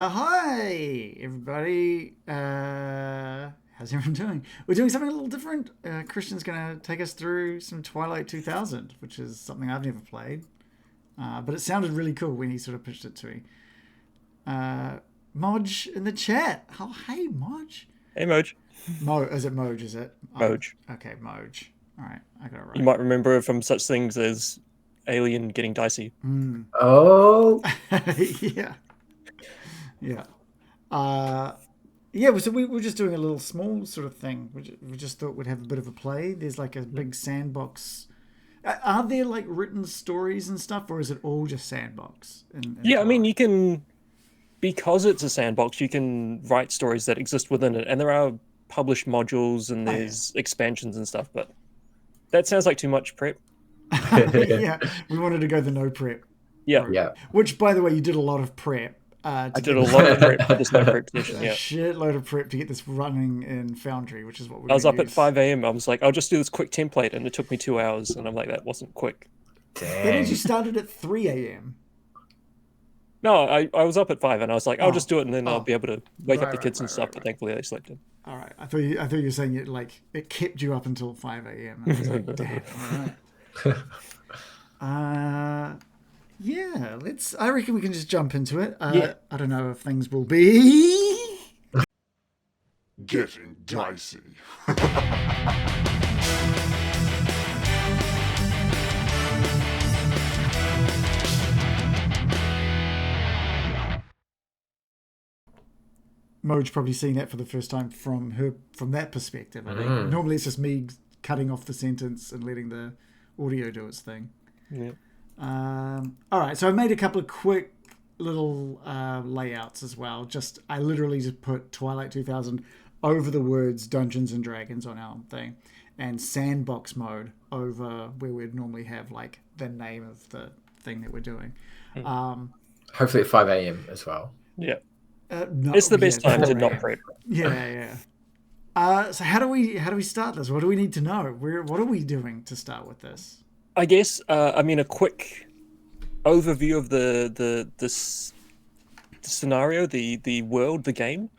Hi, everybody. How's everyone doing? We're doing something a little different. Christian's going to take us through some Twilight 2000, which is something I've never played. But it sounded really cool when he sort of pitched it to me. Moj in the chat. Oh, hey, Moj. Hey, Moj. Is it Moj, is it? Moj. Okay, Moj. All right, I got it right. You might remember it from such things as Alien getting Dicey. Oh, Yeah. Yeah. Yeah, so we're just doing a little small sort of thing. We just thought we'd have a bit of a play. There's like a big sandbox. Are there like written stories and stuff, or is it all just sandbox? Yeah, I mean, you can, because it's a sandbox, you can write stories that exist within it. And there are published modules and there's expansions and stuff, but that sounds like too much prep. Yeah, we wanted to go the no prep. Yeah. route. yeah. Which, by the way, you did a lot of prep. I did a lot of prep for this no prep session, A yeah. shitload of prep to get this running in Foundry, which is what we're I was gonna up at use. 5 a.m. I was like, I'll just do this quick template, and it took me 2 hours. And I'm like, that wasn't quick. That Dang. means you started at 3 a.m. No, I was up at 5, and I was like, I'll just do it, and then I'll be able to wake up the Right, kids and right, stuff. right, But thankfully, they slept in. All right, I thought you were saying it kept you up until 5 a.m. I was like, damn. All right. Yeah. I reckon we can just jump into it. Yeah. I don't know if things will be. Getting dicey. Mo's probably seeing that for the first time from that perspective. I think normally it's just me cutting off the sentence and letting the audio do its thing. Yeah. All right, so I made a couple of quick little layouts as well. I literally just put Twilight 2000 over the words Dungeons and Dragons on our thing, and sandbox mode over where we'd normally have like the name of the thing that we're doing. Hopefully at 5 a.m. as well. Yeah. No, It's the best time to 4 not a.m. prep. Yeah. So how do we start this? What do we need to know? What are we doing to start with this? I guess, I mean, a quick overview of the scenario, the world, the game.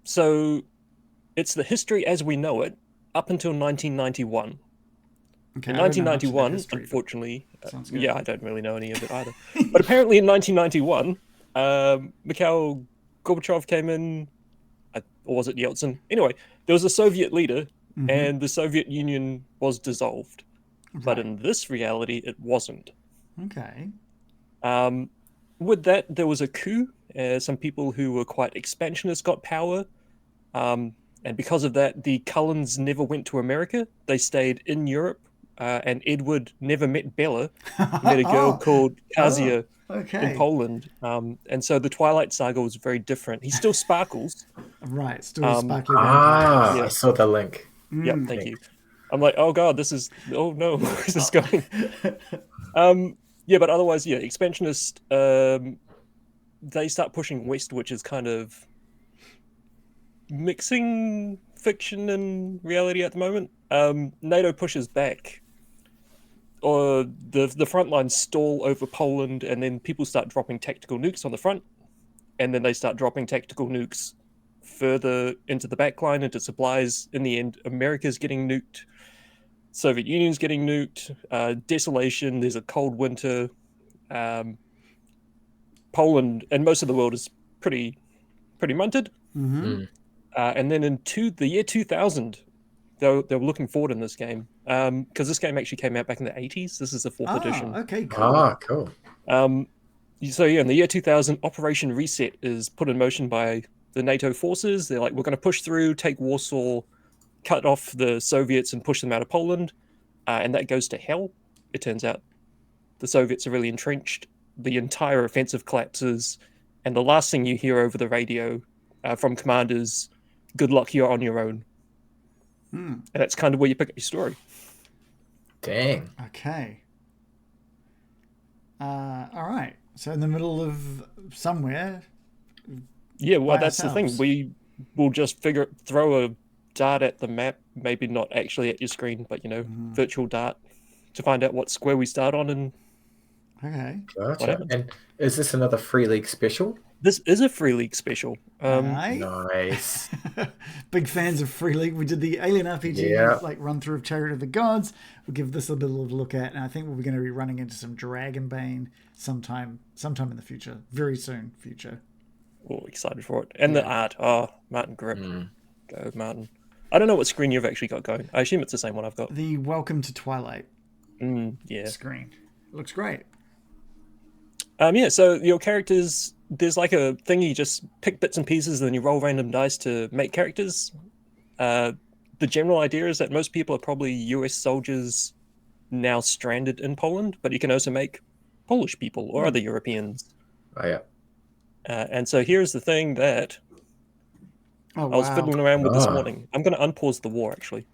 So it's the history as we know it up until 1991. Okay, In I don't know much of the 1991, history, but unfortunately, sounds good. yeah, I don't really know any of it either. But apparently in 1991, Mikhail Gorbachev came in, or was it Yeltsin? Anyway, there was a Soviet leader, and the Soviet Union was dissolved. But Right. in this reality, it wasn't. Okay. With that, there was a coup. Some people who were quite expansionist got power. And because of that, the Cullens never went to America. They stayed in Europe. And Edward never met Bella. He met a girl called Kazia Okay. in Poland. And so the Twilight saga was very different. He still sparkles. Right. Still sparkly vampires. Yeah. I saw the link. Yep, thank you. I'm like, oh god, oh no, where's this going? Yeah, but otherwise, yeah, expansionist, they start pushing west, which is kind of mixing fiction and reality at the moment. NATO pushes back, or the front lines stall over Poland, and then people start dropping tactical nukes on the front, and then they start dropping tactical nukes further into the back line, into supplies. In the end, America's getting nuked. Soviet Union's getting nuked. Desolation. There's a cold winter. Poland and most of the world is pretty munted. And then in the year 2000, they were looking forward in this game because this game actually came out back in the 80s. This is the fourth edition. Okay. Cool. Cool. So yeah, in the year 2000, Operation Reset is put in motion by the NATO forces. They're like, we're going to push through, take Warsaw, cut off the Soviets and push them out of Poland. And that goes to hell. It turns out the Soviets are really entrenched. The entire offensive collapses. And the last thing you hear over the radio from commanders, good luck, you're on your own. And that's kind of where you pick up your story. Dang. Okay. All right. So in the middle of somewhere. Yeah, well, by that's the thing. ourselves. We will just throw a dart at the map, maybe not actually at your screen, but virtual dart to find out what square we start on and Okay. Gotcha. happens? And is this another Free League special? This is a Free League special. Aye. Nice. Big fans of Free League. We did the Alien RPG Yeah. like run through of Chariot of the Gods. We'll give this a bit of a look at, and I think we're going to be running into some Dragonbane sometime in the future, very soon future. Oh, excited for it. And the art. Oh, Martin Grip. Go, Martin. I don't know what screen you've actually got going. I assume it's the same one I've got. The Welcome to Twilight Yeah. screen. It looks great. Yeah, so your characters, there's like a thing you just pick bits and pieces and then you roll random dice to make characters. The general idea is that most people are probably US soldiers now stranded in Poland, but you can also make Polish people or other Europeans. Oh, yeah. And so here's the thing that Oh, I was wow. fiddling around with this morning. I'm going to unpause the war, actually.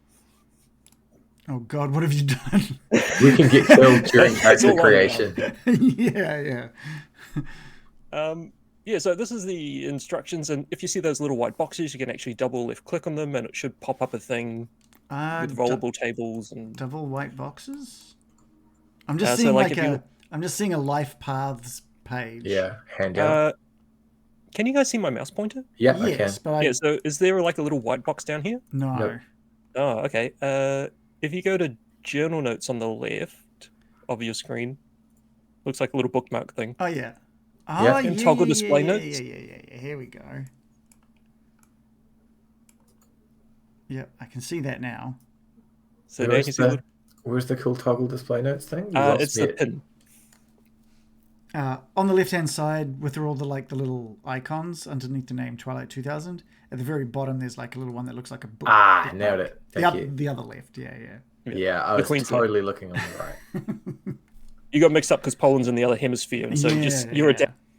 Oh, God, what have you done? We can get killed during It's character all creation. Yeah. Yeah, so this is the instructions, and if you see those little white boxes, you can actually double left click on them, and it should pop up a thing with rollable tables and double white boxes. I'm just so seeing like I'm just seeing a life paths page. Yeah, handout. Can you guys see my mouse pointer? Yeah, I can. Yes, but Yeah, so is there like a little white box down here? no. Nope. Oh, okay. If you go to journal notes on the left of your screen, looks like a little bookmark thing. Oh yeah. Yeah. And toggle display notes. Yeah. Here we go. Yep, I can see that now. So now you can see Where's the cool toggle display notes thing? You lost it's me the pin. On the left-hand side, with all the little icons underneath the name Twilight 2000, at the very bottom, there's like a little one that looks like a book. Nailed it. Thank you. The other left, yeah. Yeah, I was Queen's totally looking on the right. You got mixed up because Poland's in the other hemisphere, and so you're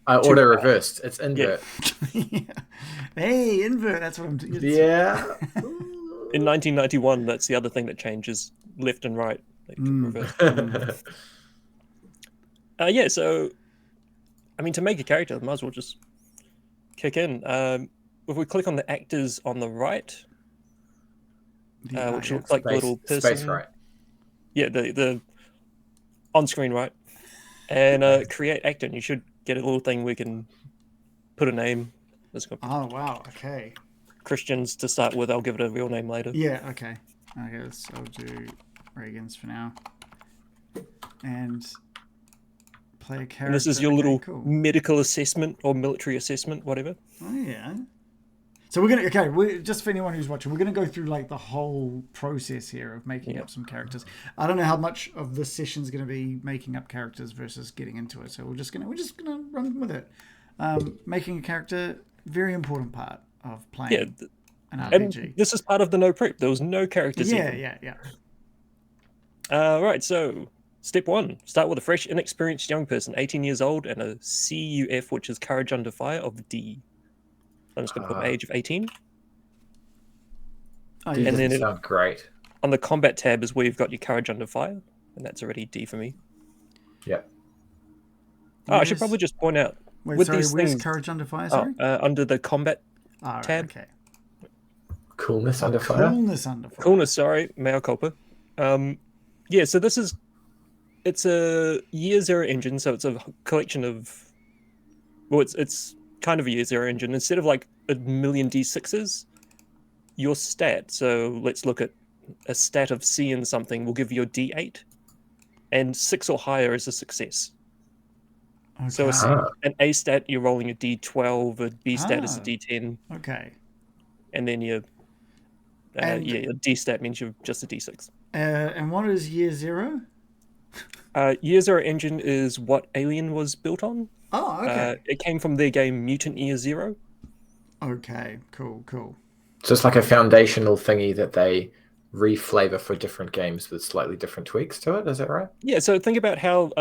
I auto reversed. It's invert. Yeah. Hey, invert. That's what I'm doing. Yeah. In 1991, that's the other thing that changes left and right. Like reverse. Yeah, so, I mean, to make a character, might as well just kick in. If we click on the actors on the right, which looks like a little person. Space right. Yeah, the on-screen right. And create actor, and you should get a little thing we can put a name. Let's go. Oh, wow. Okay. Christians to start with. I'll give it a real name later. Yeah, okay. I guess I'll do Reagan's for now. And play a character. And this is your little cool. medical assessment or military assessment, whatever. Oh, yeah. So we're going to, just for anyone who's watching, we're going to go through like the whole process here of making up some characters. I don't know how much of this session is going to be making up characters versus getting into it. So we're just going to run with it. Making a character, very important part of playing an RPG. And this is part of the no prep. There was no characters. Yeah. Right, so step one, start with a fresh, inexperienced young person, 18 years old, and a CUF, which is Courage Under Fire, of D. I'm just going to put my age of 18. And then it sounds great. On the combat tab is where you've got your Courage Under Fire, and that's already D for me. Yeah. I should probably just point out. Where's Courage Under Fire, sorry? Under the combat tab. Okay. Coolness Under Fire? Coolness Under Fire. Coolness, sorry. Mea culpa. Yeah, so it's a year zero engine, so it's a collection of, well, it's kind of a year zero engine. Instead of like a million D6s, your stat, so let's look at a stat of C in something, will give you a D8, and 6 or higher is a success. Okay. So an A stat, you're rolling a D12, a B stat is a D10. Okay. And then your D stat means you're just a D6. And what is year zero? Year Zero engine is what Alien was built on. Oh, okay. It came from their game Mutant Year Zero. Okay, cool. So it's like a foundational thingy that they reflavor for different games with slightly different tweaks to it. Is that right? Yeah, so think about how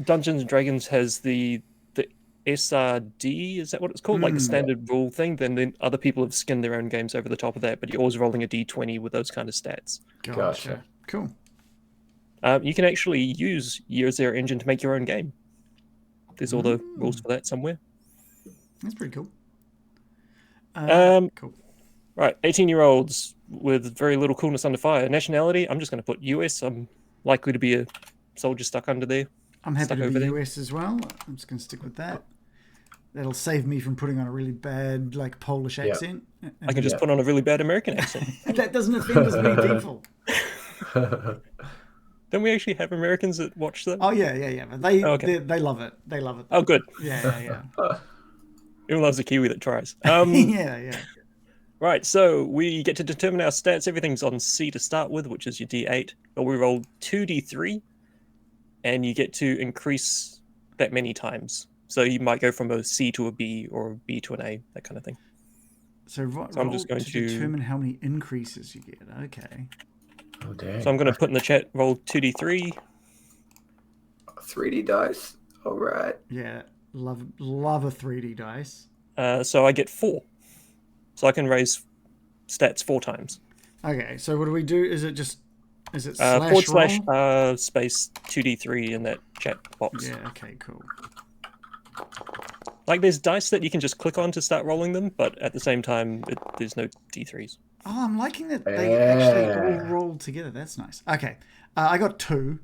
Dungeons & Dragons has the SRD, is that what it's called? Like the standard rule thing. Then other people have skinned their own games over the top of that, but you're always rolling a D20 with those kind of stats. Gotcha. Cool. You can actually use Year Zero engine to make your own game. There's all the rules for that somewhere. That's pretty cool. Cool. Right, 18-year-olds with very little coolness under fire. Nationality, I'm just going to put US. I'm likely to be a soldier stuck under there. I'm happy to over be there. US as well. I'm just going to stick with that. That'll save me from putting on a really bad, like, Polish accent. I can just put on a really bad American accent. That doesn't offend as many people. Don't we actually have Americans that watch them? Oh yeah. But they love it. They love it. Oh, good. Yeah. Everyone loves a Kiwi that tries. Yeah. Right, so we get to determine our stats. Everything's on C to start with, which is your D8. But we roll 2D3, and you get to increase that many times. So you might go from a C to a B or a B to an A, that kind of thing. So I'm just going to determine how many increases you get. Okay. Oh, dang. So I'm going to put in the chat, roll 2D3. 3D dice. All right. Yeah, love a 3D dice. So I get 4. So I can raise stats 4 times. Okay, so what do we do? Is it / roll? Space 2D3 in that chat box. Yeah, okay, cool. Like there's dice that you can just click on to start rolling them, but at the same time, there's no D3s. Oh, I'm liking that they actually all roll together. That's nice. Okay, I got 2.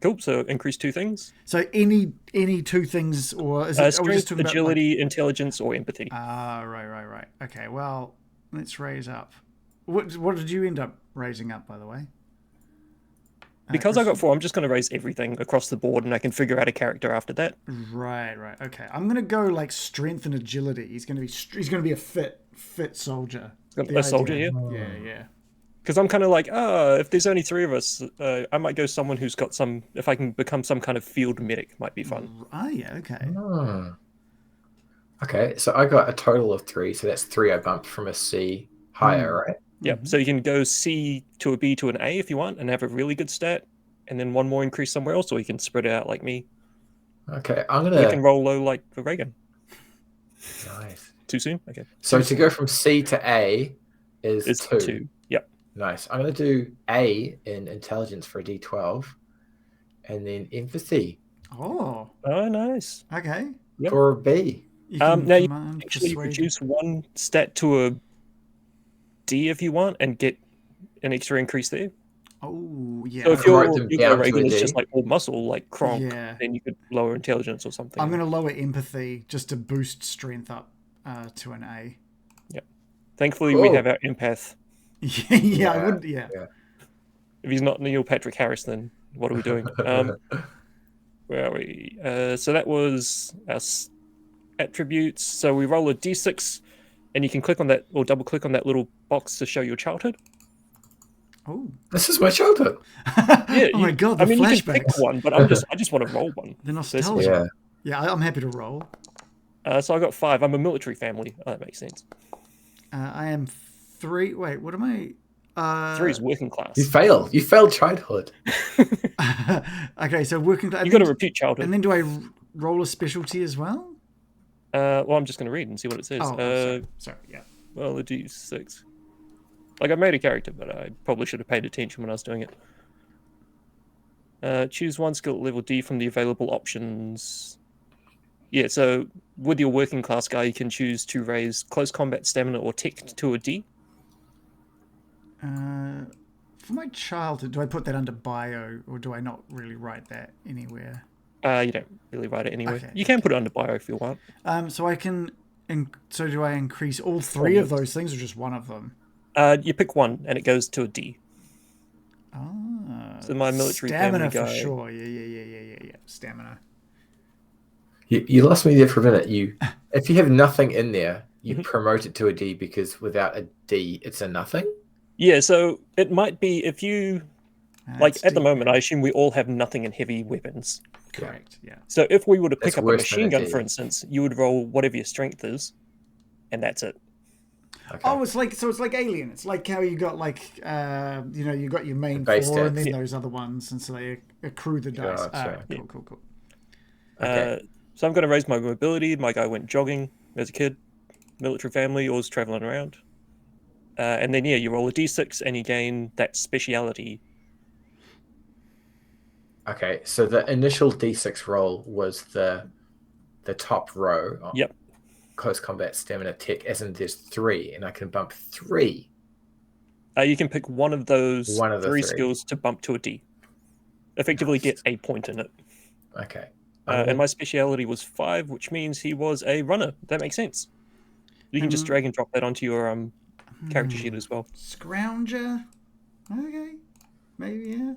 Cool. So increase 2 things. So any 2 things, or is it strength, agility, intelligence, or empathy? Right. Okay, well, let's raise up. What did you end up raising up, by the way? Because I got 4, I'm just going to raise everything across the board, and I can figure out a character after that. Right. Okay, I'm going to go like strength and agility. He's going to be a fit soldier. A soldier, yeah. Yeah. Because I'm kind of like, if there's only 3 of us, I might go someone who's got some. If I can become some kind of field medic, might be fun. Oh yeah, okay. Okay, so I got a total of 3, so that's 3 I bumped from a C higher, right? Yeah, so you can go C to a B to an A if you want and have a really good stat, and then 1 more increase somewhere else, or you can spread it out like me. Okay, I'm gonna. You can roll low like the Reagan. Nice. Too soon? Okay. So to go from C to A is It's 2. 2. Yep. Nice. I'm gonna do A in intelligence for a D12, and then empathy Oh, nice. okay. Yep. for a B. Now you can actually reduce 1 stat to a D if you want and get an extra increase there. Oh yeah. So if Write your them down to Reagan a is D. just like all muscle, like Kronk, Yeah. then you could lower intelligence or something. I'm going to lower empathy just to boost strength up to an A. Yep. Thankfully, we Cool. have our empath. Yeah, I would. Yeah. If he's not Neil Patrick Harris, then what are we doing? Where are we? So that was our attributes. So we roll a d6, and you can click on that or double click on that little box to show your childhood. Oh. This is my childhood. Yeah. Oh my god, the I mean, you can flashbacks. pick one, but I just want to roll one. The nostalgia. Yeah. Yeah, I'm happy to roll. So I got 5. I'm a military family. Oh, that makes sense. I am 3. Wait, what am I? 3 is working class. You failed. You failed childhood. Okay, so working class. You got to repeat childhood. And then do I roll a specialty as well? Well, I'm just going to read and see what it says. Sorry. Yeah. Well, the D6. Like, I made a character, but I probably should have paid attention when I was doing it. Choose 1 skill at level D from the available options. Yeah, so with your working class guy, you can choose to raise close combat stamina or tech to a D. For my childhood, do I put that under bio, or do I not really write that anywhere? You don't really write it anywhere. Okay, You can put it under bio if you want. So I can. So do I increase all 3 of those things, or just one of them? You pick 1, and it goes to a D. Ah. So my military stamina family for guy. sure. Yeah. Stamina. You lost me there for a minute. If you have nothing in there, you promote it to a D because without a D, it's a nothing. Yeah, so it might be if you like That's at the deep. moment. I assume we all have nothing in heavy weapons. Correct. Yeah. So if we were to pick That's up a worse than machine a gun, D. for instance, you would roll whatever your strength is, and that's it. Okay. Oh, it's like Alien. It's like how you got you got your main base 4 and stats. then those other ones, and so they accrue the dice. Gotcha. Cool. Okay. So I'm going to raise my mobility. My guy went jogging as a kid, military family, always traveling around. And then you roll a d6 and you gain that speciality. Okay, so the initial D6 roll was the top row. Yep. Close combat stamina tech, as in there's 3, and I can bump 3. You can pick one of those One of the 3 3. skills to bump to a D. Effectively get a point in it. Okay. And my speciality was 5, which means he was a runner. That makes sense. You can just drag and drop that onto your character sheet as well. Scrounger. Okay. Maybe, yeah.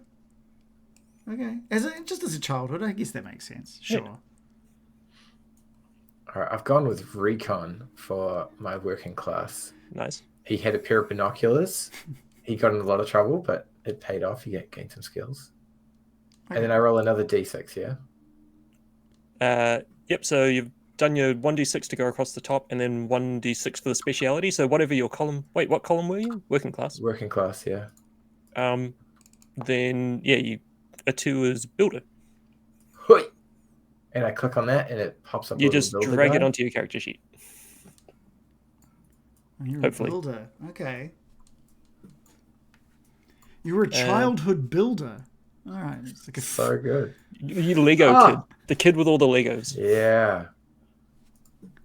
Okay. Just as a childhood, I guess that makes sense. Sure. Yeah. All right, I've gone with Recon for my working class. Nice. He had a pair of binoculars. He got in a lot of trouble, but it paid off. He gained some skills. Okay. And then I roll another d6, yeah? Yep, so you've done your 1d6 to go across the top, and then 1d6 for the speciality. So whatever your column... Wait, what column were you? Working class? Working class, yeah. Then, yeah, a 2 is builder. Hui! And I click on that, and it pops up. You just drag it onto your character sheet. You're Hopefully. a builder. Okay. You were a childhood builder. All right. It's like So good. You Lego kid. The kid with all the Legos. Yeah.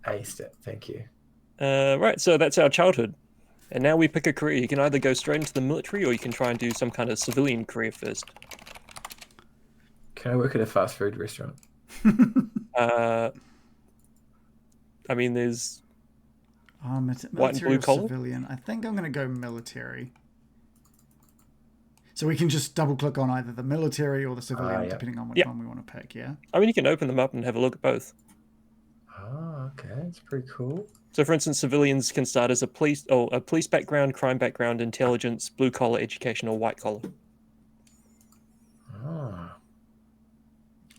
Aced it. Thank you. Right, so that's our childhood. And now we pick a career. You can either go straight into the military, or you can try and do some kind of civilian career first. Can I work at a fast food restaurant? I mean, there's white and blue collar? Civilian. I think I'm going to go military. So we can just double click on either the military or the civilian, depending on which one we want to pick, yeah? I mean, you can open them up and have a look at both. Oh, okay. That's pretty cool. So, for instance, civilians can start as a police background, crime background, intelligence, blue collar, education, or white collar.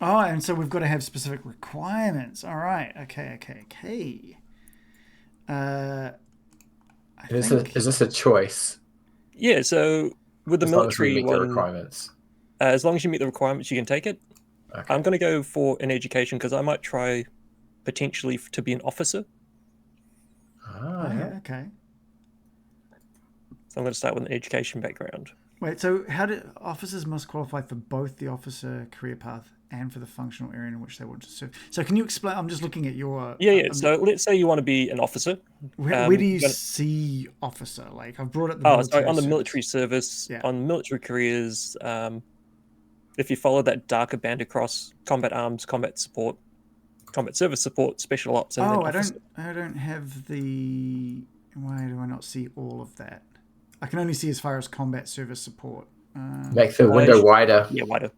Oh, and so we've got to have specific requirements. All right. Okay. Is this a choice? Yeah, so with the military one, the requirements. As long as you meet the requirements, you can take it. Okay. I'm going to go for an education because I might try potentially to be an officer. Okay. So I'm going to start with an education background. Wait, so how do officers must qualify for both the officer career path and for the functional area in which they want to serve? So can you explain? I'm just looking at your... Yeah. So let's say you want to be an officer. Where do you see officer? Like, I've brought up the military sorry, on the military service, on military careers, if you follow that darker band across combat arms, combat support, combat service support, special ops, and then officer. I don't have the... Why do I not see all of that? I can only see as far as combat service support. Make the window wider. Yeah, wider.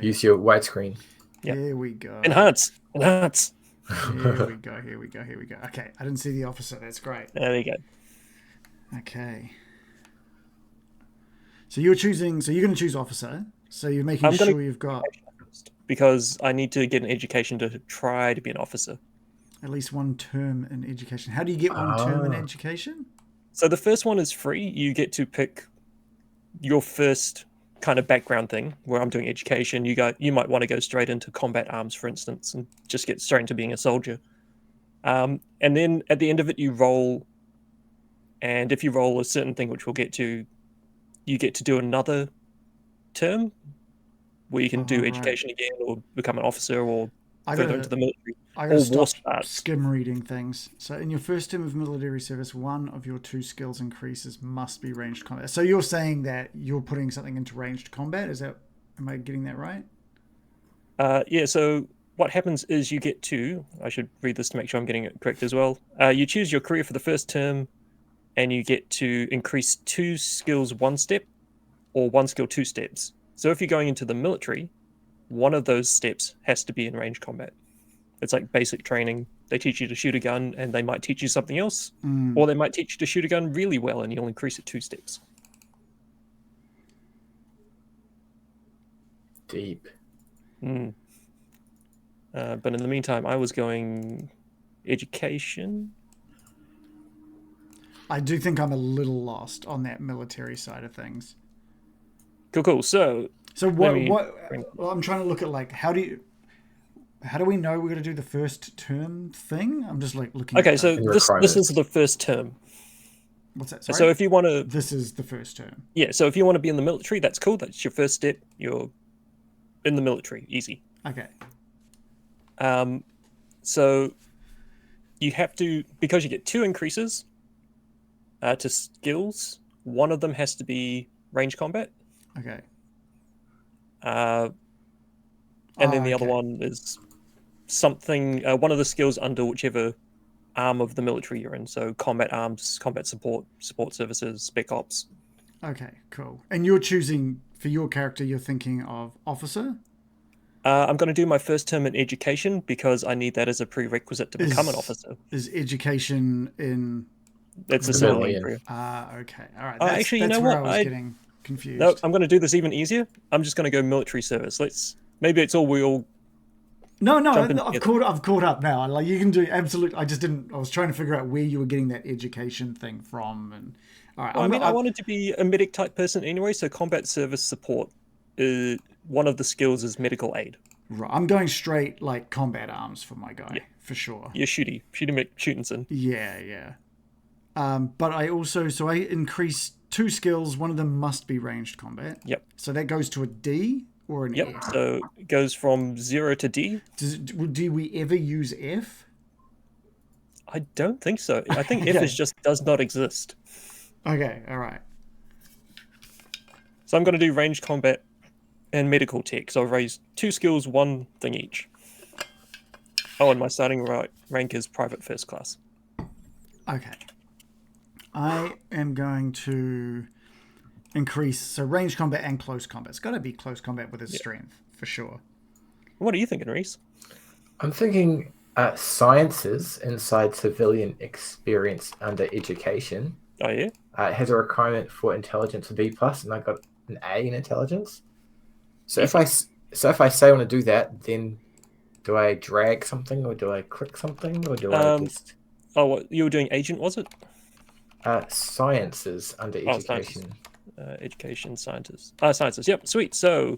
Use your widescreen. Yep. Here we go. Enhance. Here we go. Okay, I didn't see the officer. That's great. There you go. Okay. So you're going to choose officer. So you're making sure you've got... Because I need to get an education to try to be an officer. At least one term in education. How do you get one term in education? So the first one is free. You get to pick your first kind of background thing. Where I'm doing education, you might want to go straight into combat arms, for instance, and just get straight into being a soldier. And then at the end of it, you roll. And if you roll a certain thing, which we'll get to, you get to do another term where you can do education again, or become an officer, or further into the military. I gotta stop skim reading things. So in your first term of military service, one of your 2 skills increases must be ranged combat. So you're saying that you're putting something into ranged combat? Am I getting that right? Yeah, so what happens is you get to, I should read this to make sure I'm getting it correct as well. You choose your career for the first term, and you get to increase 2 skills 1 step, or 1 skill 2 steps. So if you're going into the military, one of those steps has to be in ranged combat. It's like basic training. They teach you to shoot a gun, and they might teach you something else, or they might teach you to shoot a gun really well, and you'll increase it 2 steps. Deep. But in the meantime, I was going education. I do think I'm a little lost on that military side of things. Cool. So what? Well, I'm trying to look at like how do we know we're going to do the first term thing? I'm just like looking. Okay, so this is the first term. What's that? Sorry? So if you want to, this is the first term. Yeah. So if you want to be in the military, that's cool. That's your first step. You're in the military. Easy. Okay. So you have to, because you get 2 increases to skills. One of them has to be range combat. Okay. And then the okay. other one is something, one of the skills under whichever arm of the military you're in. So combat arms, combat support, support services, spec ops. Okay, cool. And you're choosing, for your character, you're thinking of officer? I'm going to do my first term in education because I need that as a prerequisite to become an officer. Is education in... It's a Civilian. civilian career. Okay. All right. Actually, you that's know where what? I was getting confused. No, I'm going to do this even easier. I'm just going to go military service. Maybe it's all we all. No, jump in I've together. caught up now. Like you can do absolute. I was trying to figure out where you were getting that education thing from. And all right, Well, I wanted to be a medic type person anyway, so combat service support. One of the skills is medical aid. right, I'm going straight like combat arms for my guy for sure. Yeah, shootingson. Yeah. But I also I increased 2 skills. One of them must be ranged combat. Yep. So that goes to a D or an Yep. F. So it goes from 0 to D. Do we ever use F? I don't think so. I think F does not exist. Okay. All right. So I'm going to do ranged combat and medical tech. So I've raised 2 skills, 1 thing each. Oh, and my starting rank is private first class. Okay. I am going to increase range combat and close combat. It's got to be close combat with his strength for sure. What are you thinking, Reese? I'm thinking sciences inside civilian experience under education. Oh yeah. It has a requirement for intelligence of B+, and I got an A in intelligence. So if I say I want to do that, then do I drag something, or do I click something, or do I just... Oh, what you were doing agent, was it? Sciences under education. Education, sciences. Sciences, yep, sweet. So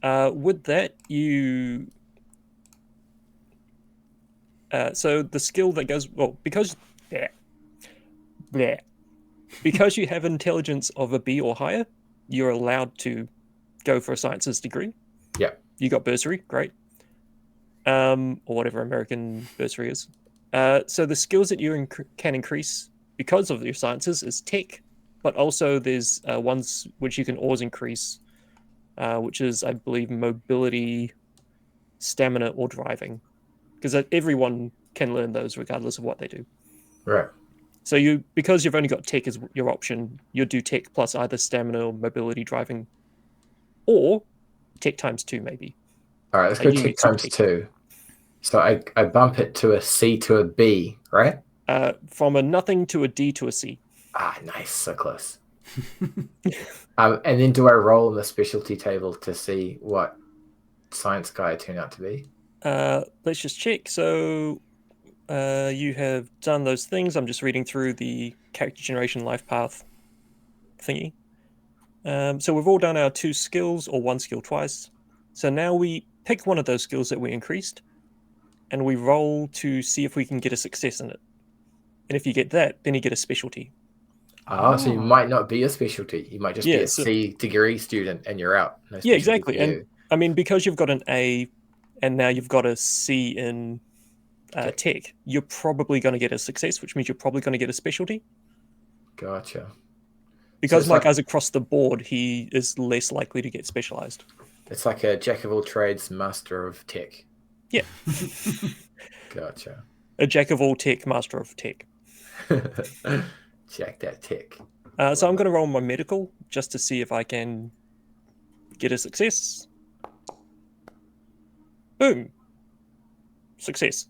with that, you... so the skill that goes... Well, because... Because you have intelligence of a B or higher, you're allowed to go for a sciences degree. Yeah. You got bursary, great. Or whatever American bursary is. So the skills that you can increase because of your sciences is tech, but also there's ones which you can always increase, which is, I believe, mobility, stamina, or driving. Because everyone can learn those regardless of what they do. Right. So because you've only got tech as your option, you'll do tech plus either stamina or mobility driving, or tech times 2 maybe. All right, let's go tech times 2. So I bump it to a C to a B, right? From a nothing to a D to a C. Ah, nice, so close. And then do I roll in the specialty table to see what science guy I turn out to be? Let's just check. So you have done those things. I'm just reading through the character generation life path thingy. So we've all done our 2 skills, or 1 skill twice. So now we pick one of those skills that we increased, and we roll to see if we can get a success in it. And if you get that, then you get a specialty. So you might not be a specialty. You might just be a C degree student, and you're out. No yeah, exactly. And I mean, because you've got an A, and now you've got a C in tech, you're probably going to get a success, which means you're probably going to get a specialty. Gotcha. Because my guy's across the board, he is less likely to get specialized. It's like a jack of all trades, master of tech. Yeah. Gotcha. A jack of all tech, master of tech. Jack that tech. So I'm going to roll my medical just to see if I can get a success. Boom. Success.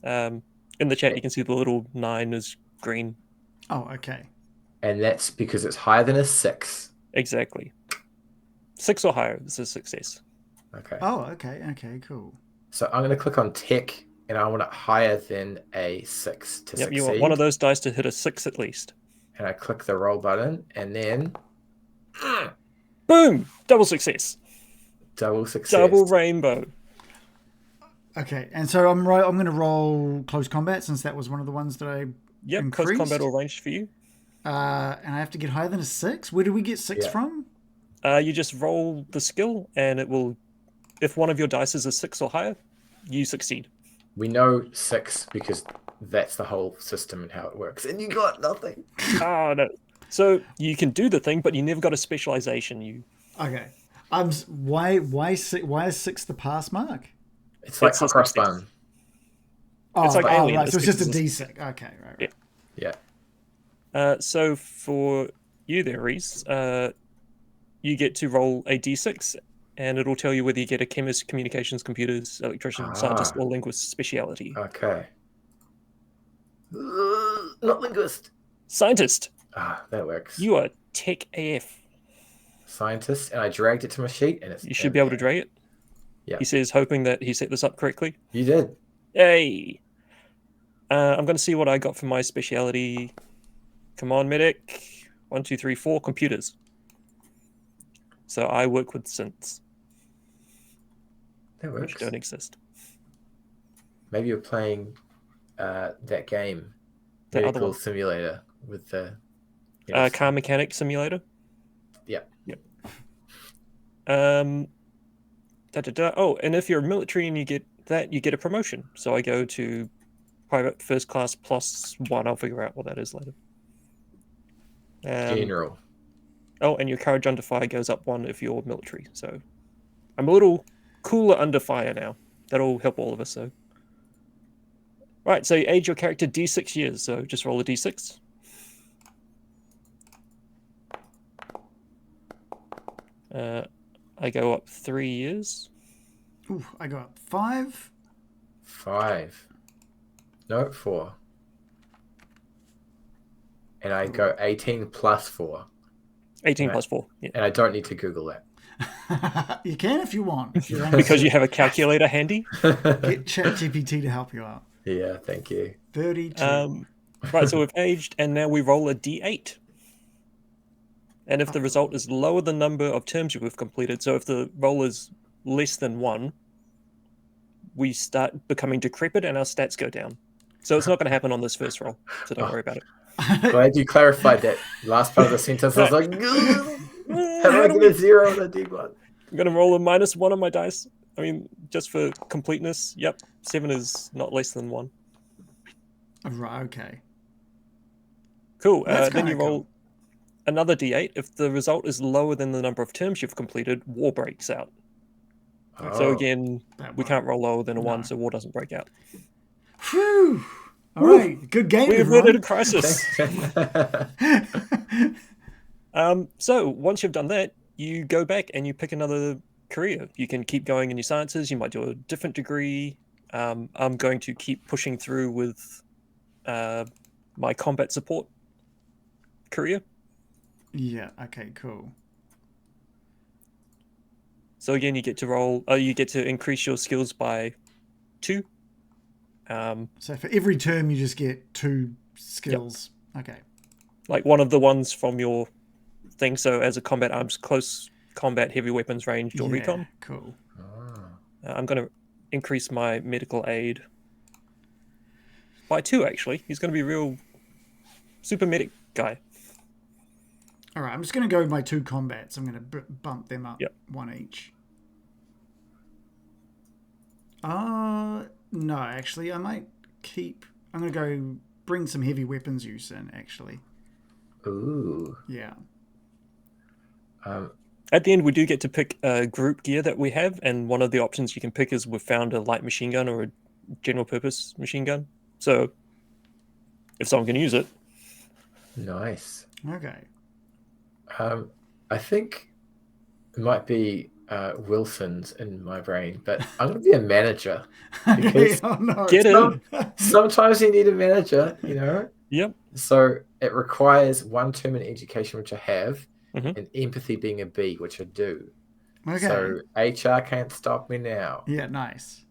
In the chat, you can see the little 9 is green. Oh, okay. And that's because it's higher than a 6. Exactly. 6 or higher is a success. Okay. Oh, okay. Okay, cool. So I'm going to click on tech, and I want it higher than a 6 to succeed. You want one of those dice to hit a 6 at least. And I click the roll button, and then... Boom! Double success. Double success. Double rainbow. Okay, and so I'm going to roll close combat, since that was one of the ones that I increased. Close combat or ranged for you. And I have to get higher than a 6? Where do we get 6 from? You just roll the skill, and it will... If one of your dice is a 6 or higher, you succeed. We know 6 because that's the whole system and how it works. And you got nothing. Oh, no. So you can do the thing, but you never got a specialization. Okay. Why is 6 the pass mark? It's like It's hot just cross six. bun. Oh, It's like Alien. right. So it's just a It's- D6. Okay, right. Yeah. So for you there, Reese, you get to roll a d6, and it'll tell you whether you get a chemist, communications, computers, electrician, scientist, or linguist speciality. Okay. Not linguist. Scientist, That works. you are tech AF. Scientist, and I dragged it to my sheet, and it's. You should be able to drag it. Yeah. He says, hoping that he set this up correctly. You did. Hey! I'm going to see what I got for my speciality. Come on, medic. 1, 2, 3, 4. Computers. So I work with synths, That which works. don't exist. Maybe you're playing that game, The other Medical one. Simulator, with the. Car mechanic simulator. Yep. Oh, and if you're military and you get that, you get a promotion. So I go to private first class +1. I'll figure out what that is later. General. Oh, and your courage under fire goes up 1 if you're military. So I'm a little cooler under fire now. That'll help all of us. So, right. So you age your character D6 years. So just roll a D6. I go up 3 years. Ooh, I go up 5. 5. No, 4. And I go 18 plus 4. 18 Right. plus 4. Yeah. And I don't need to Google that. You can if you want. If you're Because you have a calculator handy. Get ChatGPT to help you out. Yeah, thank you. 32. Right, so we've aged, and now we roll a d8. And if the result is lower than number of terms you've completed, so if the roll is less than 1, we start becoming decrepit and our stats go down. So it's not going to happen on this first roll, so don't worry about it. Glad you clarified that last part of the sentence. I was like, how do I get a 0 on a D1? I'm going to roll a -1 on my dice. I mean, just for completeness. Yep, 7 is not less than 1. Right, okay. Cool. That's Then you kinda roll cool. another d8. If the result is lower than the number of terms you've completed, war breaks out. So again, That we one. can't roll lower than a 1, No. so war doesn't break out. Whew. All right. Good game, We averted a everyone. crisis. So once you've done that, you go back and you pick another career. You can keep going in your sciences. You might do a different degree. I'm going to keep pushing through with my combat support career. Yeah, okay, cool. So again, you get to roll. You get to increase your skills by 2. So for every term, you just get 2 skills. Okay. Like one of the ones from your thing. So as a combat arms, close combat, heavy weapons, ranged, or recon. Cool. I'm going to increase my medical aid by 2, actually. He's going to be a real super medic guy. All right, I'm just going to go with my 2 combats. I'm going to bump them up Yep. 1 each. No, actually, I might keep... I'm going to go bring some heavy weapons use in, actually. Ooh. Yeah. At the end, we do get to pick a group gear that we have, and one of the options you can pick is we've found a light machine gun or a general purpose machine gun. So if someone can use it. Nice. Okay. I think it might be Wilson's in my brain, but I'm going to be a manager. Because Oh, no. Get in. sometimes you need a manager, you know? Yep. So it requires 1 term in education, which I have, Mhm. and empathy being a B, which I do. Okay. So HR can't stop me now. Yeah, nice.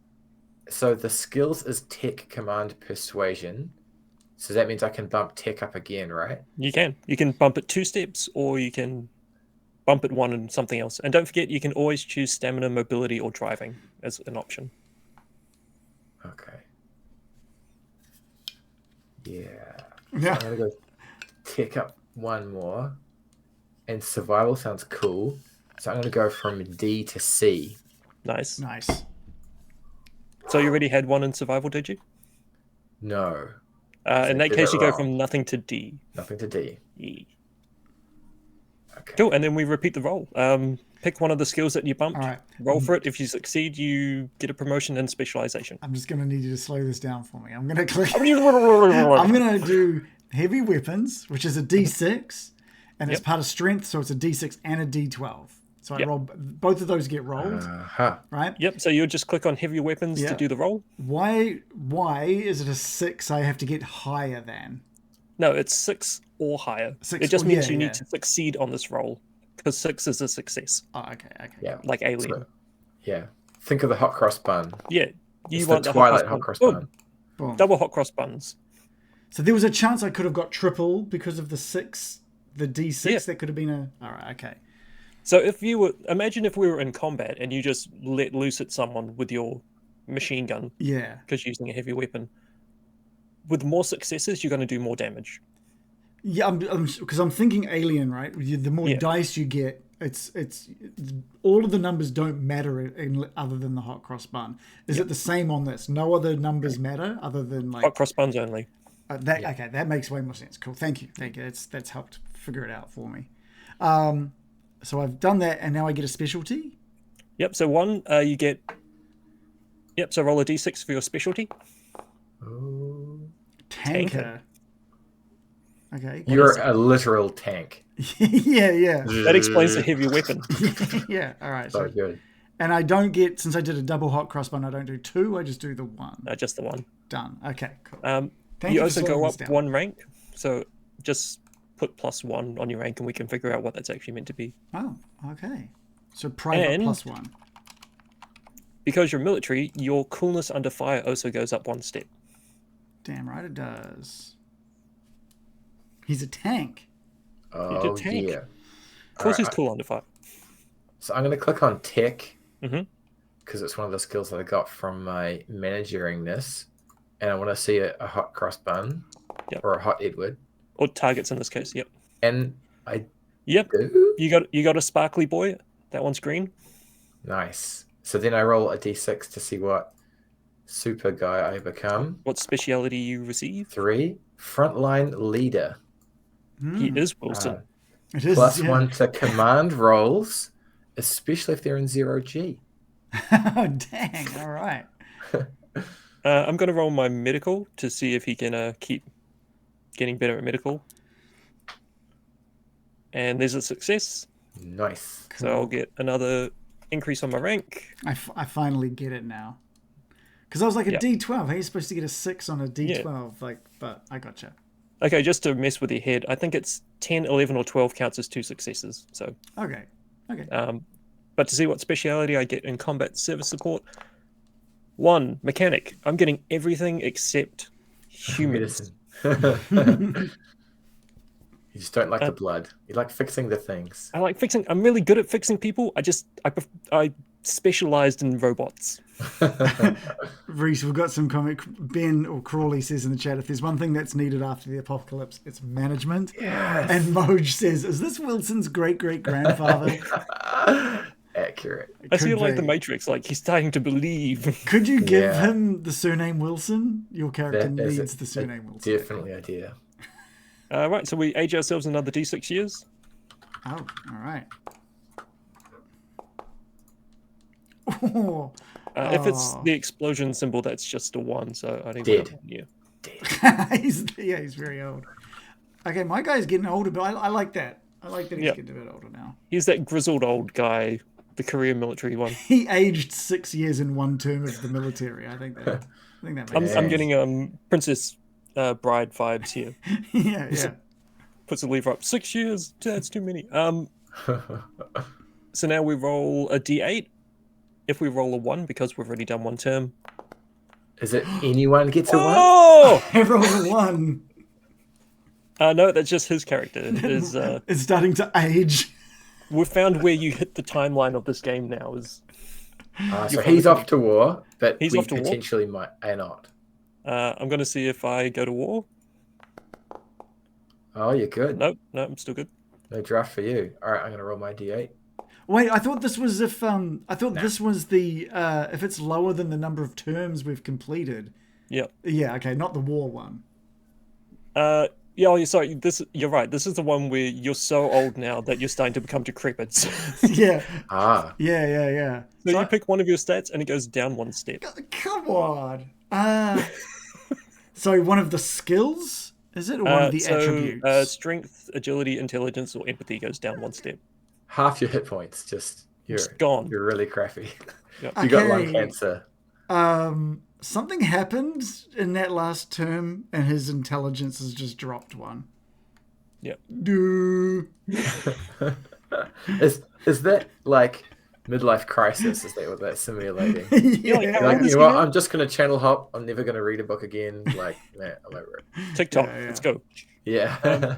So the skills is tech, command, persuasion. So that means I can bump tech up again, right? You can. You can bump it 2 steps, or you can bump it 1 and something else. And don't forget, you can always choose stamina, mobility, or driving as an option. Okay. Yeah. Yeah. I'm going to go tech up 1 more. And survival sounds cool. So I'm going to go from D to C. Nice. Nice. So you already had 1 in survival, did you? No. In that did case, it you go wrong. from nothing to D. Nothing to D. E. Okay. Cool, and then we repeat the roll. Pick one of the skills that you bumped. All right. Roll for it. If you succeed, you get a promotion and specialization. I'm just going to need you to slow this down for me. I'm going to click. I'm I'm going to do heavy weapons, which is a D6, and it's Yep. part of strength, so it's a D6 and a D12. So I Yep. roll, both of those get rolled, right? Yep. So you just click on heavy weapons Yeah. to do the roll. Why is it a 6 I have to get higher than? No, it's 6 or higher. Six- It just oh, means yeah, you yeah. need to succeed on this roll because 6 is a success, Oh, okay. Yeah. like Alien. So, yeah. Think of the hot cross bun. Yeah, you It's want the the Twilight hot hot cross Boom. bun. Boom. Double hot cross buns. So there was a chance I could have got triple because of the 6, the D6. Yeah. That could have been a... All right, okay. So imagine if we were in combat and you just let loose at someone with your machine gun Yeah. because you're using a heavy weapon. With more successes, you're going to do more damage. Yeah, because I'm thinking Alien, right? The more Yeah. dice you get, it's all of the numbers don't matter other than the hot cross bun. Is it the same on this? No other numbers matter other than like Hot cross buns only. Okay, that makes way more sense. Cool, thank you. That's helped figure it out for me. So I've done that, and now I get a specialty. Yep. So one, you get. Yep. So roll a d6 for your specialty. Oh. Tanker. Okay. You're a literal tank. yeah. That explains the heavy weapon. Yeah. All right. So So, good. and I don't get, since I did a double hot cross bun, I don't do 2. I just do the 1. Just the one. Done. Okay. Cool. You for also slowing go this up down. 1 rank. So just put +1 on your rank, and we can figure out what that's actually meant to be. Oh, okay. So private And- +1. Because you're military, your coolness under fire also goes up 1 step. Damn right it does. He's a tank. Oh, tank. yeah. Of course, he's Alright, cool under fire. So I'm going to click on tech Mhm. because it's one of the skills that I got from my manageringness. And I want to see a hot cross bun Yep. or a hot Edward. Or targets in this case. Yep. And I Yep. do. You got a sparkly boy. That one's green. Nice. So then I roll a d6 to see what super guy I become. What speciality you receive? 3. Frontline leader. He is Wilson. It is. +1 to command rolls, especially if they're in 0G. Oh, dang. All right. I'm going to roll my medical to see if he can keep getting better at medical. And there's a success. Nice. So I'll get another increase on my rank. I finally get it now. Because I was like a Yep. D12. How are you supposed to get a 6 on a D12? But I gotcha. Okay, just to mess with your head, I think it's 10, 11, or 12 counts as 2 successes. So, Okay. but to see what speciality I get in combat service support, 1 mechanic. I'm getting everything except humans. Medicine. You just don't like the blood. You like fixing the things. I like fixing. I'm really good at fixing people. I specialized in robots. Reece, we've got some comic. Ben or Crawley says in the chat, if there's one thing that's needed after the apocalypse, it's management. Yes. And Moj says, is this Wilson's great-great-grandfather? Accurate. I see Could it like the be. Matrix. Like he's starting to believe. Could you give Yeah. him the surname Wilson? Your character That is needs the surname Wilson. Definitely idea. Right, so we age ourselves another D6 years. Oh, all right. Oh, If it's the explosion symbol, that's just a 1. So I don't Dead. Yeah. he's very old. Okay, my guy's getting older, but I like that. I like that he's Yep. getting a bit older now. He's that grizzled old guy, the Korean military one. He aged 6 years in one term of the military. I think that makes I'm sense. getting Princess Bride vibes here. Yeah. Puts the lever up. 6 years. That's too many. So now we roll a D8. If we roll a 1, because we've already done 1 term. Is it anyone gets a 1? Oh! I rolled a 1. No, that's just his character. Is It's starting to age. we've found where you hit the timeline of this game now. Is So he's off to war, but He's we off to war? potentially might not. I'm going to see if I go to war. Oh, you're good. No, I'm still good. No draft for you. All right, I'm going to roll my d8. Wait, I thought this was this was the if it's lower than the number of terms we've completed. Yep. Yeah, okay, not the war one. Yeah, oh, sorry. You're right. This is the one where you're so old now that you're starting to become decrepit. So Yeah. Ah, Yeah. you pick one of your stats and it goes down one step. Come on. So one of the skills, is it, or one of the attributes? Strength, agility, intelligence, or empathy goes down one step. half your hit points. Just gone. You're really crappy. Yep. You got lung Okay. cancer. Something happened in that last term, and his intelligence has just dropped one. Yep. Duh. Is that like midlife crisis? Is that what that's simulating? You're like, how Like, old is you he know what? now? I'm just gonna channel hop. I'm never gonna read a book again. Like, man, I'm over it. TikTok. Yeah. Let's go. Yeah.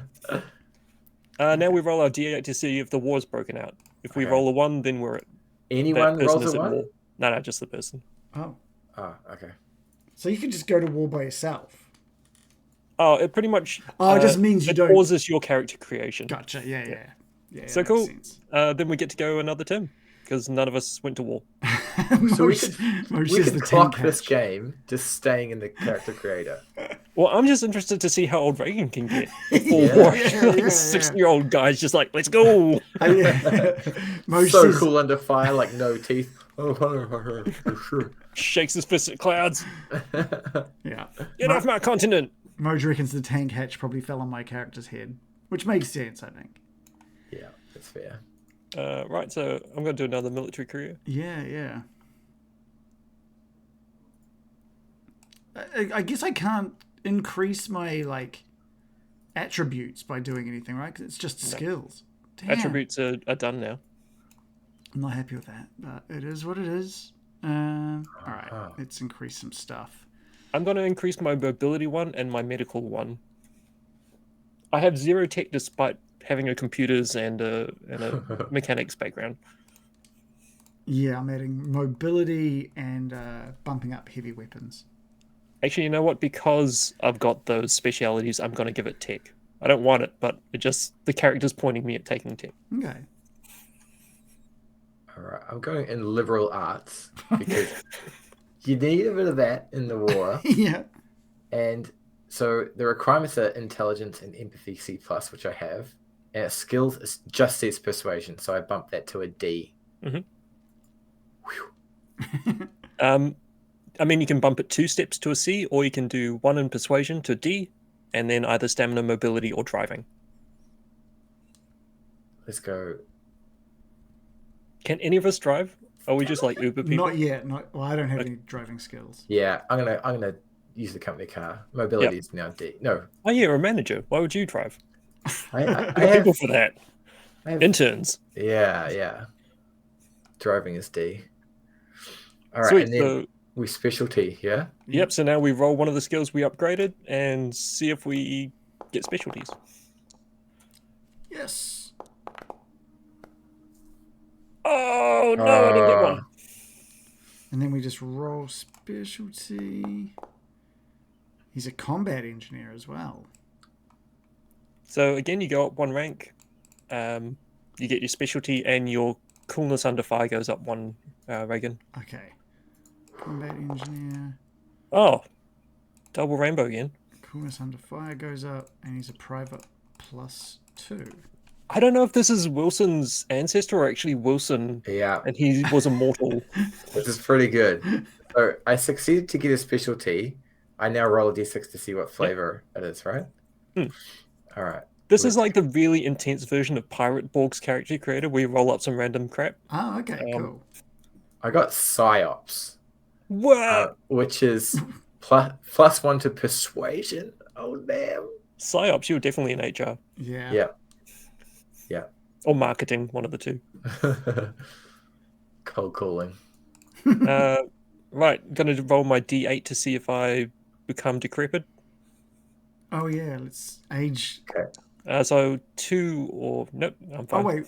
Now we roll our D8 to see if the war's broken out. If we Okay. roll a 1, then we're that Anyone person rolls is a at one? war. No, just the person. Oh. Oh, okay. So you can just go to war by yourself. Oh, it pretty much. Oh, it just means you it don't. pauses your character creation. Gotcha. Yeah. So that cool. makes sense. Then we get to go another term because none of us went to war. So we Moshe We is could the clock tank this hatch. game just staying in the character creator. Well, I'm just interested to see how old Reagan can get before Yeah. war. Yeah. Like 60-year-old guy's just like, let's go. Moshe So says, cool under fire, like no teeth. Sure. Shakes his fist at clouds. Yeah. Get off my continent. Moj reckons the tank hatch probably fell on my character's head, which makes sense, I think. Yeah, that's fair. Right, so I'm going to do another military career. Yeah. I guess I can't increase my attributes by doing anything, right? Because it's just skills. Damn. Attributes are done now. I'm not happy with that, but it is what it is. All right, let's increase some stuff. I'm going to increase my mobility one and my medical one. I have 0 tech despite having a computers and a mechanics background. Yeah, I'm adding mobility and bumping up heavy weapons. Actually, you know what? Because I've got those specialities, I'm going to give it tech. I don't want it, but the character's pointing me at taking tech. Okay. All right, I'm going in liberal arts because you need a bit of that in the war. Yeah. And so the requirements are intelligence and empathy C+, which I have. And skills is just says persuasion, so I bump that to a D. I mean, you can bump it 2 steps to a C, or you can do 1 in persuasion to D, and then either stamina, mobility, or driving. Let's go. Can any of us drive? Are we just like Uber people? Not yet. Well, I don't have any driving skills. Yeah, I'm gonna use the company car. Mobility is now D. No, Oh yeah, you're a manager. Why would you drive? I There are have, people for that. I have Interns. Yeah. Driving is D. All right, Sweet. and then we specialty, yeah? Yep. So now we roll one of the skills we upgraded and see if we get specialties. Yes. Oh no, I didn't get one. And then we just roll specialty. He's a combat engineer as well. So again, you go up 1 rank. You get your specialty, and your coolness under fire goes up 1. Reagan. Okay. Combat engineer. Oh, double rainbow again. Coolness under fire goes up, and he's a private +2. I don't know if this is Wilson's ancestor or actually Wilson, Yeah, and he was immortal. which is pretty good. So I succeeded to get a specialty. I now roll a D6 to see what flavor it is, right? All right. This is like the really intense version of Pirate Borg's character creator, where you roll up some random crap. Oh, okay, cool. I got psyops, What? which is +1 to persuasion. Oh damn! Psyops, you were definitely in HR. Yeah. Yeah. Or marketing, one of the two. Cold calling. Right, going to roll my D8 to see if I become decrepit. Oh, yeah, let's age. Okay. So 2 or... Nope, I'm fine. Oh, wait.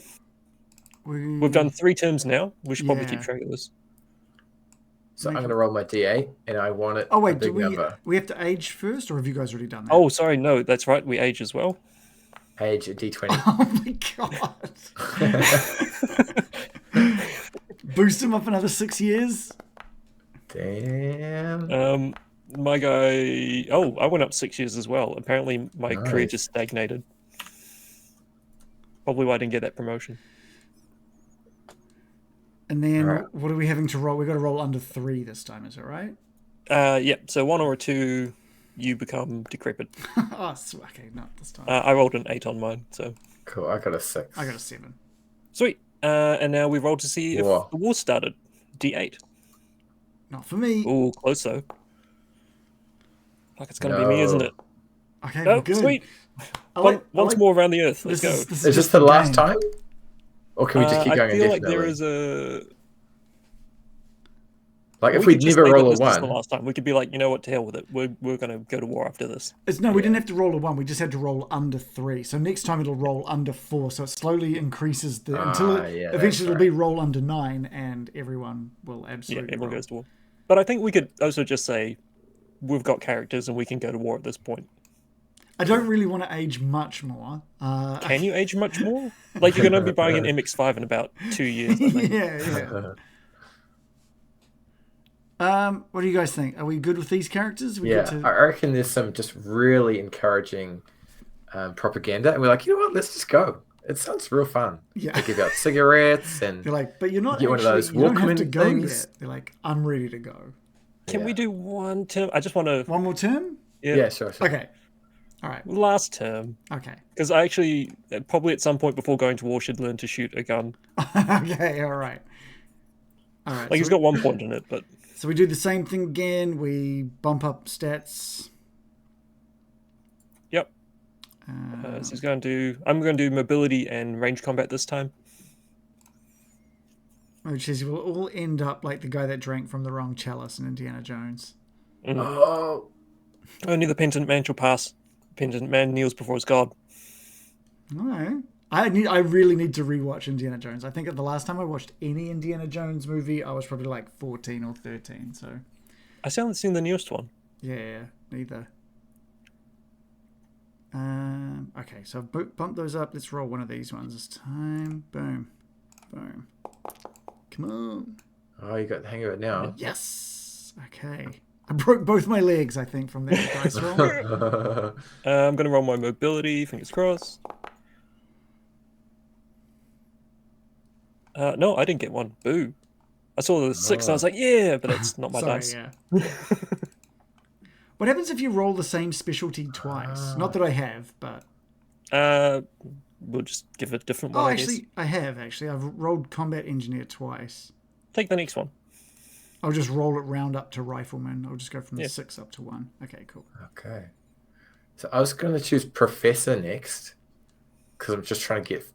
We've done 3 terms now. We should probably keep Yeah. track of this. So I'm going to roll my D8, and I want it. Oh, a wait, do big number. we have to age first, or have you guys already done that? Oh, sorry, no, that's right. We age as well. Age a D20. Oh, my God. Boost him up another 6 years. Damn. My guy. Oh, I went up 6 years as well. Apparently, my career Nice. just stagnated. Probably why I didn't get that promotion. And then Alright. what are we having to roll? We got to roll under 3 this time, is it right? Yeah. So 1 or a 2, you become decrepit. Oh, okay, not this time. I rolled an 8 on mine, so Cool. I got a 6. I got a 7. sweet. And now we roll to see if War. the war started. D8. Not for me. Oh, close though. Like it's gonna be me, isn't it? Okay, Oh, well, good. sweet. I Once like- more around the earth. Let's This go. is, this Is this just the a last game. time? Or can we just keep going I feel like indefinitely? there is a. Like if we we could just never say that roll a this is the 1. last time, we could be like, you know what, to hell with it. We're gonna go to war after this. No, we didn't have to roll a 1. We just had to roll under 3. So next time it'll roll under 4. So it slowly increases until yeah, eventually that's it'll right. be roll under 9, and everyone will Yeah, absolutely everyone roll. goes to war. But I think we could also just say we've got characters and we can go to war at this point. I don't really want to age much more. Can you age much more? Like you're gonna be buying an MX-5 in about 2 years. I think. yeah. What do you guys think? Are we good with these characters? We Yeah, get to... I reckon there's some just really encouraging propaganda, and we're like, you know what? Let's just go. It sounds real fun. Yeah. They give out cigarettes, and They're like, but you're not Get one of actually, those you don't have Walkman to go things. yet. They're like, I'm ready to go. Can we do one term? I just want to. One more term? yeah, sure. Okay. All right. Last term, Okay. because I actually probably at some point before going to war should learn to shoot a gun. Okay, all right. All right. Like he's got 1 point in it, but So we do the same thing again. We bump up stats. yep. So he's going to do. I'm going to do mobility and range combat this time. Which is, we'll all end up like the guy that drank from the wrong chalice in Indiana Jones. Oh, Only the penitent man shall pass. Penitent man kneels before his god. All right. I really need to rewatch Indiana Jones. I think the last time I watched any Indiana Jones movie, I was probably like 14 or 13. So I still haven't seen the newest one. yeah, neither. Okay, so I've bumped those up. Let's roll one of these ones this time. Boom, boom. Come on. oh, you got the hang of it now. Yes. Okay. I broke both my legs, I think, from that dice roll. I'm going to roll my mobility. Fingers crossed. No, I didn't get one. Boo. I saw the 6 and I was like, yeah, but that's not my Sorry, dice. yeah. What happens if you roll the same specialty twice? Not that I have, but... We'll just give it a different Oh, one, I guess. actually, I have, actually. I've rolled combat engineer twice. Take the next one. I'll just roll it round up to rifleman. I'll just go from the Yeah. 6 up to 1. Okay, cool. Okay. So I was going to choose professor next because I'm just trying to get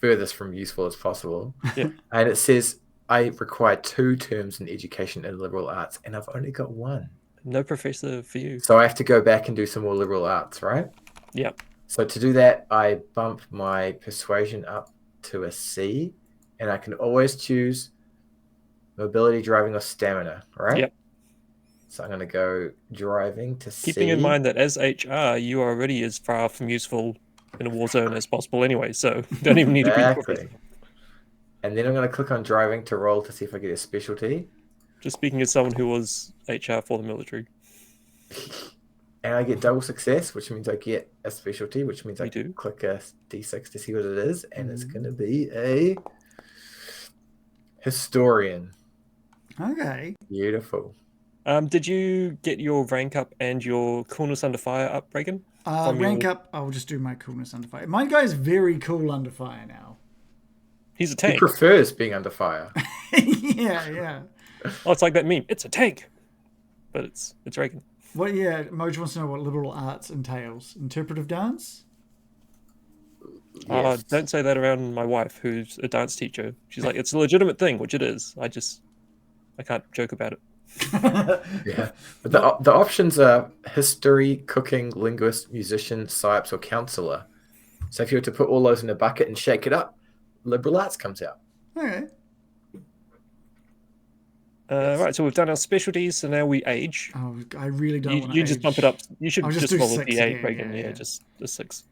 furthest from useful as possible. Yeah. And it says I require 2 terms in education and liberal arts, and I've only got 1. No professor for you. So I have to go back and do some more liberal arts, right? Yep. So to do that, I bump my persuasion up to a C, and I can always choose mobility, driving, or stamina, right? Yep. So I'm going to go driving to C. Keeping in mind that as HR, you are already as far from useful in a war zone as possible anyway, so you don't even need to be a professor. Exactly. And then I'm going to click on driving to roll to see if I get a specialty. Just speaking as someone who was HR for the military. And I get double success, which means I get a specialty, which means I You do. click a D6 to see what it is. And it's going to be a historian. Okay. Beautiful. Did you get your rank up and your coolness under fire up, Reagan? From Rank your- up, I'll just do my coolness under fire. My guy's very cool under fire now. He's a He tank. prefers being under fire. yeah. Oh, it's like that meme. It's a tank. But it's Reagan. What? Yeah, Moj wants to know what liberal arts entails. Interpretive dance? Yes. Don't say that around my wife, who's a dance teacher. She's like, it's a legitimate thing, which it is. I can't joke about it. Yeah. But the options are history, cooking, linguist, musician, psyops, or counselor. So if you were to put all those in a bucket and shake it up, liberal arts comes out. Okay. Right, so we've done our specialties, so now we age. Oh, I really don't want to You just bump it up. You should I'll just just do roll a 6 D8, again, Reagan. yeah, Yeah, yeah. just 6.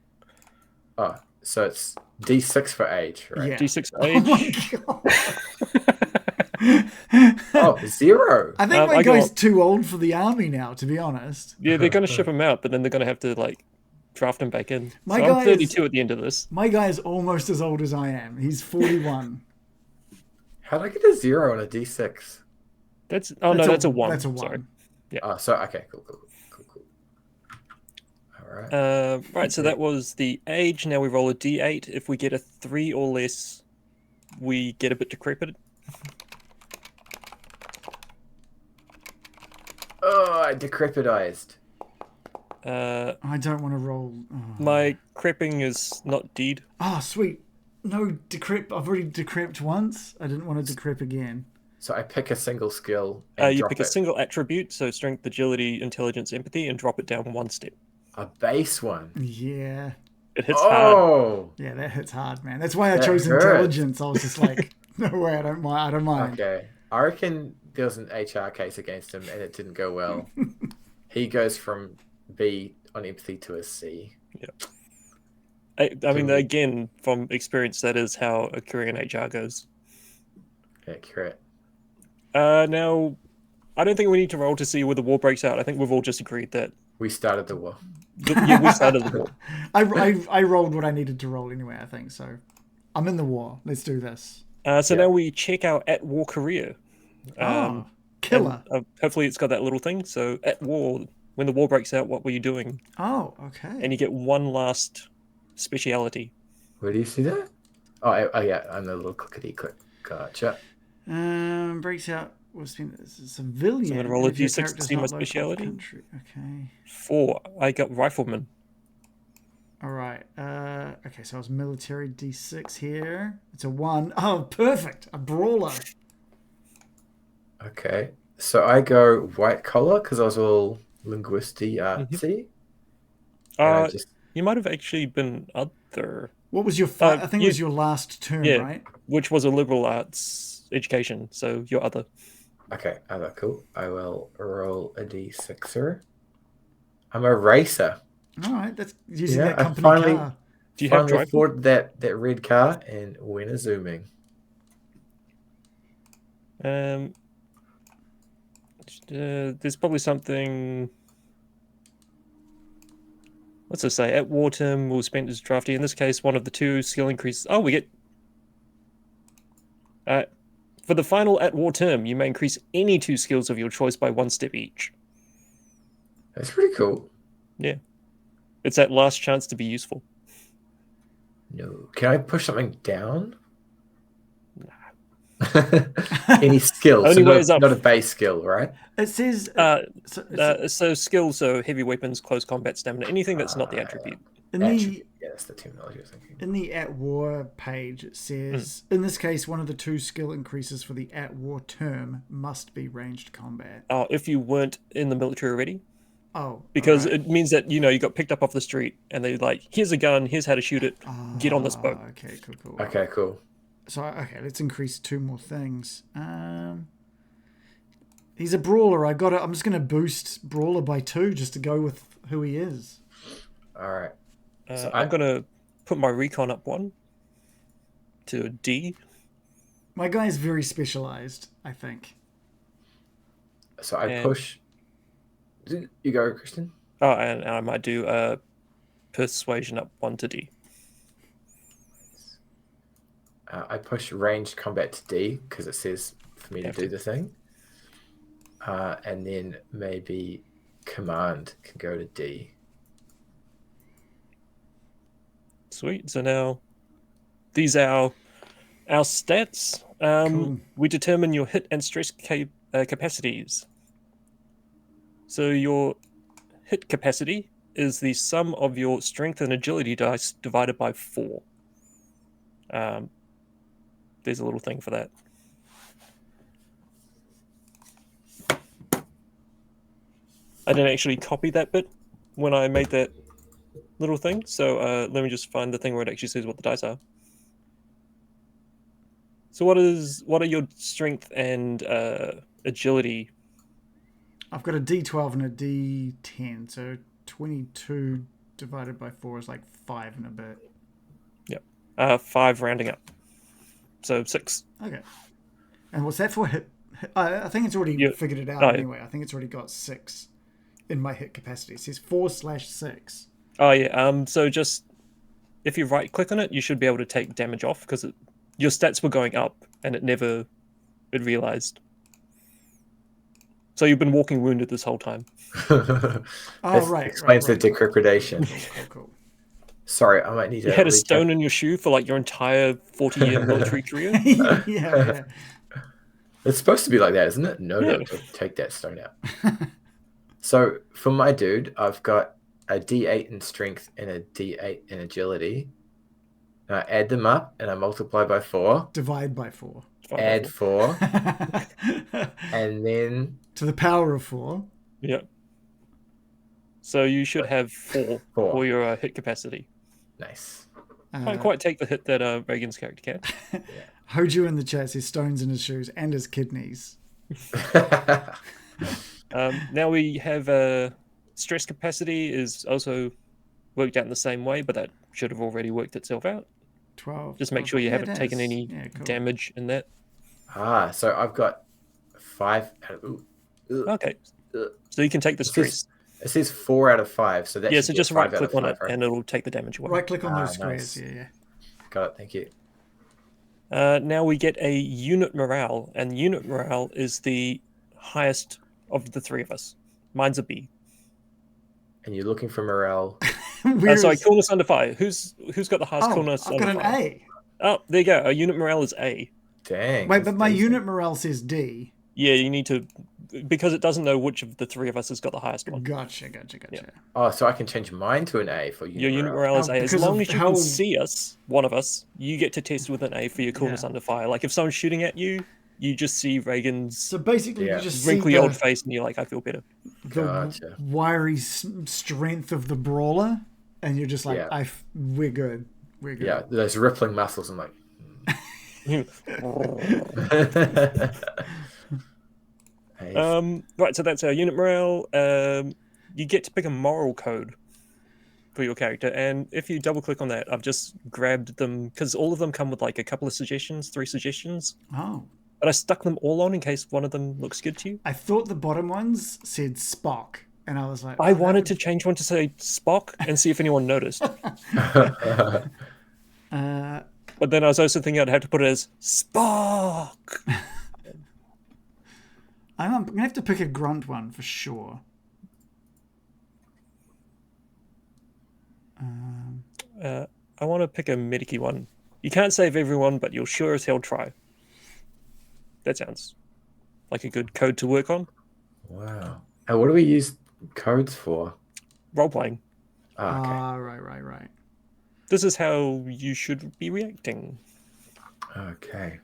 Oh, so it's D6 for age, right? Yeah. D6 for Oh age. my god. Oh, 0. I think my I guy's got- too old for the army now, to be honest. Yeah, they're going to ship him out, but then they're going to have to like draft him back in. My So guy I'm is- 32 at the end of this. My guy is almost as old as I am. He's 41. How did I get a 0 on a D6? That's that's a 1. That's a 1. Sorry. Oh, so okay, cool. All right. Right, so that was the age. Now we roll a d8. If we get a 3 or less, we get a bit decrepit. Oh, I decrepitized. I don't want to roll. Oh. My creeping is not deed. Oh, sweet. No, decrep. I've already decrept once. I didn't want to decrep again. So I pick a single skill and You drop pick it. a single attribute, so strength, agility, intelligence, empathy, and drop it down 1 step. A base one. Yeah. It hits hard. Oh. Yeah, that hits hard, man. That's why I That chose hurts. intelligence. I was just like, no way, I don't mind. Okay. I reckon there was an HR case against him and it didn't go well. He goes from B on empathy to a C. I mean, again, from experience, that is how a career in HR goes. Accurate. Now, I don't think we need to roll to see where the war breaks out. I think we've all just agreed that We started the war. yeah, we started the war. I rolled what I needed to roll anyway, I think. So I'm in the war. Let's do this. So Yeah. now we check our at-war career. Killer. And, hopefully it's got that little thing. So at war, when the war breaks out, what were you doing? Oh, okay. And you get one last speciality. Where do you see that? Oh yeah, I'm the little clickety click. Gotcha. Breaks out. What's been civilian? So I'm gonna roll a if your d6 to character's see my not local speciality. country. Okay. 4. I got rifleman. All right. Okay, so I was military D6 here. It's a 1. Oh, perfect. A brawler. Okay. So I go white collar because I was all linguisty artsy. And I just You might have actually been other, What was your? I think it was your last term, yeah. right? which was a liberal arts education. So your other. okay. Cool. I will roll a d6er. I'm a racer. All right, that's using Yeah, that I company finally- car. Do you have Finally drive? afforded that red car and went a zooming. There's probably something. Let's just say at war term we'll spend as drafty. In this case, one of the 2 skill increases. Oh, we get. For the final at war term, you may increase any 2 skills of your choice by 1 step each. That's pretty cool. Yeah, it's that last chance to be useful. No. Can I push something down? Any skill. Only so ways up. not a base skill, right? It says. So skills, so heavy weapons, close combat, stamina, anything that's not the attribute. in the Yeah, that's the terminology I was thinking. in the at war page, it says in this case one of the 2 skill increases for the at war term must be ranged combat. If you weren't in the military already, Oh, because all right. it means that you got picked up off the street and they're like, "Here's a gun. Here's how to shoot it. Get on this boat." Okay, cool. Okay, cool. So let's increase 2 more things. He's a brawler. I'm just gonna boost brawler by 2 just to go with who he is. All right. So I'm gonna put my recon up 1 to a D. My guy is very specialized, I think. So I And- push. You go, Christian. Oh, and I might do persuasion up 1 to D. I push ranged combat to D because it says for me to do the thing. And then maybe command can go to D. Sweet. So now these are our stats. Cool. We determine your hit and stress capacities. So your hit capacity is the sum of your strength and agility dice divided by 4. There's a little thing for that. I didn't actually copy that bit when I made that little thing, so let me just find the thing where it actually says what the dice are. So what are your strength and agility? I've got a D12 and a D10, so 22 divided by 4 is like 5 and a bit. Yep. 5 rounding up. So 6. Okay. And what's that for? Hit? I think it's already Yeah. figured it out Oh. anyway. I think it's already got 6 in my hit capacity. It says 4/6. Oh yeah. So just if you right click on it, you should be able to take damage off because your stats were going up and it realized. So you've been walking wounded this whole time. Oh, right. Explains right. the decryptation. Cool. Sorry, I might need to. You had a recap. stone in your shoe for like your entire 40-year military career. yeah. It's supposed to be like that, isn't it? No, Yeah. take that stone out. So for my dude, I've got a D8 in strength and a D8 in agility. And I add them up and I multiply by 4. Divide by 4. Add 4. And then... To the power of 4. Yeah. So you should have 4 for your hit capacity. Nice. Can't quite take the hit that Reagan's character can. Hoju in the chat says stones in his shoes and his kidneys. Now we have stress capacity is also worked out in the same way, but that should have already worked itself out. 12. Just make sure you haven't taken does. any Yeah, cool. damage in that. So I've got 5. Okay. So you can take the stress. It says 4 out of 5. So that Yeah, should so get just 5 right out click of on 5, it right? and it'll take the damage away. Right click on those Nice. squares. Yeah. Got it. Thank you. Now we get a unit morale, and unit morale is the highest of the 3 of us. Mine's a B. And you're looking for morale. Sorry, coolness under fire. Who's got the highest coolness I've under got an fire? A. Oh, there you go. A unit morale is A. Dang. Wait, that's but my decent. unit morale says D. Yeah, you need to, because it doesn't know which of the 3 of us has got the highest one. Gotcha. Yeah. Oh, so I can change mine to an A for unit Your unit morale. morale is A. As because long of as you how- can see us, one of us, you get to test with an A for your coolness Yeah. under fire. Like if someone's shooting at you, you just see Reagan's So basically, Yeah. you just see wrinkly old face, and you're like, I feel better. the Gotcha. wiry strength of the brawler, and you're just like, Yeah. we're good. We're good. Yeah, those rippling muscles. I'm like... Nice. Right, so that's our unit morale. You get to pick a moral code for your character, and if you double click on that, I've just grabbed them because all of them come with like a couple of suggestions, 3 suggestions, Oh, but I stuck them all on in case one of them looks good to you. I thought the bottom ones said Spock, and I was like, I wanted to change one to say Spock and see if anyone noticed, but then I was also thinking I'd have to put it as Spock. I'm gonna have to pick a grunt one for sure. I want to pick a medicy one. You can't save everyone, but you'll sure as hell try. That sounds like a good code to work on. Wow. And what do we use codes for? Role playing. Oh, okay. Right. This is how you should be reacting. Okay.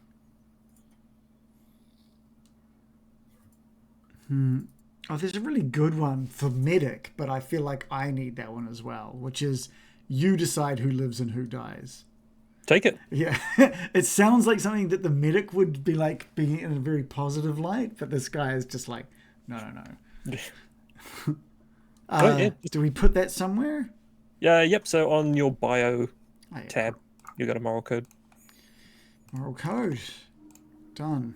Oh, there's a really good one for medic, but I feel like I need that one as well, which is you decide who lives and who dies. Take it. Yeah, it sounds like something that the medic would be like being in a very positive light, but this guy is just like, no. Yeah. Do we put that somewhere? Yep. So on your bio Oh, yeah. tab, you got a moral code. Moral code. Done.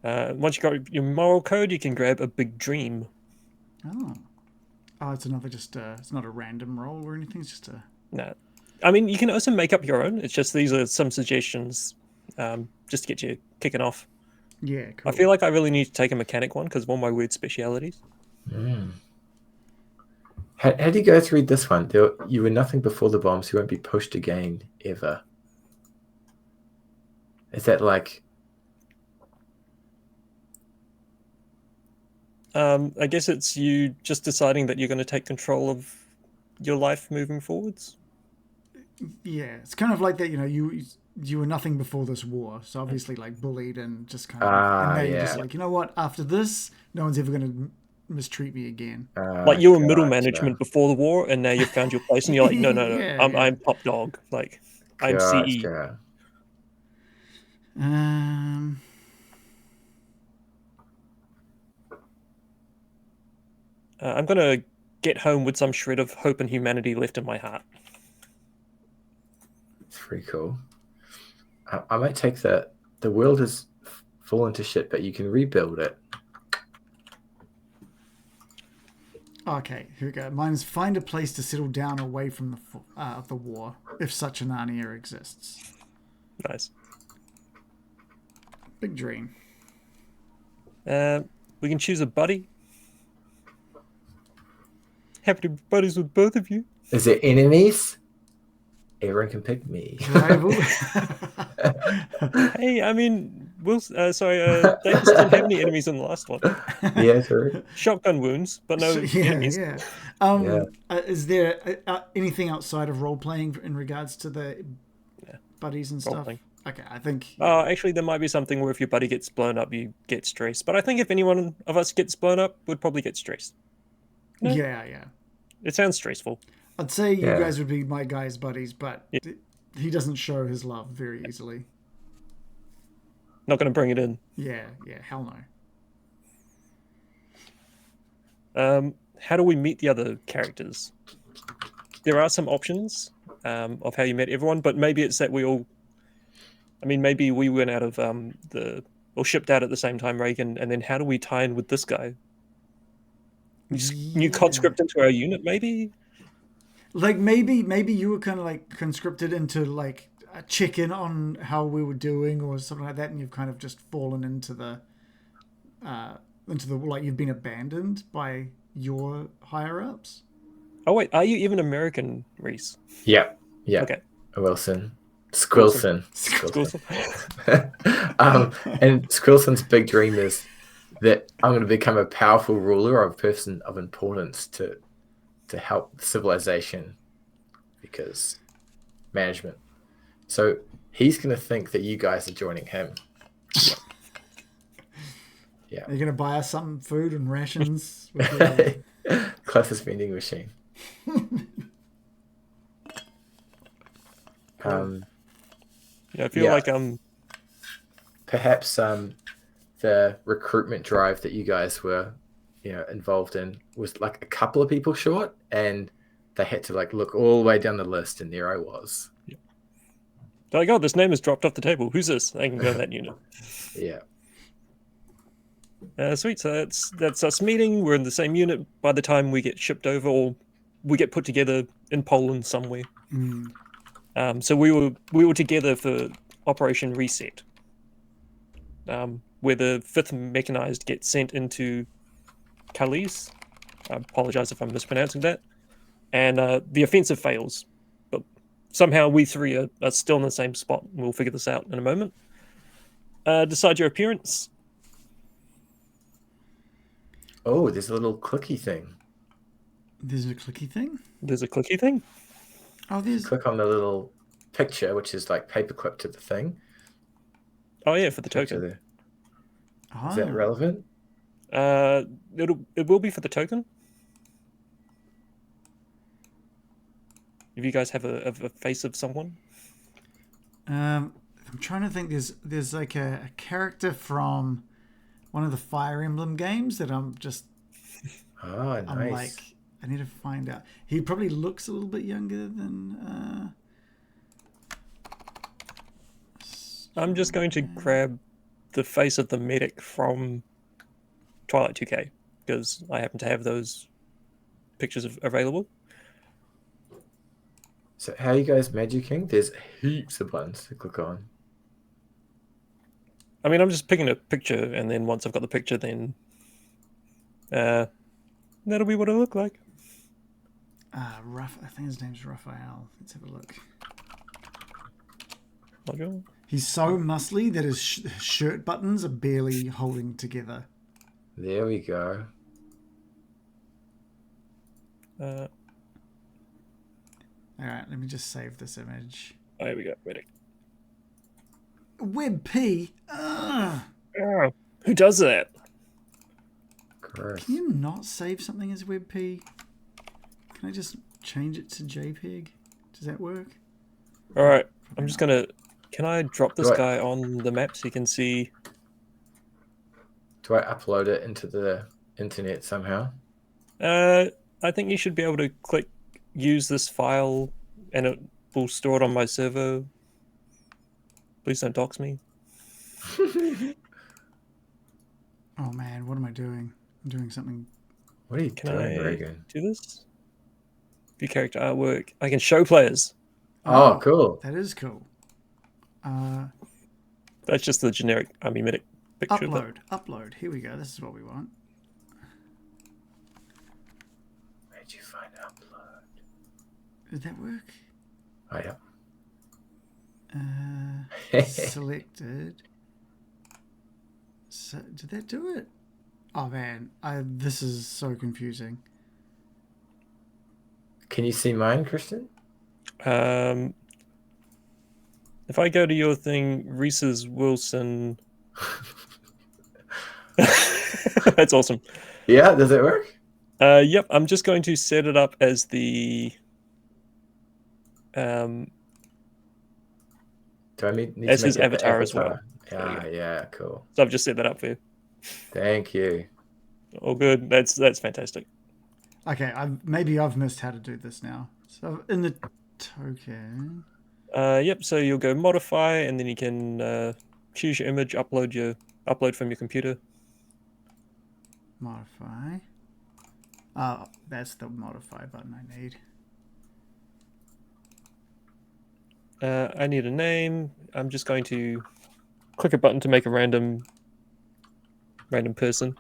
Once you got your moral code, you can grab a big dream. Oh, it's another it's not a random roll or anything. It's just a... No, I mean you can also make up your own. It's just these are some suggestions, just to get you kicking off. Yeah, cool. I feel like I really need to take a mechanic one because of one of my weird specialities. How do you guys read this one? You were nothing before the bombs. You won't be pushed again, ever. Is that like... I guess it's you just deciding that you're going to take control of your life moving forwards. Yeah, it's kind of like that. You were nothing before this war, so obviously like bullied and just kind of. And now you're just like, you know what? After this, no one's ever going to mistreat me again. Like you were middle gotcha. management before the war, and now you've found your place, and you're like, no, Yeah, I'm top dog. Like I'm CE. Gotcha. I'm gonna get home with some shred of hope and humanity left in my heart. pretty cool. I might take the world has fallen to shit, but you can rebuild it. Okay, here we go. Mine's find a place to settle down away from the war, if such an Narnia exists. Nice. Big dream. We can choose a buddy. Happy to be buddies with both of you. Is it enemies? Everyone can pick me. Rival. Hey, I mean, Davis didn't have any enemies in the last one. Yeah, true. Shotgun wounds, but no enemies. Yeah. Is there anything outside of role playing in regards to the buddies and stuff? Role-playing. Okay, I think. Actually, there might be something where if your buddy gets blown up, you get stressed. But I think if any one of us gets blown up, we'd probably get stressed. No? Yeah. It sounds stressful. I'd say you guys would be my guy's buddies, but he doesn't show his love very easily. Not going to bring it in. Yeah, hell no. How do we meet the other characters? There are some options of how you met everyone, but maybe it's that maybe we went out of or shipped out at the same time, Reagan, and then how do we tie in with this guy? New conscript into our unit, maybe? Like maybe you were kind of like conscripted into like a check in on how we were doing or something like that, and you've kind of just fallen into the like you've been abandoned by your higher ups. Oh wait, are you even American, Reece? Yeah. Okay. Wilson. Squilson. And Squilson's big dream is that I'm going to become a powerful ruler or a person of importance to help civilization because management. So he's going to think that you guys are joining him. Yeah. Are you going to buy us some food and rations? Closest vending machine. I feel like perhaps the recruitment drive that you guys were involved in was like a couple of people short, and they had to like look all the way down the list, and there I was. They're like, oh, this name is dropped off the table. Who's this? I can go in that unit. Yeah. Sweet. So that's us meeting. We're in the same unit by the time we get shipped over, or we get put together in Poland somewhere. So we were together for Operation Reset, where the 5th Mechanized gets sent into Calais. I apologize if I'm mispronouncing that. And the offensive fails. But somehow we three are still in the same spot. We'll figure this out in a moment. Decide your appearance. Oh, there's a little clicky thing. There's a clicky thing? There's a clicky thing? Oh, there's... Click on the little picture, which is like paperclip to the thing. Oh, yeah, for the token. There. Is that relevant? It will be for the token. If you guys have a face of someone. I'm trying to think. There's like a character from one of the Fire Emblem games that I'm just... Oh, nice. I'm like, I need to find out. He probably looks a little bit younger than... I'm just going to grab the face of the medic from Twilight 2K, because I happen to have those pictures available. So how are you guys magicking? There's heaps of buttons to click on. I mean, I'm just picking a picture, and then once I've got the picture, then that'll be what it'll look like. I think his name's Raphael. Let's have a look. Module. He's so muscly that his shirt buttons are barely holding together. There we go. All right, let me just save this image. Oh, here we go. Ready. WebP. Who does that? Gross. Can you not save something as WebP? Can I just change it to JPEG? Does that work? All right. I'm just gonna. Can I drop this guy on the map so you can see? Do I upload it into the internet somehow? I think you should be able to click use this file, and it will store it on my server. Please don't dox me. Oh man, what am I doing? I'm doing something. What are you Can doing, I Reagan? do this? View character artwork. I can show players. Oh, cool. That is cool. That's just the generic army medic picture. Upload. Here we go. This is what we want. Where'd you find upload? Did that work? Oh, yeah. Selected. So, did that do it? Oh man, this is so confusing. Can you see mine, Kristen? If I go to your thing, Reese's Wilson. That's awesome. Yeah, does it work? Yep, I'm just going to set it up as the. Do I need as to his make it the avatar as well. Yeah, cool. So I've just set that up for you. Thank you. All good. That's fantastic. Okay, maybe I've missed how to do this now. So in the token. Yep. So you'll go modify, and then you can choose your image, upload from your computer. Modify. Oh, that's the modify button I need. I need a name. I'm just going to click a button to make a random person,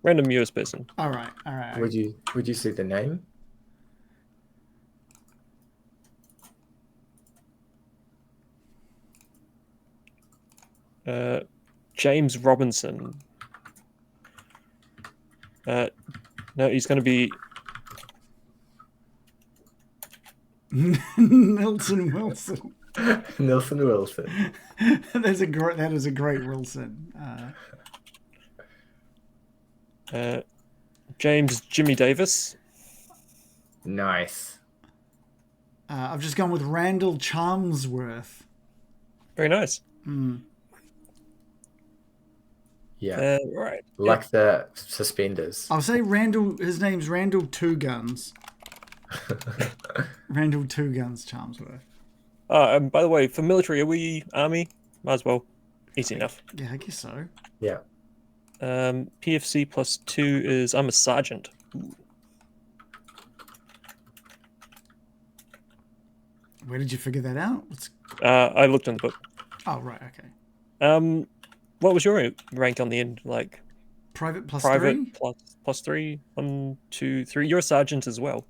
random US person. All right. Would you see the name? James Robinson. No, he's going to be Nilson Wilson. Nilson Wilson. That is a great Wilson. James Jimmy Davis. Nice. I've just gone with Randall Charmsworth. Very nice. Yeah. Right. Like the suspenders. I'll say Randall. His name's Randall Two Guns. Randall Two Guns Charmsworth. By the way, for military, are we army? Might as well. Easy enough. Yeah, I guess so. Yeah. PFC +2 is I'm a sergeant. Ooh. Where did you figure that out? I looked in the book. Oh, right, okay. What was your rank on the end? Like Private plus private 3? plus 3. 1, 2, 3. You're a sergeant as well.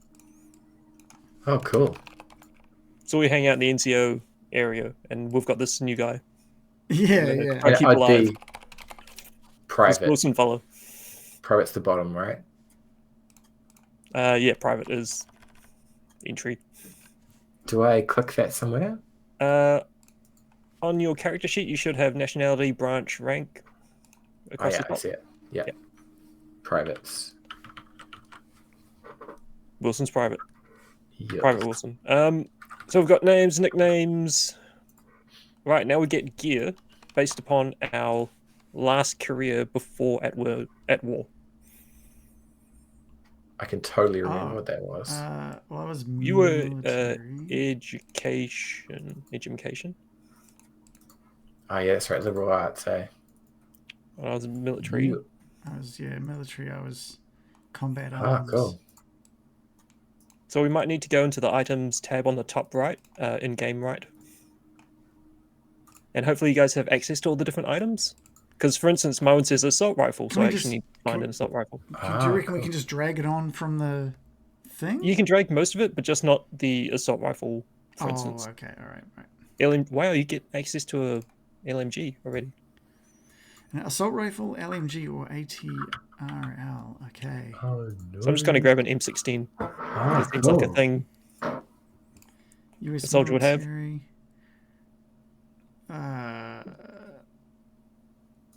Oh, cool. So we hang out in the NCO area, and we've got this new guy. Yeah. I keep alive. Be private. This Wilson fellow. Private's the bottom, right? Yeah, private is entry. Do I click that somewhere? On your character sheet, you should have nationality, branch, rank across the top. I see it. Yeah. Privates. Wilson's private. Yep. Private Wilson. So we've got names, nicknames. Right, now we get gear based upon our last career before at war. I can totally remember what that was. Well, I was You were military. education. Oh, yeah, that's right. Liberal arts, eh? When I was in military. I was military. I was combat Ah, arms. cool. So we might need to go into the items tab on the top right, in game right. And hopefully you guys have access to all the different items. Because, for instance, my one says assault rifle, so I actually need to find an assault rifle. Do you reckon we can just drag it on from the thing? You can drag most of it, but just not the assault rifle, for instance. Okay, all right. Wow, you get access to a LMG already. An assault rifle, LMG, or ATRL. Okay. Oh, no. So I'm just going to grab an M16. It seems like a thing US a soldier would have. military.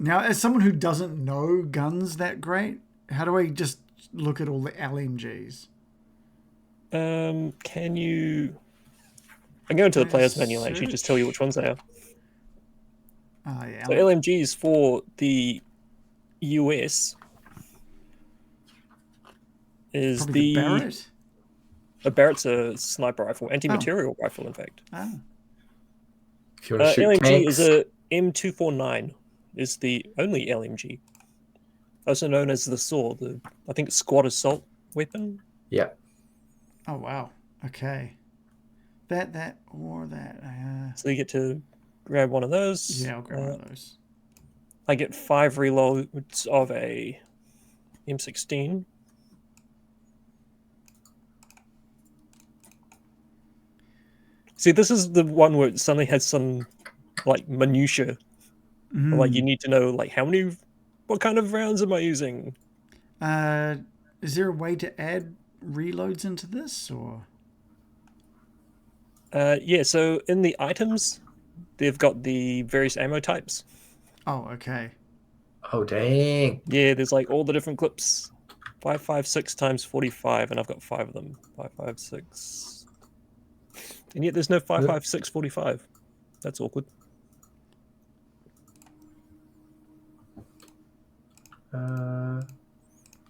Now, as someone who doesn't know guns that great, how do I just look at all the LMGs? Can you... I'm going to the player's menu, actually, just tell you which ones they are. Yeah. So LMGs for the US is Probably the Barrett? A Barrett's a sniper rifle, anti-material rifle, in fact. If you want to shoot LMG tanks, is a M249. Is the only LMG, also known as the SAW. I think it's squad assault weapon. yeah. Oh wow. Okay. That or that. So you get to grab one of those. Yeah, I'll grab one of those. I get 5 reloads of a M16. See, this is the one where it suddenly has some like minutia. Like you need to know like what kind of rounds am I using? Is there a way to add reloads into this or? Yeah, so in the items, they've got the various ammo types. Oh, okay. Oh dang! Yeah, there's like all the different clips. 5.56 times 45, and I've got 5 of them. 5.56. And yet there's no 5.56 45. That's awkward. Oh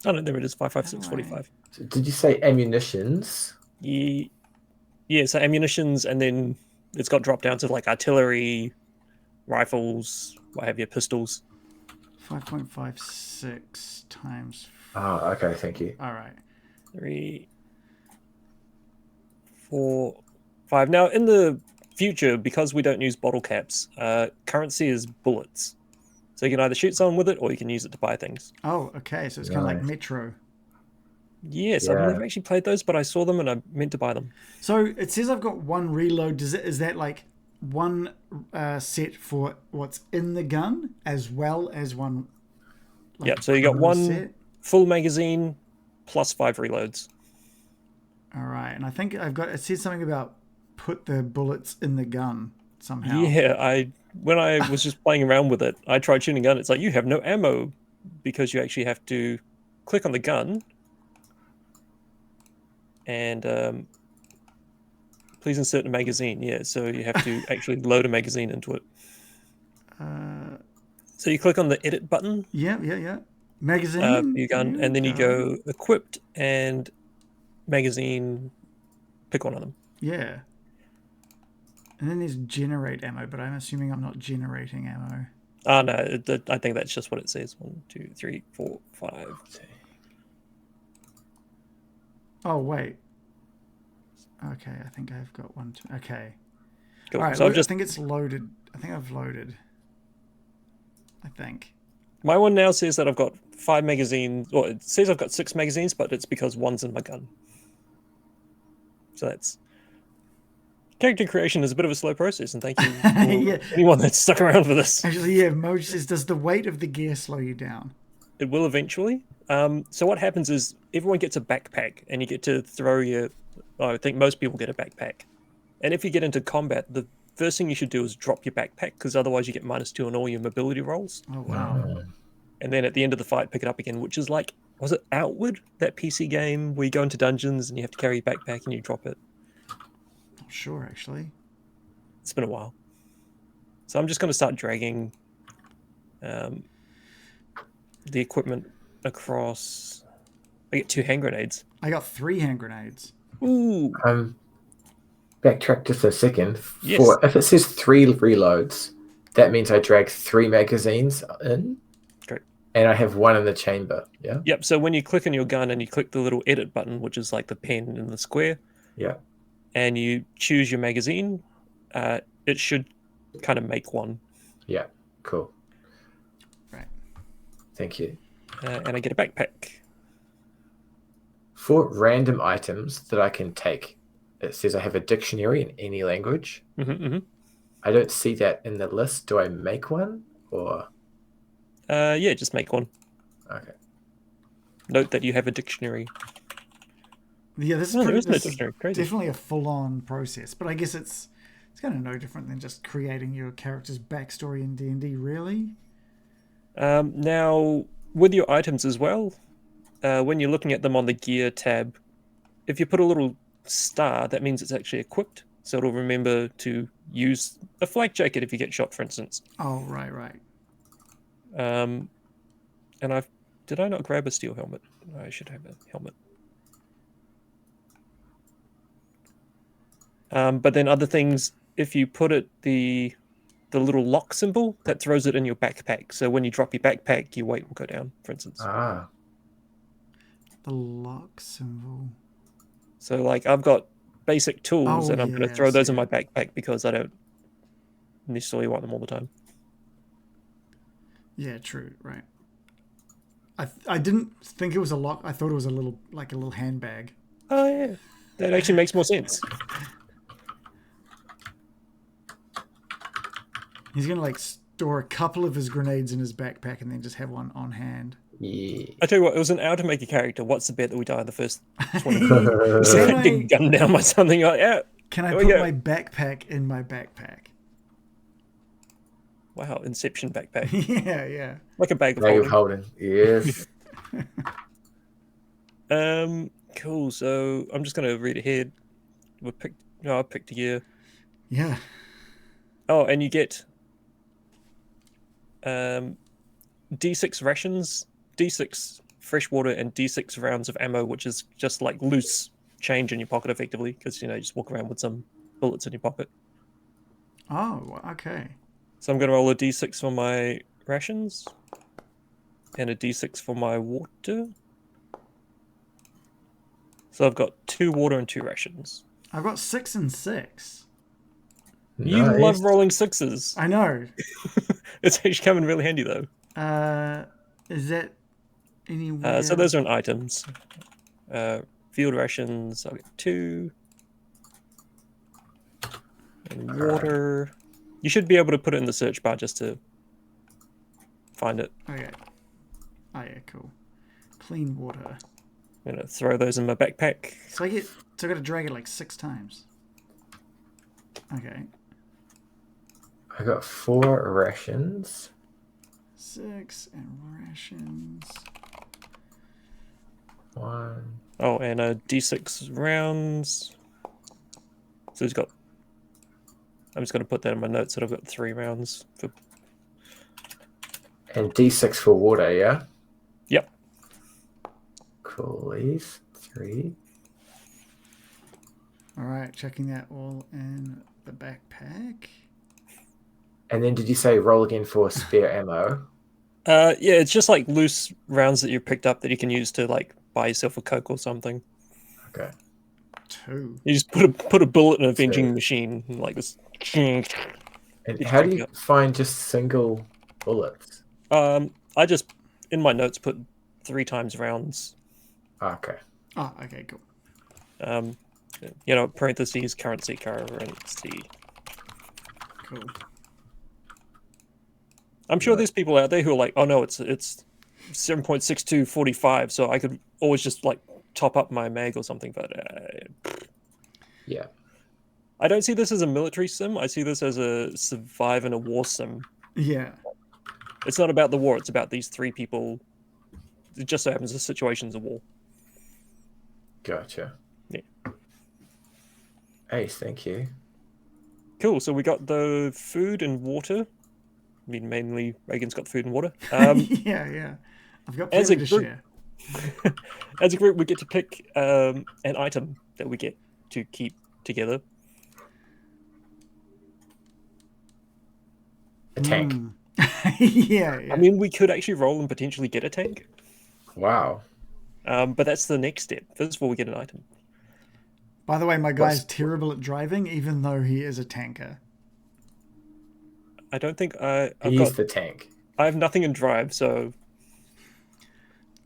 no, there it is. 5.56 45. Did you say ammunitions? Yeah, so ammunitions, and then it's got drop down to like artillery, rifles, what have you, pistols. 5.56 times. Oh, okay. Thank you. All right. 3, 4, 5. Now, in the future, because we don't use bottle caps, currency is bullets. So you can either shoot someone with it, or you can use it to buy things. Oh, okay. So it's kind of like Metro. Yes, Yeah. I've never actually played those, but I saw them and I meant to buy them. So it says I've got one reload. Is that like one set for what's in the gun as well as one? Like, Yeah, so you got one set? full magazine plus 5 reloads. All right, and I think I've got. It says something about put the bullets in the gun somehow. Yeah, when I was just playing around with it, I tried shooting a gun. It's like you have no ammo because you actually have to click on the gun and please insert a magazine. Yeah, so you have to actually load a magazine into it. So you click on the edit button. Yeah. Magazine. For your gun, and then you go equipped and magazine. Pick one of them. Yeah. And then there's generate ammo, but I'm assuming I'm not generating ammo. Oh no, I think that's just what it says. 1, 2, 3, 4, 5. Oh wait. Okay, I think I've got one. Okay. Cool. All right. So I think it's loaded. I think I've loaded. I think. My one now says that I've got 5 magazines. Well, it says I've got 6 magazines, but it's because one's in my gun. So that's character creation is a bit of a slow process, and thank you for anyone that's stuck around for this. Actually, yeah, Moj says, does the weight of the gear slow you down? It will eventually. So what happens is everyone gets a backpack, and you get to throw your. I think most people get a backpack, and if you get into combat, the first thing you should do is drop your backpack, because otherwise you get -2 on all your mobility rolls. Oh wow! And then at the end of the fight, pick it up again, which is like, was it Outward, that PC game where you go into dungeons and you have to carry your backpack and you drop it? Not sure actually. It's been a while. So I'm just going to start dragging the equipment across. I get 2 hand grenades. I got 3 hand grenades. Ooh. Backtrack just a second. Yes. If it says 3 reloads, that means I drag 3 magazines in. Great. And I have 1 in the chamber. Yeah. Yep. So when you click on your gun and you click the little edit button, which is like the pen in the square. Yeah. And you choose your magazine, it should kind of make one. Yeah. Cool. Right. Thank you. And I get a backpack. For random items that I can take, it says I have a dictionary in any language. I don't see that in the list. Do I make one or? Yeah, just make one. Okay. Note that you have a dictionary. Yeah, this No, there is, is no this dictionary. is Crazy. definitely a full-on process. But I guess it's kind of no different than just creating your character's backstory in D&D, really. Now, with your items as well, when you're looking at them on the gear tab, if you put a little star, that means it's actually equipped. So it'll remember to use a flak jacket if you get shot, for instance. Oh, right. And did I not grab a steel helmet? I should have a helmet. But then other things, if you put it the little lock symbol that throws it in your backpack. So when you drop your backpack, your weight will go down, for instance. Ah. The lock symbol. So like I've got basic tools, Oh, and I'm going to yeah, throw I those see in my it. backpack because I don't necessarily want them all the time. Yeah, true. Right. I didn't think it was a lock. I thought it was a little handbag. Oh yeah, that actually makes more sense. He's gonna like store a couple of his grenades in his backpack and then just have one on hand. Yeah. I tell you what, it was an hour to make a character. What's the bet that we die in the first 20 Can minutes? I- Get gunned down by something like yeah. Can I There we put go. my backpack in my backpack? Wow, Inception backpack. Yeah, yeah. Like a bag of Bag of holding. holding. Yes. Cool. So I'm just gonna read ahead. I picked a year. Yeah. Oh, and you get D6 rations, D6 fresh water, and D6 rounds of ammo, which is just like loose change in your pocket, effectively, because you just walk around with some bullets in your pocket. Oh, okay. So I'm gonna roll a D6 for my rations, and a D6 for my water. So I've got 2 water and 2 rations. I've got 6 and 6. You Nice. love rolling 6s. I know. It's actually come in really handy though. Is that anywhere? So those are in items. Field rations, I'll get 2. And water. You should be able to put it in the search bar just to find it. Okay. Oh yeah, cool. Clean water. I'm gonna throw those in my backpack. So I got to drag it like 6 times. Okay. I got 4 rations. 6 and rations. 1. Oh, and D6 rounds. So he's got. I'm just gonna put that in my notes that I've got 3 rounds for. And D6 for water, yeah? Yep. Coolies. 3. All right, checking that all in the backpack. And then did you say roll again for spare ammo? Yeah, it's just like loose rounds that you picked up that you can use to like buy yourself a Coke or something. Okay. 2. You just put a bullet in a vending So- machine and like this. And how do you find just single bullets? I just in my notes put 3 times rounds. Okay. Oh, okay, cool. Parentheses currency. Cool. I'm sure Right. there's people out there who are like, oh no, it's 7.6245, so I could always just like top up my mag or something. But Yeah. I don't see this as a military sim. I see this as a survive in a war sim. Yeah. It's not about the war. It's about these 3 people. It just so happens the situation's a war. Gotcha. Yeah. Ace, thank you. Cool. So we got the food and water. I mean, mainly Reagan's got food and water. Yeah. I've got As a plenty to group- share. As a group, we get to pick an item that we get to keep together. A tank. Mm. Yeah. I mean, we could actually roll and potentially get a tank, Wow. but that's the next step. First of all, we get an item. By the way, my guy's What's- terrible at driving, even though he is a tanker. I don't think I've He's got. the tank. I have nothing in drive, so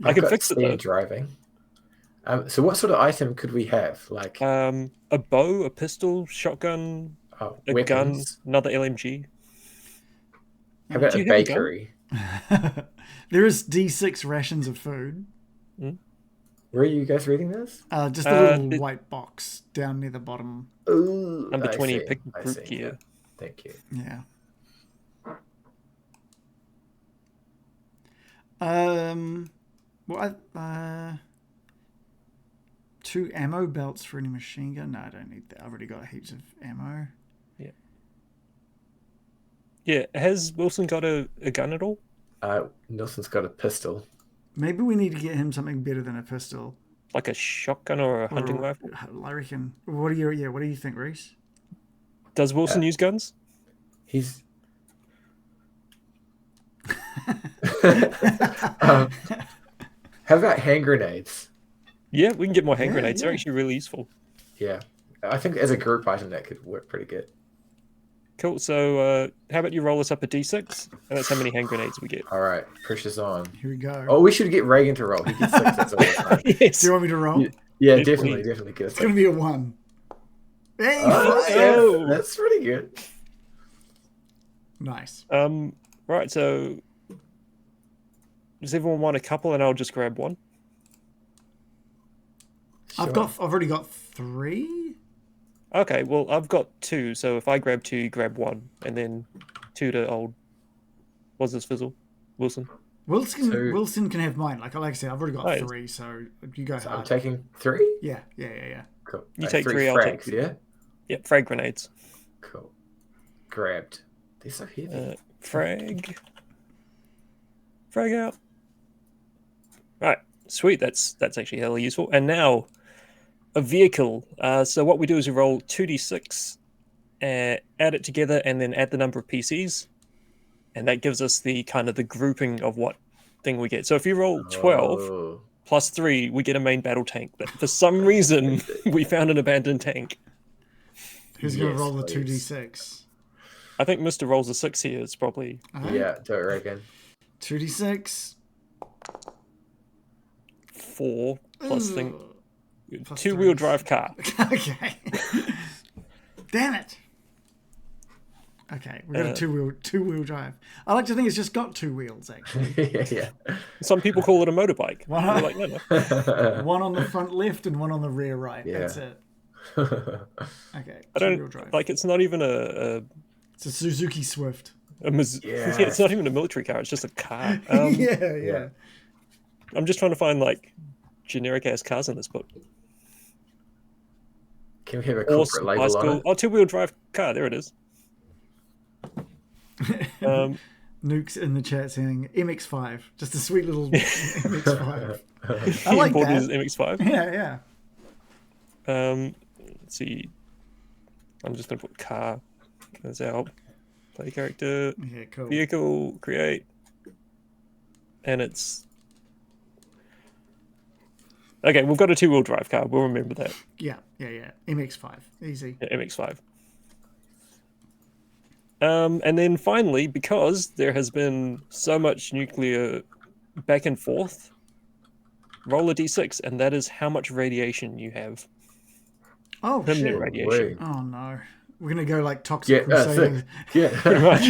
I I've can got fix it C in though. driving. So what sort of item could we have? Like A bow, a pistol, shotgun, a weapons? gun, another LMG. How about Do a you have a gun? bakery? There is D6 rations of food. Where are you guys reading this? Just a little it- white box down near the bottom. Ooh, Number I 20, see, pick I group see, gear. yeah. Thank you. Yeah. Well, 2 ammo belts for any machine gun. No, I don't need that. I've already got heaps of ammo. Yeah, has Wilson got a gun at all? Nelson's got a pistol. Maybe we need to get him something better than a pistol. Like a shotgun or a hunting Or- rifle? I reckon. What do you think, Reece? Does Wilson use guns? He's How about hand grenades? Yeah, we can get more hand Yeah, grenades. They're yeah. actually really useful. Yeah, I think as a group item that could work pretty good. Cool. So how about you roll us up a d6, and that's how many hand grenades we get. All right, pressure's on. Here we go. Oh, we should get Reagan to roll. He gets success all the time. Yes. Do you want me to roll? Yeah, Yes, definitely, please. definitely get It's going to be a 1. Hey, Oh, five! yeah, that's pretty good. Nice. Right. So does everyone want a couple, and I'll just grab one? I've already got 3. Okay. Well, I've got 2. So if I grab 2, you grab 1, and then 2 to old. What's this fizzle? Wilson. Two. Wilson can have mine. Like I said, I've already got Oh, 3, so you go So hard. I'm taking 3. Yeah. Cool. You take 3, I'll frags, take. yeah. Yep. Frag grenades. Cool. Grabbed. They're so heavy. Frag out. Right, sweet. That's actually hella useful. And now a vehicle. So what we do is we roll 2d6, add it together, and then add the number of PCs, and that gives us the kind of the grouping of what thing we get. So if you roll 12 Oh. plus 3, we get a main battle tank. But for some reason, we found an abandoned tank. Who's going Yes, to roll the please. 2d6? I think Mr. rolls a 6 here. It's probably Alright. Yeah, do it, Reagan. 2d6. 4 plus thing. Plus 2-wheel 3. drive car. Okay. Damn it. Okay, we got a two-wheel drive. I like to think it's just got 2 wheels actually. Yeah. Some people call it a motorbike. Wow. We're like, no. One on the front left and one on the rear right. Yeah. That's it. Okay, I two-wheel don't drive. like. It's not even a It's a Suzuki Swift. Yeah. yeah, it's not even a military car. It's just a car. Yeah. I'm just trying to find like generic ass cars in this book. Can we have a Horse, corporate label on bicycle. it? Oh, 2-wheel drive car. There it is. Nuke's in the chat saying MX-5. Just a sweet little MX-5. I He like imported his that. MX-5. Yeah. Let's see. I'm just gonna put car as our play character. Yeah, cool. Vehicle, create, and it's okay. We've got a 2-wheel drive car. We'll remember that. Yeah. MX-5. Easy. Yeah, MX-5. And then finally, because there has been so much nuclear back and forth, roll a d6, and that is how much radiation you have. Oh, Permanent shit. radiation. Oh, no. We're going to go like Toxic Yeah, Crusader. yeah. much.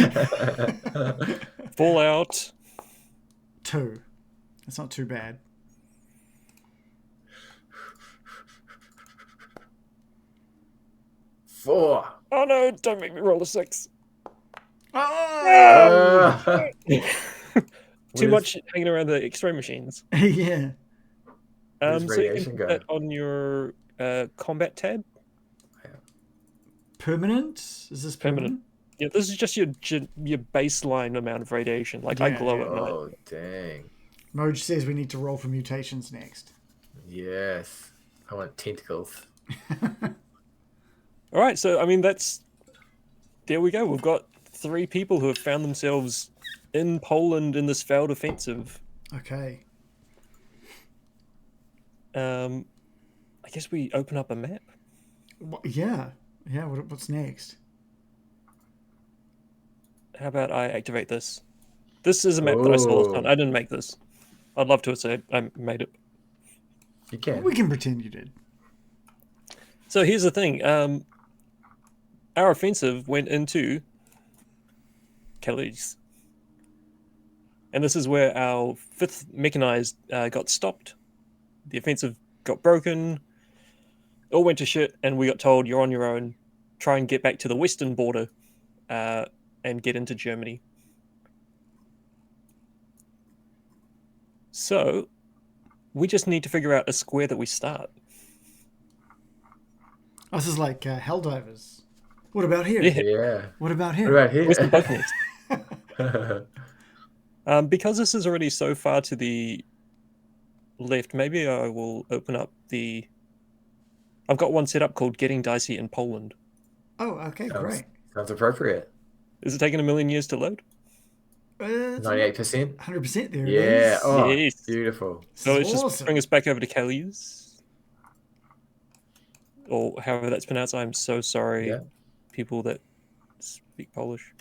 Fallout. 2. That's not too bad. Four. Oh no! Don't make me roll a 6. Oh! Too much hanging around the X-ray machines. Yeah. Where's So you radiation can go? put that on your combat tab. Permanent? Is this permanent? Yeah, this is just your baseline amount of radiation. Like I Yeah, glow yeah. at night. Oh, dang. Moj says we need to roll for mutations next. Yes. I want tentacles. All right, so I mean there we go. We've got 3 people who have found themselves in Poland in this failed offensive. Okay. I guess we open up a map. Yeah. What's next? How about I activate this? This is a map that I saw last time. Oh. I didn't make this. I'd love to say I made it. You can. We can pretend you did. So here's the thing. Our offensive went into Calais. And this is where our 5th mechanized got stopped. The offensive got broken. It all went to shit, and we got told, you're on your own. Try and get back to the western border and get into Germany. So we just need to figure out a square that we start. Oh, this is like Helldivers. What about here? Yeah. Yeah. What about What here? about here? Where's the bug next? Because this is already so far to the left, maybe I will open up the... I've got one set up called Getting Dicey in Poland. Oh, okay, great. Sounds appropriate. Is it taking a million years to load? It's 98%. 100% there. It Yeah. is. Oh, Yes. beautiful. This So is let's just awesome. bring us back over to Kelly's, or however that's pronounced. I'm so sorry, Yeah. people that speak Polish.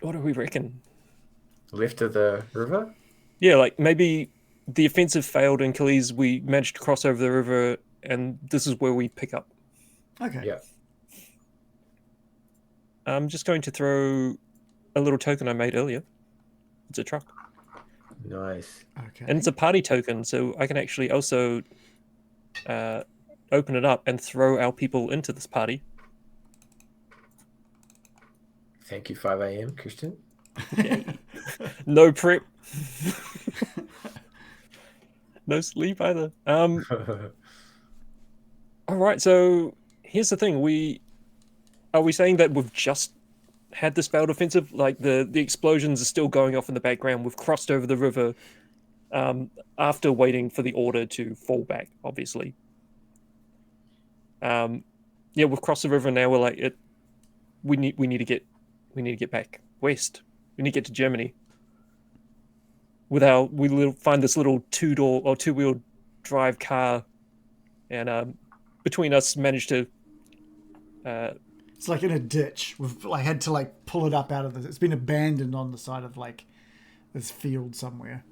What do we reckon? Left of the river. Yeah, like maybe the offensive failed in Calais. We managed to cross over the river, and this is where we pick up. Okay. Yeah. I'm just going to throw a little token I made earlier. It's a truck. Nice. Okay. And it's a party token, so I can actually also open it up and throw our people into this party. Thank you, 5 a.m., Christian. Yay. No prep. No sleep either. All right, so here's the thing. Are we saying that we've just had this failed offensive? Like the explosions are still going off in the background. We've crossed over the river after waiting for the order to fall back, obviously. Yeah, we've crossed the river now. We're like it. We need to get back west. We need to get to Germany. We find this little two-door or two-wheel drive car, and between us managed to. It's like in a ditch. We've like had to like pull it up out of this. It's been abandoned on the side of like this field somewhere.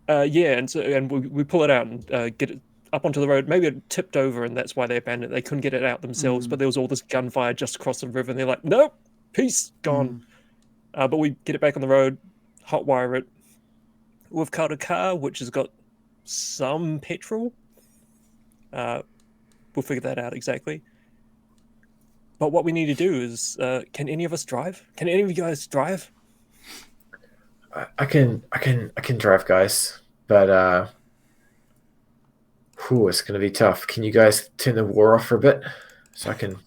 Yeah, and we pull it out and get it up onto the road. Maybe it tipped over, and that's why they abandoned it. They couldn't get it out themselves, but there was all this gunfire just across the river, and they're like, "Nope, peace, gone." But we get it back on the road, hotwire it. We've cut a car which has got some petrol. We'll figure that out exactly. But what we need to do is, can any of us drive? Can any of you guys drive? I can drive, guys, but it's gonna be tough. Can you guys turn the war off for a bit so I can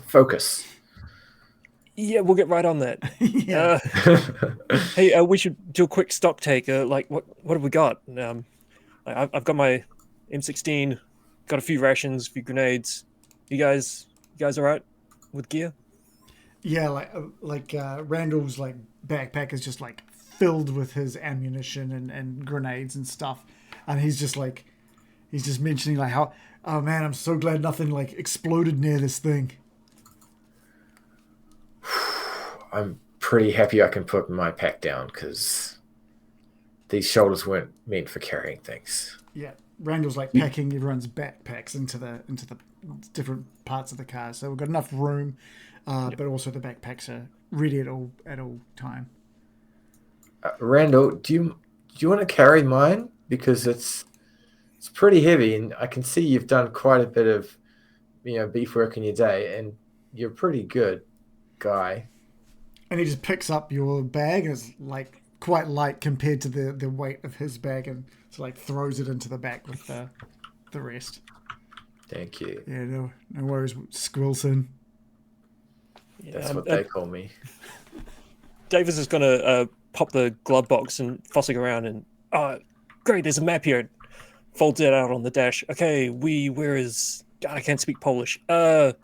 focus? Yeah, we'll get right on that. Yeah. Hey, we should do a quick stock take. Like, what have we got? I've got my M16, got a few rations, a few grenades. You guys all right with gear? Yeah, like Randall's like backpack is just like filled with his ammunition and grenades and stuff, and he's just mentioning like how, oh man, I'm so glad nothing like exploded near this thing. I'm pretty happy I can put my pack down because these shoulders weren't meant for carrying things. Yeah, Randall's like packing everyone's backpacks into the different parts of the car, so we've got enough room, but also the backpacks are ready at all time. Randall, do you want to carry mine because it's pretty heavy, and I can see you've done quite a bit of beef work in your day, and you're a pretty good guy. And he just picks up your bag, and it's like quite light compared to the weight of his bag, and so like throws it into the back with the rest. Thank you. Yeah, no worries, Squilson. That's what they call me. Davis is gonna pop the glove box and fussing around, and great, there's a map here. Folds it out on the dash. Okay, where is? God, I can't speak Polish. No,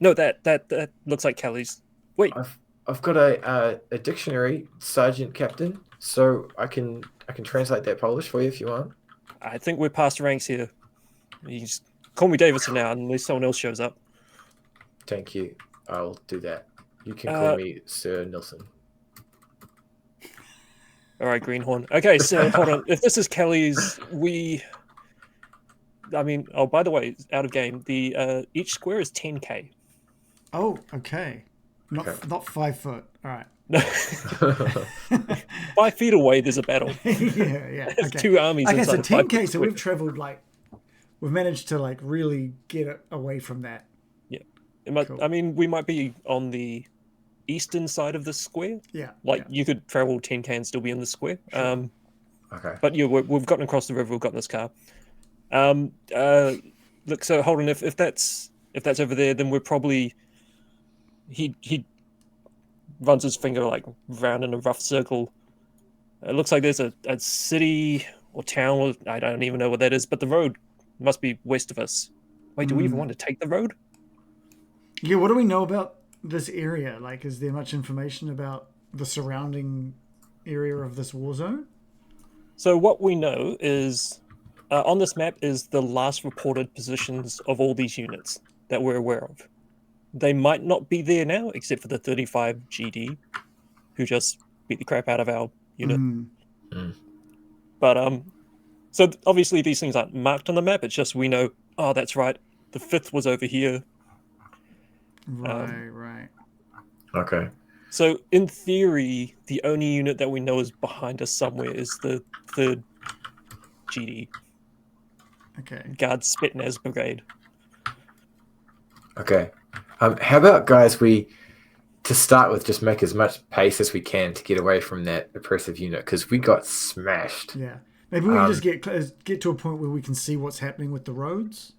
that looks like Kelly's. Wait, I've got a dictionary, Sergeant Captain, so I can translate that Polish for you if you want. I think we're past ranks here. You just call me Davis for now, unless someone else shows up. Thank you. I'll do that. You can call me Sir Nilsson. All right, Greenhorn. Okay, so hold on. If this is Kelly's, by the way, out of game. The each square is 10K. Oh, okay. Not 5 foot. All right. 5 feet away, there's a battle. yeah. There's Okay. two armies. Okay, so inside a 10K. So square. we've traveled we've managed to like really get it away from that. Yeah, Cool. I mean, we might be on the eastern side of the square. Yeah. You could travel 10K and still be in the square. Sure. Okay. But yeah, we've gotten across the river. We've gotten this car. Look, so hold on. If that's over there, then we're probably he runs his finger like round in a rough circle. It looks like there's a city or town. Or, I don't even know what that is, but the road must be west of us. Wait, do we even want to take the road? Yeah. What do we know about this area? Like, is there much information about the surrounding area of this war zone? So what we know is on this map is the last reported positions of all these units that we're aware of. They might not be there now, except for the 35 GD, who just beat the crap out of our unit. But so obviously these things aren't marked on the map. It's just we know. Oh, that's right. The 5th was over here. Right. Okay. So in theory, the only unit that we know is behind us somewhere is the 3rd GD. Okay. Guard Spetsnaz Brigade. Okay. How about, guys, to start with, just make as much pace as we can to get away from that oppressive unit, because we got smashed. Yeah. Maybe we can just get to a point where we can see what's happening with the roads.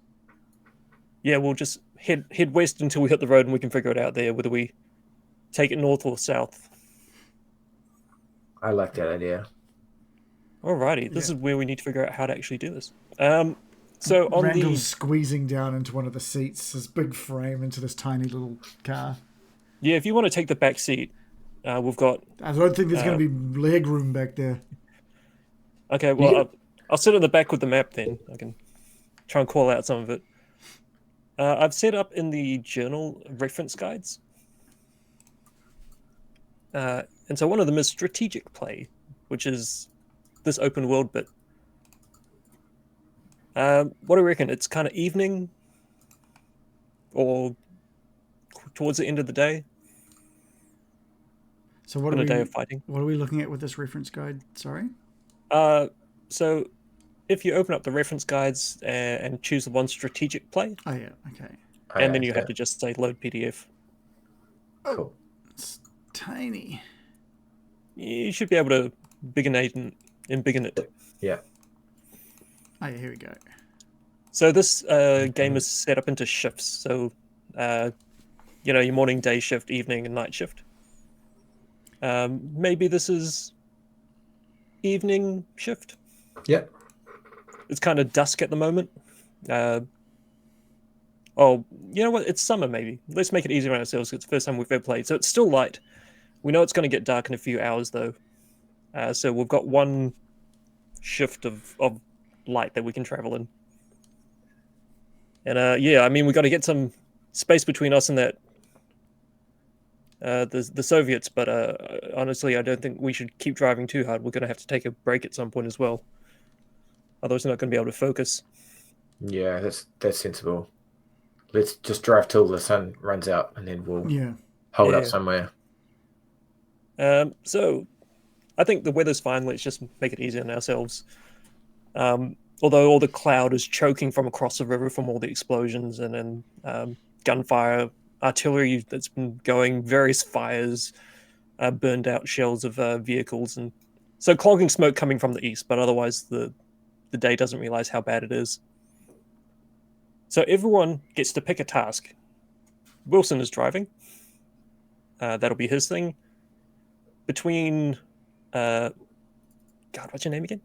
Yeah, we'll just head west until we hit the road and we can figure it out there, whether we take it north or south. I like that idea. Alrighty, this is where we need to figure out how to actually do this. So on Randall's squeezing down into one of the seats, his big frame into this tiny little car. Yeah, if you want to take the back seat, we've got... I don't think there's going to be leg room back there. Okay, well, I'll sit in the back with the map then. I can try and call out some of it. I've set up in the journal reference guides. And so one of them is strategic play, which is this open world bit. What do you reckon? It's kind of evening or towards the end of the day? So what on a day of fighting. What are we looking at with this reference guide? Sorry? So if you open up the reference guides and choose the one strategic play. Oh, yeah. Okay. And then you have to just say load PDF. Cool. It's tiny. You should be able to biggen it. Yeah. Oh, yeah, here we go. So this game is set up into shifts. So, your morning, day shift, evening, and night shift. Maybe this is evening shift. Yep. It's kind of dusk at the moment. Oh, you know what? It's summer, maybe. Let's make it easier on ourselves. It's the first time we've ever played. So it's still light. We know it's going to get dark in a few hours, though. So we've got one shift of light that we can travel in. And we've got to get some space between us and that the Soviets. But honestly, I don't think we should keep driving too hard. We're going to have to take a break at some point as well. Otherwise, we're not going to be able to focus. Yeah, that's sensible. Let's just drive till the sun runs out, and then we'll hold up somewhere. So I think the weather's fine. Let's just make it easy on ourselves. Although all the cloud is choking from across the river from all the explosions and then gunfire, artillery that's been going, various fires, burned out shells of vehicles, and so clogging smoke coming from the east. But otherwise, the day doesn't realize how bad it is. So everyone gets to pick a task. Wilson is driving. That'll be his thing. Between, God, what's your name again?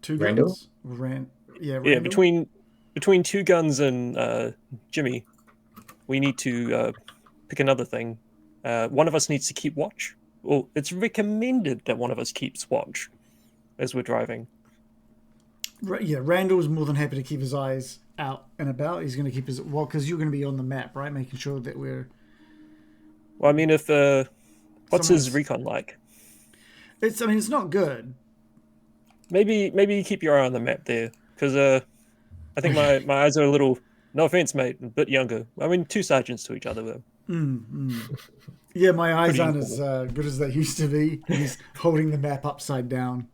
Two Randall? guns? Randall. Yeah, between Two Guns and Jimmy, we need to pick another thing. One of us needs to keep watch. Well, it's recommended that one of us keeps watch as we're driving. Yeah, Randall's more than happy to keep his eyes out and about. He's going to keep his... Well, because you're going to be on the map, right? Making sure that we're... Well, I mean, if... what's his recon like? It's not good. Maybe you keep your eye on the map there, because I think my eyes are a little... No offense, mate, a bit younger. I mean, 2 sergeants to each other, though. Yeah, my eyes aren't as good as they used to be. He's holding the map upside down.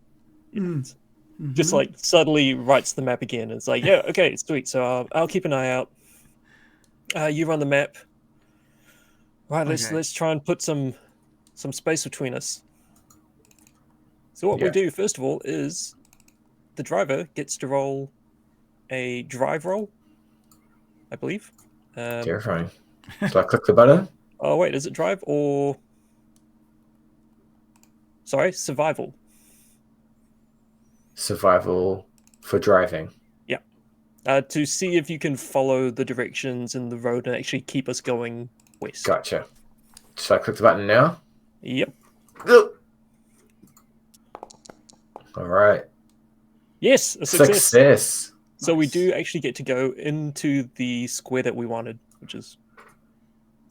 Just like suddenly writes the map again. It's like, yeah, okay, sweet. So I'll keep an eye out. You run the map. Right, let's try and put some space between us. So what we do first of all is the driver gets to roll a drive roll, I believe. Terrifying. So I click the button. Oh wait, is it drive or survival? Survival for driving. Yeah. To see if you can follow the directions in the road and actually keep us going west. Gotcha. Should I click the button now? Yep. All right. Yes, a success. So we Nice. do actually get to go into the square that we wanted, which is,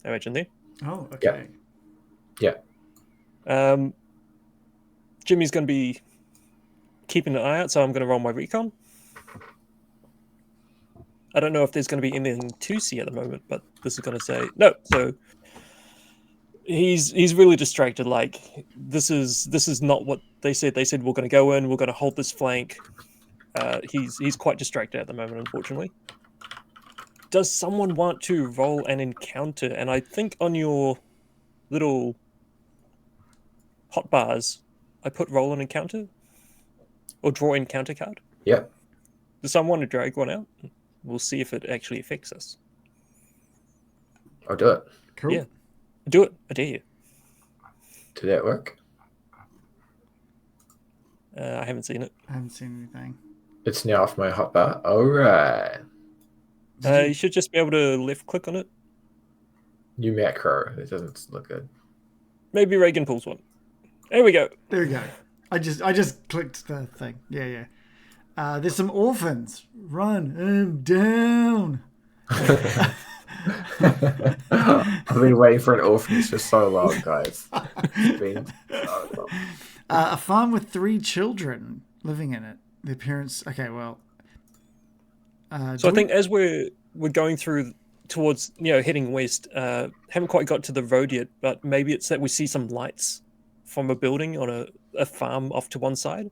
I imagine there. Oh, okay. Jimmy's going to be keeping an eye out, so I'm going to roll my recon. I don't know if there's going to be anything to see at the moment, but this is going to say no. So he's really distracted. Like this is not what they said. They said we're going to go in, we're going to hold this flank. He's quite distracted at the moment, unfortunately. Does someone want to roll an encounter? And I think on your little hotbars, I put roll an encounter or draw encounter card. Yep. Does someone want to drag one out? We'll see if it actually affects us. I'll do it. Cool. Yeah. Do it. I dare you. Did that work? I haven't seen it. I haven't seen anything. It's now off my hotbar. All right. You should just be able to left click on it. New macro. It doesn't look good. Maybe Reagan pulls one. There we go. There we go. I just clicked the thing. Yeah. There's some orphans. Run. I'm down. I've been waiting for an orphanage for so long, guys. It's been so long. A farm with 3 children living in it. The appearance. Okay, well. So I think as we're going through towards heading west, haven't quite got to the road yet, but maybe it's that we see some lights from a building on a farm off to one side.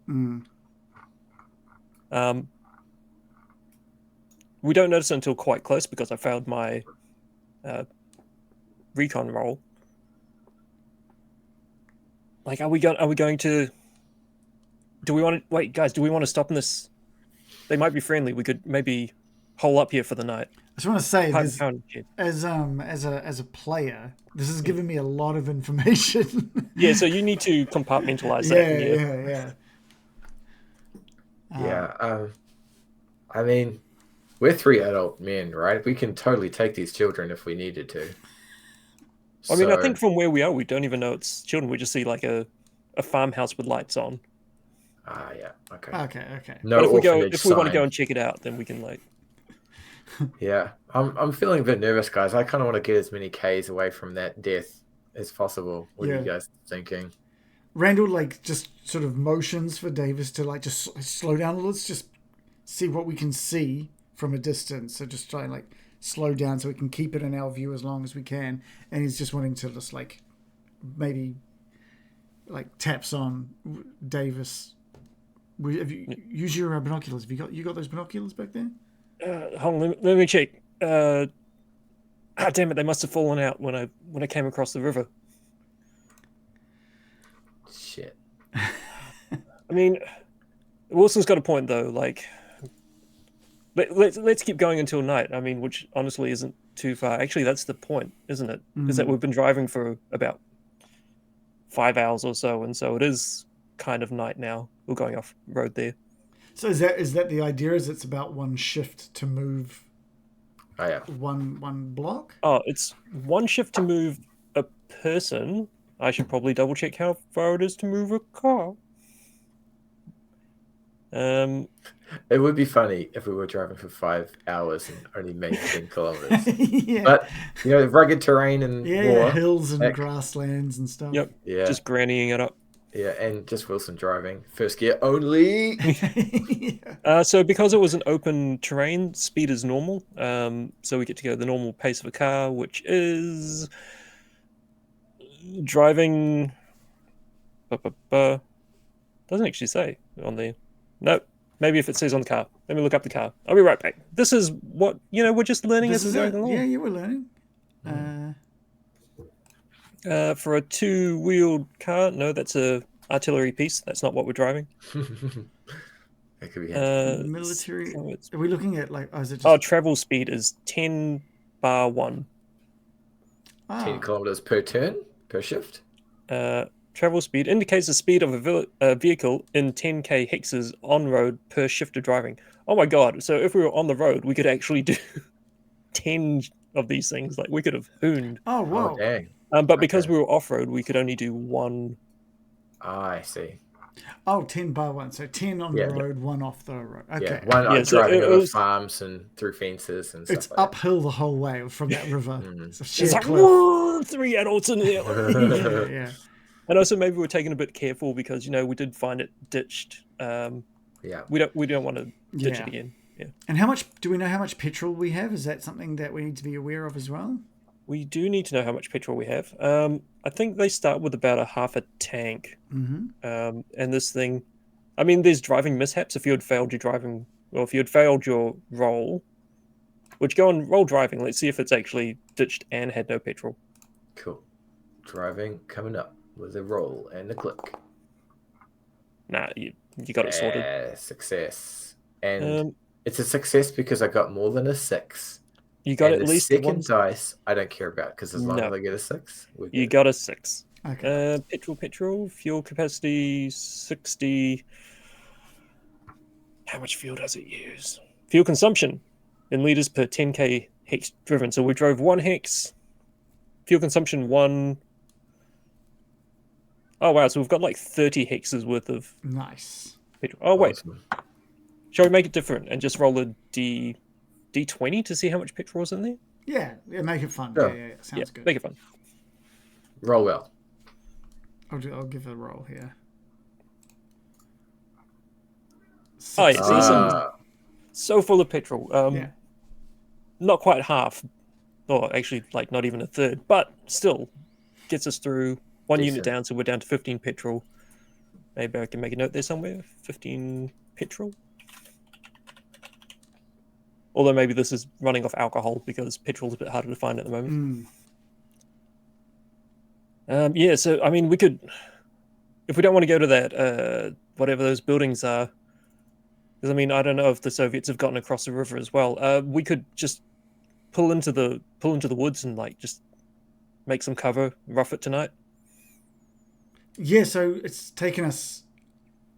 We don't notice it until quite close because I failed my recon roll. Like, are we going to? Do we want to wait, guys? Do we want to stop in this? They might be friendly. We could maybe hole up here for the night. I just want to say, this, Pound as a player, this has given me a lot of information. Yeah, so you need to compartmentalize that. Yeah. I mean, we're 3 adult men, right? We can totally take these children if we needed to. I mean, I think from where we are, we don't even know it's children. We just see like a farmhouse with lights on. Ah, yeah. Okay. Okay. No, but orphanage if we want to go sign. and check it out, then we can like. Yeah, I'm feeling a bit nervous, guys. I kind of want to get as many Ks away from that death as possible. What are you guys thinking? Randall just sort of motions for Davis to just slow down. Let's just see what we can see from a distance. So just try and slow down so we can keep it in our view as long as we can. And he's just wanting to just maybe taps on Davis. Use your binoculars. Have you got those binoculars back there? Hold on, let me check. Damn it! They must have fallen out when I came across the river. Shit. I mean, Wilson's got a point though. Let's keep going until night. I mean, which honestly isn't too far. Actually, that's the point, isn't it? Is that we've been driving for about 5 hours or so, and so it is kind of night now. We're going off road there. So is that the idea? Is it's about one shift to move? Oh yeah. One block. Oh, it's one shift to move a person. I should probably double check how far it is to move a car. It would be funny if we were driving for 5 hours and only made 10 kilometers. Yeah. But rugged terrain and war, hills and grasslands and stuff. Yep. Yeah. Just grannying it up. Yeah, and just Wilson driving. First gear only. So because it was an open terrain, speed is normal. So we get to go the normal pace of a car, which is driving. Doesn't actually say on the. Nope. Maybe if it says on the car. Let me look up the car. I'll be right back. This is what we're just learning as we're going along. Yeah, you were learning. For a 2-wheeled car, no, that's a artillery piece. That's not what we're driving. That could be Military. Are we looking at is it just... travel speed is 10/1. 10 kilometers per turn, per shift. Travel speed indicates the speed of a vehicle in 10k hexes on road per shift of driving. Oh my god! So if we were on the road, we could actually do 10 of these things. Like we could have hooned. Oh, Oh, whoa. dang. But because Okay. we were off road, we could only do one. Ah, I see. Oh, 10 bar one. So 10 on the Yeah. road, 1 off the road. Okay. Yeah, one Yeah, so driving it over was- farms and through fences and It's stuff like uphill the whole way from that river. Mm. It's a It's sheer like cliff. "Whoa, 3 adults in there. that. Yeah. And also maybe we're taking a bit careful because we did find it ditched. Yeah. We don't want to ditch Yeah. it again. Yeah. And do we know how much petrol we have? Is that something that we need to be aware of as well? We do need to know how much petrol we have. I think they start with about a half a tank. Mm-hmm. And this thing, I mean, there's driving mishaps. If you had failed your driving, or if you had failed your roll, which go on roll driving. Let's see if it's actually ditched and had no petrol. Cool. Driving coming up with a roll and a click. Nah, you got it sorted. Yeah, success. And Um, it's a success because I got more than a 6. you got and at the least second one. dice I don't care about because as long No. as I get a 6, we're You good. got a 6. Okay. Petrol, fuel capacity 60. How much fuel does it use? Fuel consumption in liters per 10k hex driven. So we drove 1 hex. Fuel consumption 1. Oh wow! So we've got like 30 hexes worth of Nice. petrol. Oh wait, Awesome. shall we make it different and just roll a d20 to see how much petrol is in there? Yeah. Make it fun. Sure. Yeah. Sounds good. Make it fun. Roll well. I'll give it a roll here. Oh, yeah, so this one- Ah, So full of petrol. Yeah. Not quite half, or actually like not even a third, but still gets us through 1 unit Decent. down, so we're down to 15 petrol. Maybe I can make a note there somewhere. 15 petrol. Although maybe this is running off alcohol because petrol's a bit harder to find at the moment. Yeah, so I mean, we could, if we don't want to go to that, whatever those buildings are, because I mean, I don't know if the Soviets have gotten across the river as well. We could just pull into the woods and like just make some cover, rough it tonight. Yeah, so it's taken us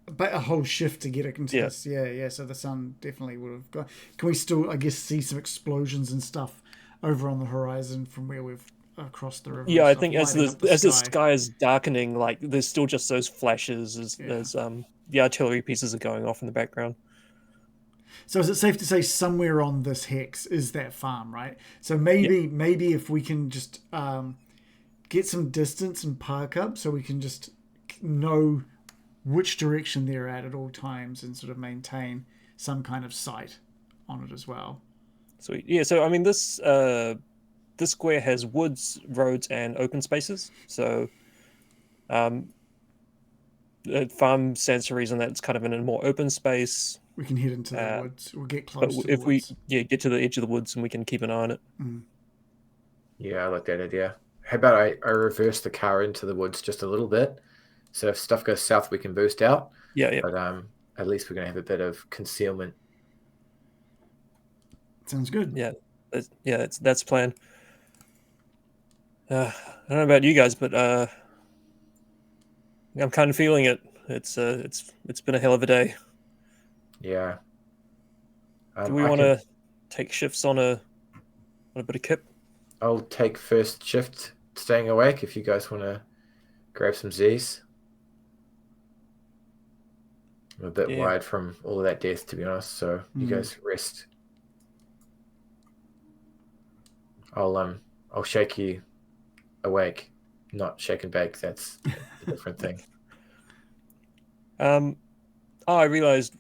about a whole shift to get it into Yeah. this. Yeah. So the sun definitely would have gone. Can we still, I guess, see some explosions and stuff over on the horizon from where we've crossed the river? and Yeah, I stuff, think as lighting the up sky is darkening, like there's still just those flashes as the artillery pieces are going off in the background. So is it safe to say somewhere on this hex is that farm, right? So maybe if we can just get some distance and park up so we can just know which direction they're at all times and sort of maintain some kind of sight on it as well. Sweet. Yeah, so I mean this square has woods, roads, and open spaces. So farm sensories and that's kind of in a more open space. We can head into the woods. We'll get But close to if the we woods. get to the edge of the woods and we can keep an eye on it. yeah, I like that idea. How about I reverse the car into the woods just a little bit, so if stuff goes south, we can boost out. Yeah. But at least we're gonna have a bit of concealment. Sounds good. Yeah, that's the plan. I don't know about you guys, but I'm kind of feeling it. It's been a hell of a day. Yeah. Do we want to take shifts on a bit of kip? I'll take first shift staying awake if you guys want to grab some Z's. I'm a bit wired from all of that death, to be honest, so you guys rest. I'll shake you awake, not shake and bake. That's a different thing. I realized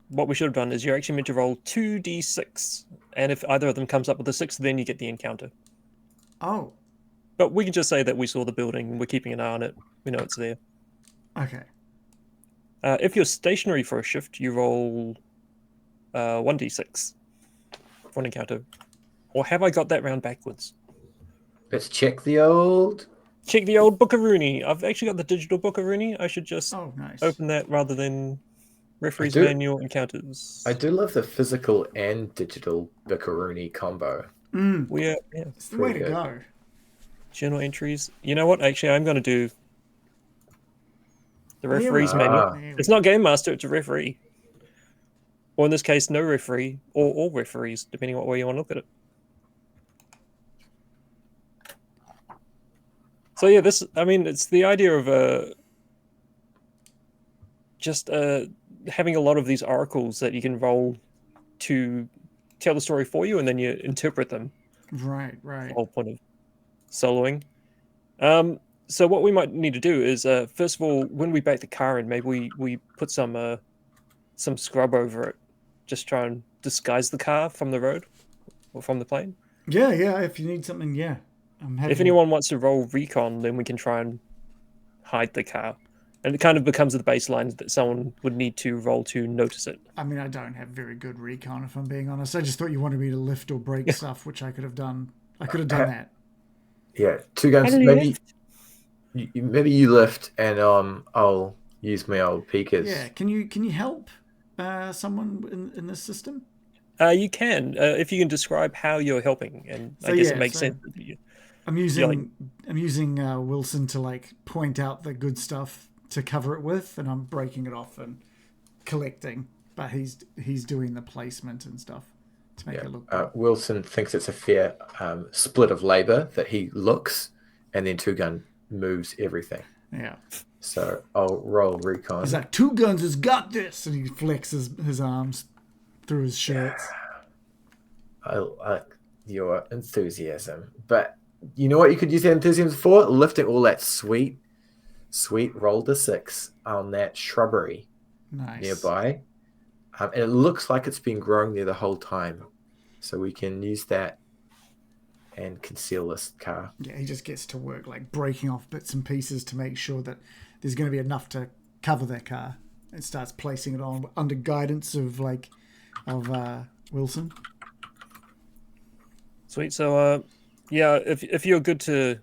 what we should have done is you're actually meant to roll 2d6, and if either of them comes up with a 6, then you get the encounter. Oh, But we can just say that we saw the building and we're keeping an eye on it. We know it's there. okay. If you're stationary for a shift, you roll 1d6 for an encounter. Or have I got that round backwards? Let's check the old. Check the old Bookaroony. I've actually got the digital Bookaroony. I should just Nice. open that rather than referee's I do- manual encounters. I do love the physical and digital Bickaroony combo. Yeah. It's the way to Pretty good. go. Journal entries. You know what? Actually, I'm going to do the referee's manual. Ah. It's not Game Master, it's a referee. Or in this case, no referee, or all referees, depending on what way you want to look at it. So yeah, it's the idea of just having a lot of these oracles that you can roll to tell the story for you, and then you interpret them. Right. The whole point of soloing. So what we might need to do is, first of all, when we bake the car in, maybe we put some scrub over it, just try and disguise the car from the road or from the plane. Yeah. If you need something, yeah. I'm happy. If anyone wants to roll recon, then we can try and hide the car. And it kind of becomes the baseline that someone would need to roll to notice it. I mean, I don't have very good recon, if I'm being honest. I just thought you wanted me to lift or break stuff, which I could have done. I could have done that. Yeah, 2 guns. Maybe you lift, and I'll use my old peekers. Yeah. Can you help someone in this system? You can, if you can describe how you're helping, and I guess it makes sense. I'm using Wilson to like point out the good stuff to cover it with, and I'm breaking it off and collecting. But he's doing the placement and stuff to make it look good. Wilson thinks it's a fair split of labor that he looks, and then 2 gun moves everything. Yeah. So I'll roll recon. He's like, 2 guns has got this, and he flexes his arms through his shirts. I like your enthusiasm, but you know what you could use that enthusiasm for? Lifting all that sweet roll to 6 on that shrubbery nearby. And it looks like it's been growing there the whole time. So we can use that and conceal this car. Yeah, he just gets to work like breaking off bits and pieces to make sure that there's going to be enough to cover their car. And starts placing it on under guidance of Wilson. Sweet. So if you're good to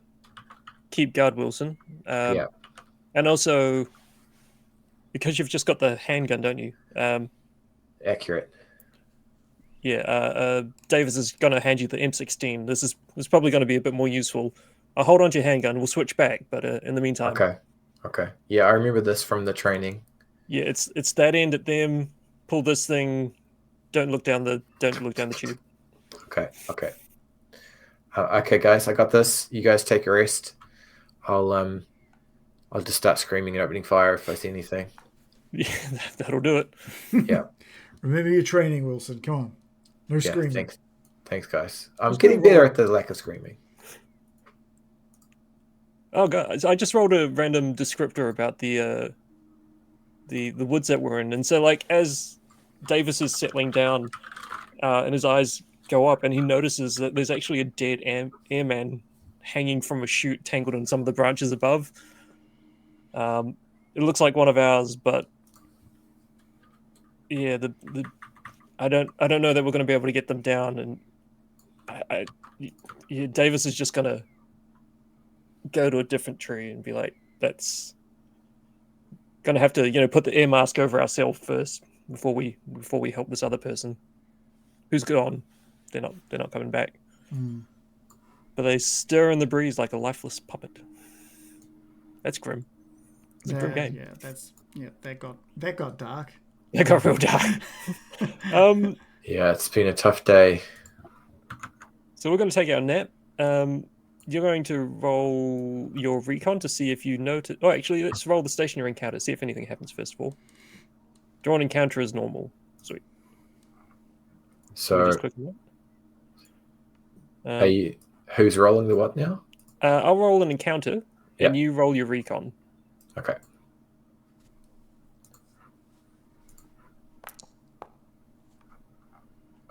keep guard, Wilson. And also, because you've just got the handgun, don't you? Accurate. Yeah. Davis is going to hand you the M16. This is probably going to be a bit more useful. I'll hold on to your handgun. We'll switch back, but in the meantime. Okay. Yeah, I remember this from the training. Yeah, it's that end at them. Pull this thing. Don't look down the tube. Okay. Okay, guys, I got this. You guys take a rest. I'll just start screaming and opening fire if I see anything. Yeah, that'll do it. Yeah. Remember your training, Wilson. Come on. No screaming. Thanks, guys. I'm getting better at the lack of screaming. Oh, guys, I just rolled a random descriptor about the woods that we're in, and so like as Davis is settling down, and his eyes go up, and he notices that there's actually a dead airman hanging from a chute tangled in some of the branches above. It looks like one of ours, but yeah, I don't know that we're going to be able to get them down, and Davis is just gonna go to a different tree and be like, that's gonna have to put the air mask over ourselves first before we help this other person who's gone. They're not coming back. But they stir in the breeze like a lifeless puppet. That's grim. It's a grim game. That got dark. That got real dark. Yeah, it's been a tough day. So we're going to take our nap. You're going to roll your recon to see if you notice. Oh, actually, let's roll the stationary encounter. See if anything happens first of all. Drawn encounter is normal. Sweet. So, who's rolling the what now? I'll roll an encounter, and you roll your recon. Okay.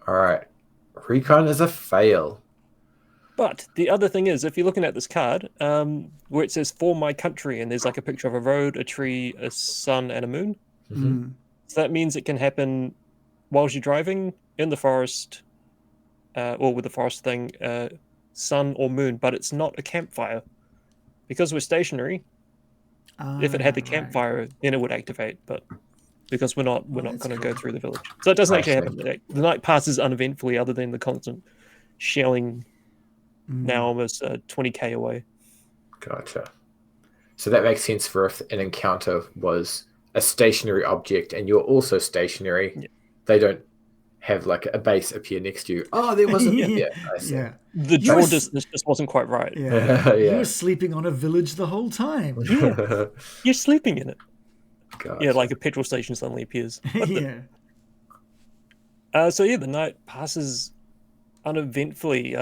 All right. Recon is a fail. But the other thing is, if you're looking at this card, where it says "For My Country" and there's like a picture of a road, a tree, a sun, and a moon. Mm-hmm. So that means it can happen whilst you're driving in the forest, or with the forest thing, sun or moon. But it's not a campfire because we're stationary. If it had the campfire, then it would activate. But because we're not going to go through the village, so it doesn't actually happen. The night passes uneventfully, other than the constant shelling. Now almost 20k away. Gotcha. So that makes sense for if an encounter was a stationary object and you're also stationary. Yeah. They don't have like a base appear next to you. Oh, there wasn't. Yeah, I see. Yeah. The You draw were distance just wasn't quite right. Yeah. You Yeah. were sleeping on a village the whole time. Yeah. You're sleeping in it. Gotcha. Yeah, like a petrol station suddenly appears. Yeah. So yeah, the night passes uneventfully.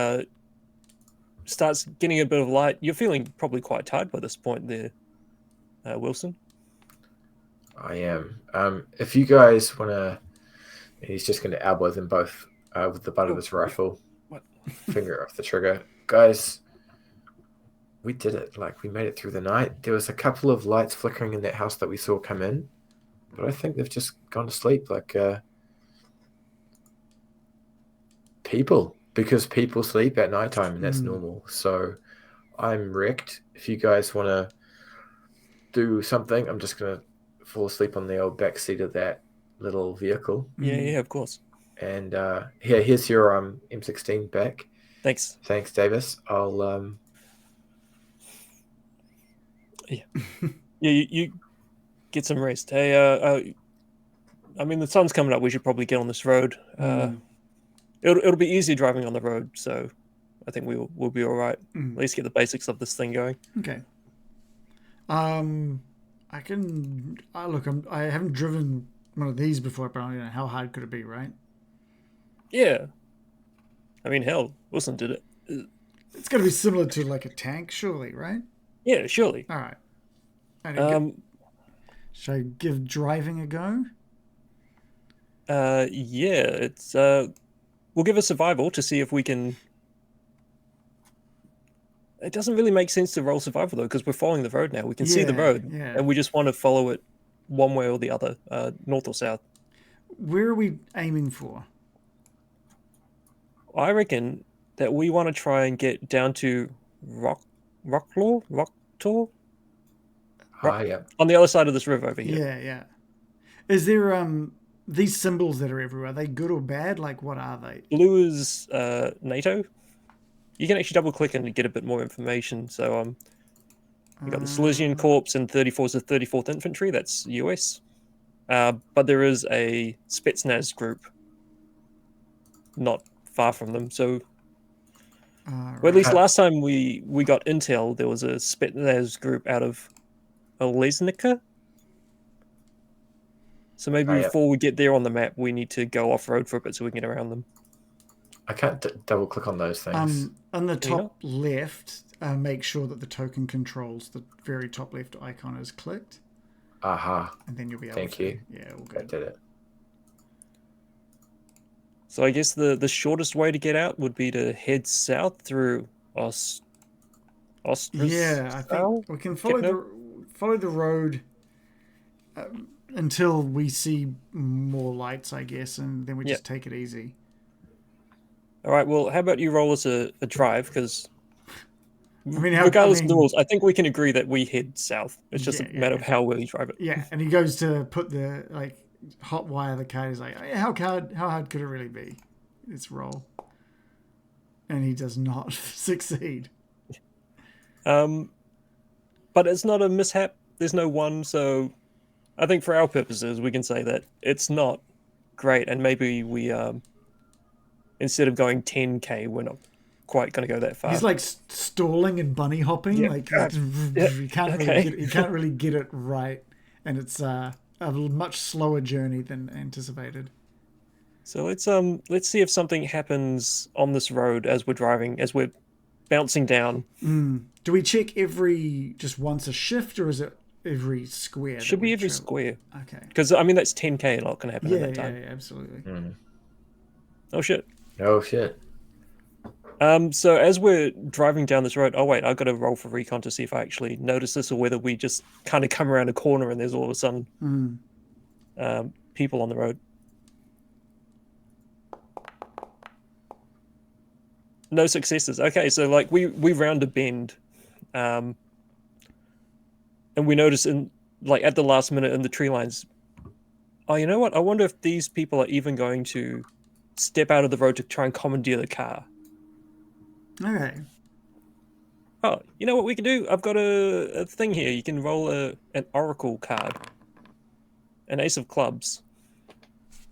Starts getting a bit of light. You're feeling probably quite tired by this point there, Wilson. I am. If you guys want to, he's just going to elbow them both with the butt of his rifle, What? finger off the trigger. Guys, we did it. Like, we made it through the night. There was a couple of lights flickering in that house that we saw come in, but I think they've just gone to sleep like people, because people sleep at nighttime and that's normal. So I'm wrecked. If you guys want to do something, I'm just going to fall asleep on the old back seat of that little vehicle. Yeah, of course. And here's your M16 back. Thanks. Thanks, Davis. I'll Yeah, you get some rest. Hey, I mean, the sun's coming up. We should probably get on this road. It'll be easier driving on the road, so I think we'll be all right. At least get the basics of this thing going. Okay. I can. Look, I haven't driven one of these before, but you know, how hard could it be, right? Yeah. I mean, hell, Wilson did it. It's got to be similar to like a tank, surely, right? Yeah, surely. All right. Should I give driving a go? Yeah, it's we'll give a survival to see if we can. It doesn't really make sense to roll survival though, because we're following the road now. We can see the road, and we just want to follow it one way or the other, north or south. Where are we aiming for? I reckon that we want to try and get down to Rocktor, yeah. on the other side of this river over here. Yeah. Is there these symbols that are everywhere? Are they good or bad? Like, what are they? Blue is NATO. You can actually double click and get a bit more information. So we got the Silesian Corps and 34's the 34th Infantry. That's US. But there is a Spetsnaz group not far from them. So, well, at least last time we got intel, there was a Spetsnaz group out of Olesnica. So maybe before we get there on the map, we need to go off-road for a bit so we can get around them. I can't double click on those things. On the top left, make sure that the token controls the very top left icon is clicked. Aha. And then you'll be able Thank to. you. Yeah, all good. I did it. So I guess the shortest way to get out would be to head south through Ostris. Yeah, I think we can follow the road until we see more lights, I guess, and then we just take it easy. All right. Well, how about you roll us a drive? Because regardless of the rules, I think we can agree that we head south. It's just a matter of how well you drive it. Yeah, and he goes to put the hot wire the car. He's like, how hard could it really be? Let's roll, and he does not succeed. But it's not a mishap. There's no one, so I think for our purposes, we can say that it's not great, and maybe we instead of going 10k, we're not quite going to go that far. He's like stalling and bunny hopping, you can't really get it right, and it's a much slower journey than anticipated. So let's see if something happens on this road as we're driving, as we're bouncing down. Do we check just once a shift, or is it every square? Should be every square. Okay. Because I mean that's 10k, a lot can happen at that time. Yeah, absolutely. Oh shit. Oh shit. So as we're driving down this road, oh wait, I've got to roll for recon to see if I actually notice this, or whether we just kind of come around a corner and there's all of a sudden people on the road. No successes. Okay, so like we round a bend, and we notice at the last minute in the tree lines. Oh, you know what? I wonder if these people are even going to step out of the road to try and commandeer the car. Okay. Oh, you know what we can do? I've got a thing here. You can roll an oracle card, an ace of clubs.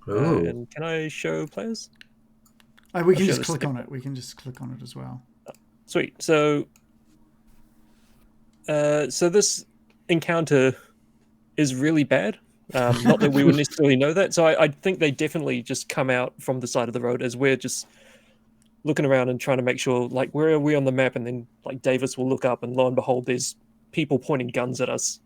Ooh. And can I show players? We can show just this click thing. on it. We can just click on it as well. Sweet. So this encounter is really bad. Not that we would necessarily know that. So I think they definitely just come out from the side of the road as we're just looking around and trying to make sure, like, where are we on the map? And then, like, Davis will look up, and lo and behold, there's people pointing guns at us.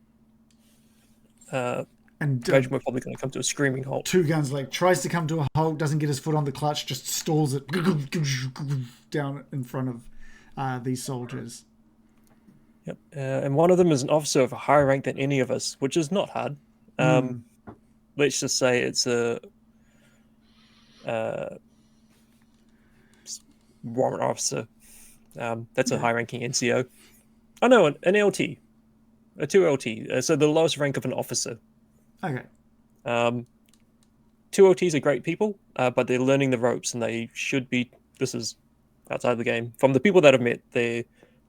And Imagine we're probably going to come to a screaming halt. Two Guns like tries to come to a halt, doesn't get his foot on the clutch, just stalls it down in front of these soldiers. Yep. And one of them is an officer of a higher rank than any of us, which is not hard. Let's just say it's a warrant officer. That's a high-ranking NCO. Oh no, an LT, a 2 LT. So the lowest rank of an officer. Okay. 2 LTs are great people, but they're learning the ropes, and they should be. This is outside the game. From the people that I've met, the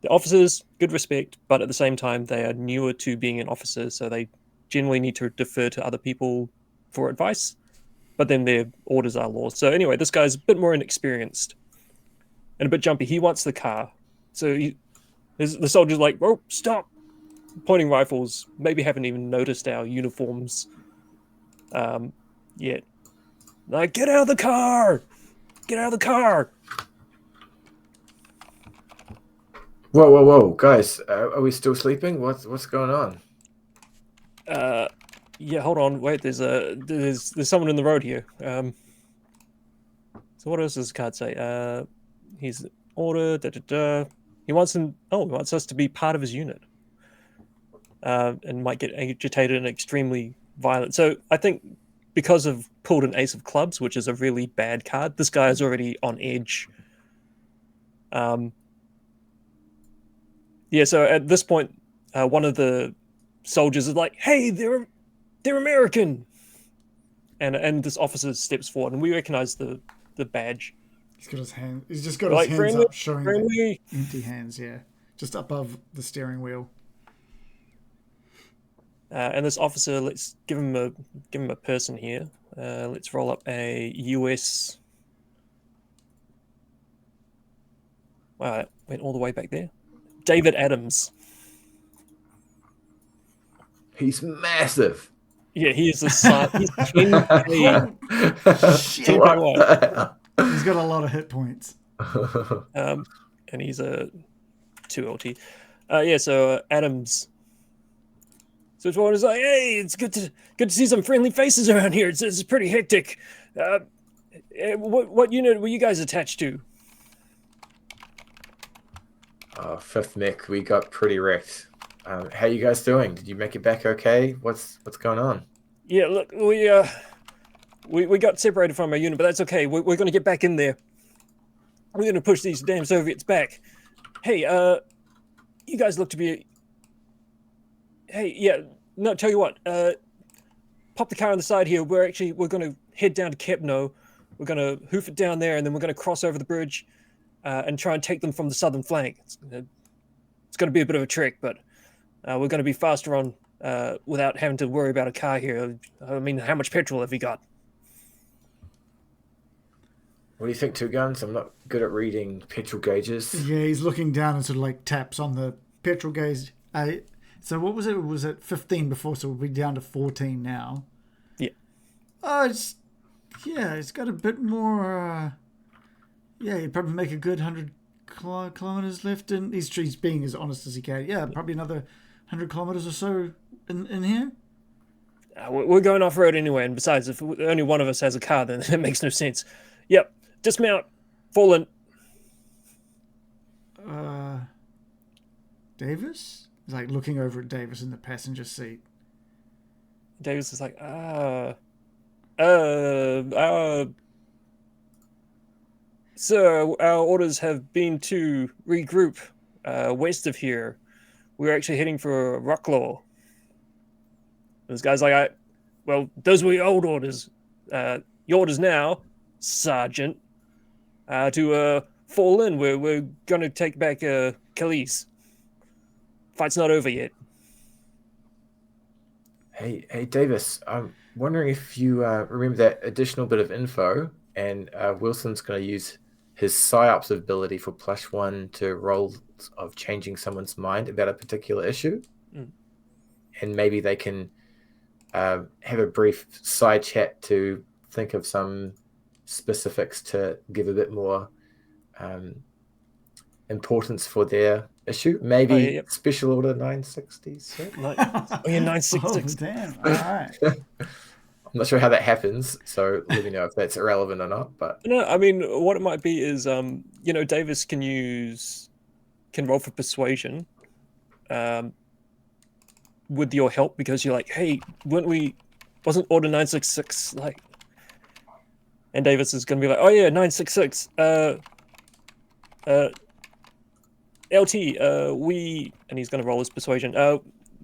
officers, good respect, but at the same time, they are newer to being an officer, so they generally need to defer to other people for advice. But then their orders are laws. So anyway, this guy's a bit more inexperienced and a bit jumpy. He wants the car, so the soldier's like, "Oh, stop!" Pointing rifles. Maybe haven't even noticed our uniforms yet. Like, get out of the car! Get out of the car! Whoa, guys! Are we still sleeping? What's going on? Yeah, hold on. Wait, there's someone in the road here. So what else does the card say? He's order. He wants us to be part of his unit. And might get agitated and extremely violent. So I think because of pulled an Ace of Clubs, which is a really bad card, this guy is already on edge. Yeah. So at this point, one of the soldiers is like, "Hey, they're American," and this officer steps forward, and we recognize the badge. He's got his hand. He's just got his hands friendly, up, showing the empty hands. Yeah, just above the steering wheel. And this officer, let's give him a person here. Let's roll up a US. Wow, it went all the way back there. David Adams. He's massive. Yeah, he is a size. He's 10K. He's got a lot of hit points. And he's a 2 LT. Yeah, so Adams. So it's one is like, "Hey, it's good to see some friendly faces around here. It's pretty hectic. What unit were you guys attached to?" 5th Mech. We got pretty wrecked. How you guys doing? Did you make it back okay? What's going on? Yeah, look, we got separated from our unit, but that's okay. We're going to get back in there. We're going to push these damn Soviets back. Hey, you guys look to be. Hey, yeah, no, tell you what. Pop the car on the side here. We're going to head down to Kepno. We're going to hoof it down there, and then we're going to cross over the bridge and try and take them from the southern flank. It's going to be a bit of a trick, but we're going to be faster on without having to worry about a car here. I mean, how much petrol have you got? What do you think, 2 Guns? I'm not good at reading petrol gauges. Yeah, he's looking down and sort of like taps on the petrol gauge. So what was it? It was at 15 before, so we'll be down to 14 now. Yeah. It's got a bit more. You'd probably make a good 100 kilometers left, and he's being as honest as he can. Yeah, probably another 100 kilometers or so in here. We're going off road anyway, and besides, if only one of us has a car, then it makes no sense. Yep, dismount, fall in. Davis? He's like looking over at Davis in the passenger seat. Davis is like, Sir, our orders have been to regroup west of here. We're actually heading for Rocklaw. This guy's like, well, those were your old orders. Your orders now, Sergeant, to fall in. We're going to take back Calais. Fight's not over yet. Hey, Davis. I'm wondering if you remember that additional bit of info, and Wilson's going to use his psyops ability for +1 to roll of changing someone's mind about a particular issue, Mm. and maybe they can have a brief side chat to think of some specifics to give a bit more importance for their issue. Oh, Maybe yeah, Special Order 966. yep. Oh, yeah, 966. Oh, damn. All right. I'm not sure how that happens, so let me know if that's irrelevant or not. But No, I mean, what it might be is, Davis can roll for persuasion, with your help, because you're like, hey, wasn't Order 966 like? And Davis is gonna be like, oh yeah, 966. LT, and he's gonna roll his persuasion.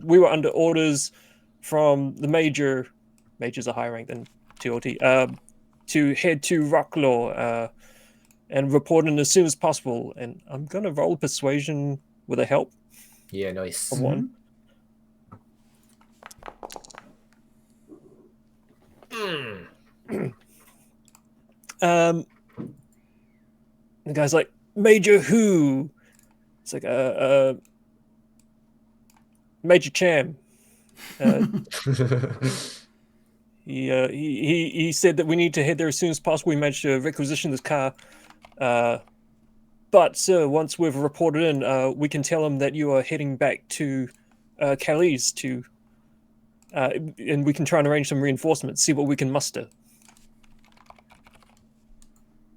We were under orders from the major. Majors are higher rank than 2LT. To head to Rocklaw, and report in as soon as possible. And I'm gonna roll persuasion with a help yeah, nice. of one. The guy's like, Major who? It's like Major Cham. He said that we need to head there as soon as possible. We managed to requisition this car. But sir, once we've reported in, we can tell him that you are heading back to Calais to, and we can try and arrange some reinforcements, see what we can muster.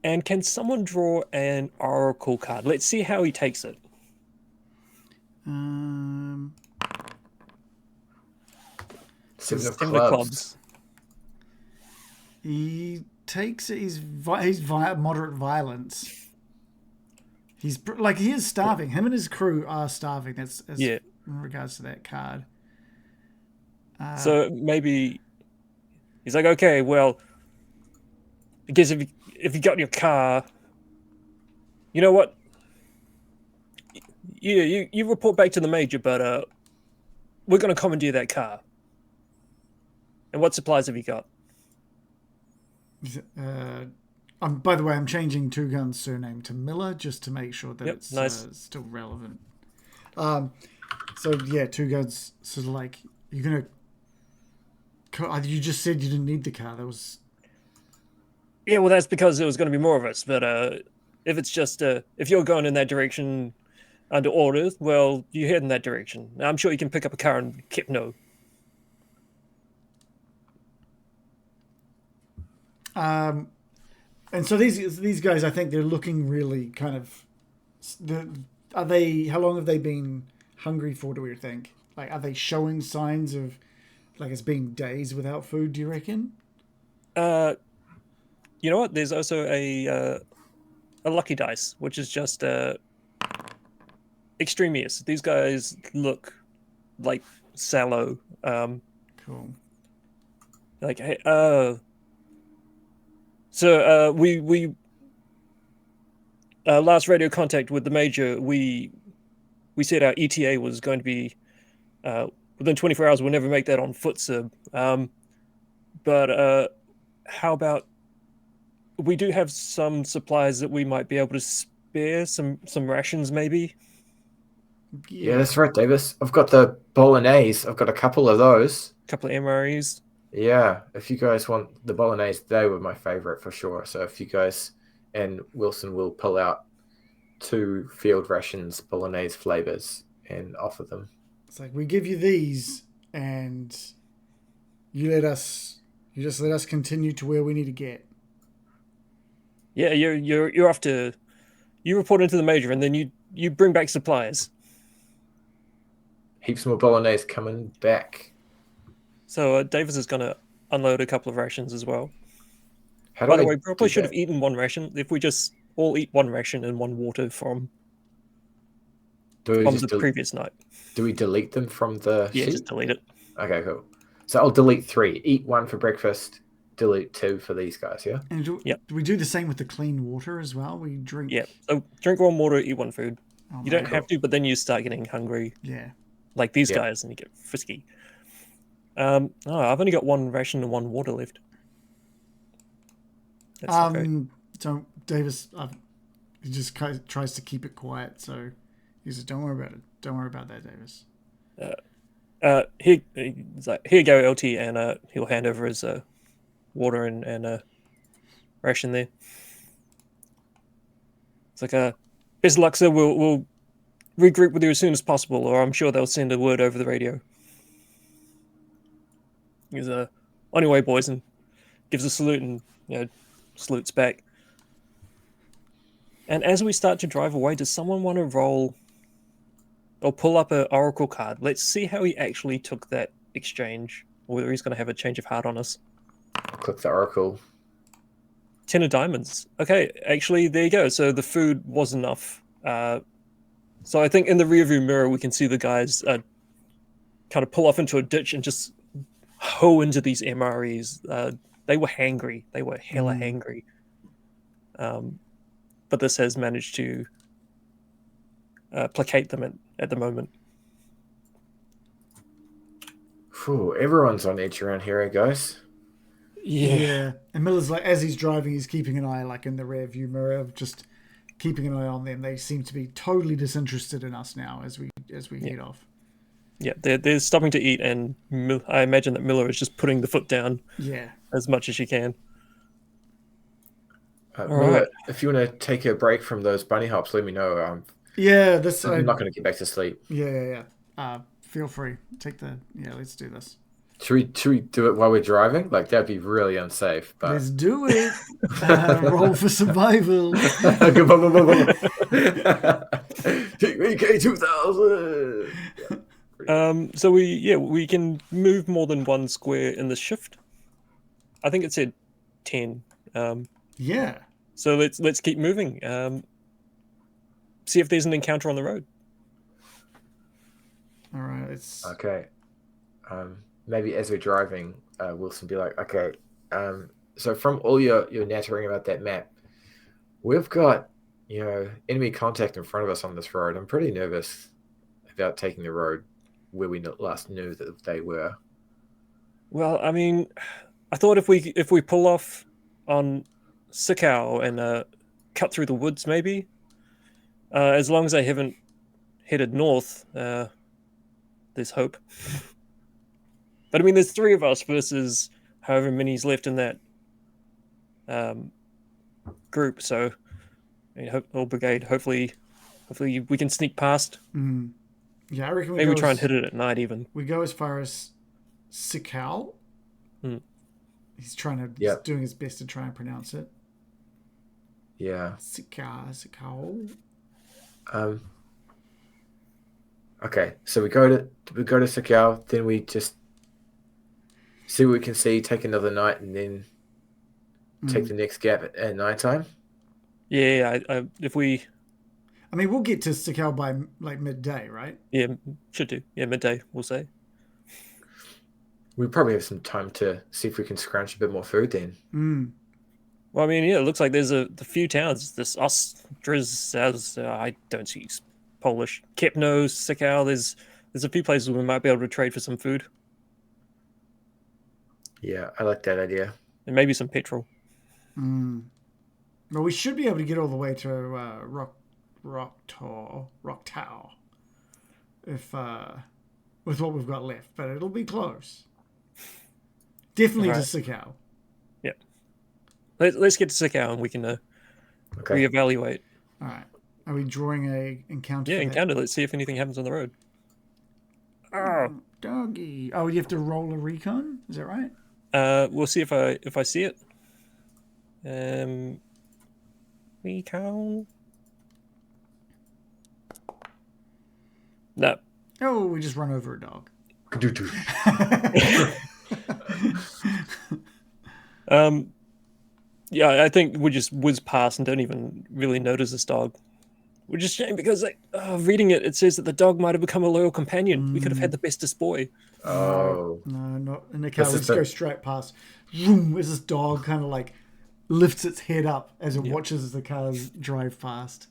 And can someone draw an oracle card? Let's see how he takes it. Seven of Seven of clubs. He takes it. He's moderate violence. He's like, he is starving. Him and his crew are starving. That's Yeah. in regards to that card. So maybe he's like, okay, well, I guess if you got your car, you know what? You report back to the major, but we're going to commandeer that car. And what supplies have you got? By the way, I'm changing Two Guns' surname to Miller just to make sure that it's nice. Still relevant. So yeah, Two Guns sort of like, you're gonna. You just said you didn't need the car. That was. Yeah, well, that's because there was going to be more of us. But if it's just if you're going in that direction under orders, well, you head in that direction. Now, I'm sure you can pick up a car in Kipno. And so these guys, I think they're looking really kind of. Are they? How long have they been hungry for? Do we think? Like, are they showing signs of, like, it's been days without food? Do you reckon? You know what? There's also a lucky dice, which is just extremists. These guys look like sallow. Cool. Like, hey, so we last radio contact with the major, we said our ETA was going to be within 24 hours. We'll never make that on foot, sir. But how about we do have some supplies that we might be able to spare, some rations maybe. Yeah, that's right, Davis. I've got the bolognese. I've got a couple of those. A couple of MREs. Yeah, if you guys want the bolognese, they were my favorite for sure. So if you guys, and Wilson will pull out 2 field rations, bolognese flavors, and offer them. It's like, we give you these, and you just let us continue to where we need to get. Yeah, you're off to, you report into the major, and then you bring back supplies. Heaps more bolognese coming back. So Davis is going to unload a couple of rations as well. How By do the I way, probably do should have that? eaten one ration. If we just all eat one ration and one water from Do we the just previous night. do we delete them from the Yeah, sheet? just delete it. Okay, cool. So I'll delete 3. Eat 1 for breakfast. Delete 2 for these guys. Yeah. And do we do the same with the clean water as well? We drink. Yeah. So drink one water, eat one food. Oh, You don't cool. have to, but then you start getting hungry, Yeah. like these Yeah. guys, and you get frisky. I've only got one ration and one water left. That's okay. Don't Davis. He just tries to keep it quiet. So he says, "Don't worry about it. Don't worry about that, Davis." He's like, here you go, LT, and he'll hand over his water and ration there. It's like, best of luck, sir. We'll regroup with you as soon as possible, or I'm sure they'll send a word over the radio. He's on your way, boys, and gives a salute and salutes back. And as we start to drive away, does someone want to roll or pull up an oracle card? Let's see how he actually took that exchange, or whether he's going to have a change of heart on us. Click the oracle. 10 of diamonds. Okay, actually, there you go. So the food was enough. So I think in the rearview mirror, we can see the guys kind of pull off into a ditch and just hoe into these MREs. They were hangry. They were hella hangry. But this has managed to placate them at the moment. Phew, everyone's on edge around here, guys. Yeah. And Miller's like, as he's driving, he's keeping an eye like in the rear view mirror, just keeping an eye on them. They seem to be totally disinterested in us now as we head off. Yeah, they're stopping to eat, and I imagine that Miller is just putting the foot down. Yeah, as much as she can. Miller, right. If you want to take a break from those bunny hops, let me know. I'm not going to get back to sleep. Yeah. Feel free. Let's do this. Should we do it while we're driving? Like, that'd be really unsafe. But let's do it. Roll for survival. TVK 2000. So we can move more than one square in the shift. I think it said 10. Yeah. So let's keep moving. See if there's an encounter on the road. All right. It's okay. Maybe as we're driving, Wilson be like, okay. So from all your nattering about that map, we've got enemy contact in front of us on this road. I'm pretty nervous about taking the road where we last knew that they were. Well, I mean, I thought if we pull off on Sikau and cut through the woods, maybe, as long as they haven't headed north, there's hope. But I mean, there's 3 of us versus however many's left in that group. So, whole brigade. Hopefully, we can sneak past. Mm. Yeah, I reckon maybe we try and hit it at night. Even we go as far as Sikau. He's doing his best to try and pronounce it. Yeah. Sikau. Okay, so we go to Sikau, then we just see what we can see, take another night, and then take the next gap at nighttime. Yeah, if we. I mean, we'll get to Sikau by like midday, right? Yeah, should do. Yeah, midday, we'll say. We probably have some time to see if we can scrounge a bit more food then. Well, I mean, yeah, it looks like there's a few towns. This Ostries, I don't see Polish. Kepno, Sikau, there's a few places we might be able to trade for some food. Yeah, I like that idea. And maybe some petrol. Well, we should be able to get all the way to Rocktau if with what we've got left, but it'll be close. Definitely to Sikau. Yeah. Let's get to Sikau and we can reevaluate. All right. Are we drawing a encounter? Yeah, encounter. Let's see if anything happens on the road. Oh, doggy. Oh, you have to roll a recon? Is that right? We'll see if I see it. Recon. No. Oh, we just run over a dog. Yeah, I think we just whiz past and don't even really notice this dog. Which is a shame because reading it says that the dog might have become a loyal companion. We could have had the bestest boy. Oh. No, not in the car. We just go straight past. Vroom, as this dog kind of like lifts its head up as it watches the cars drive past.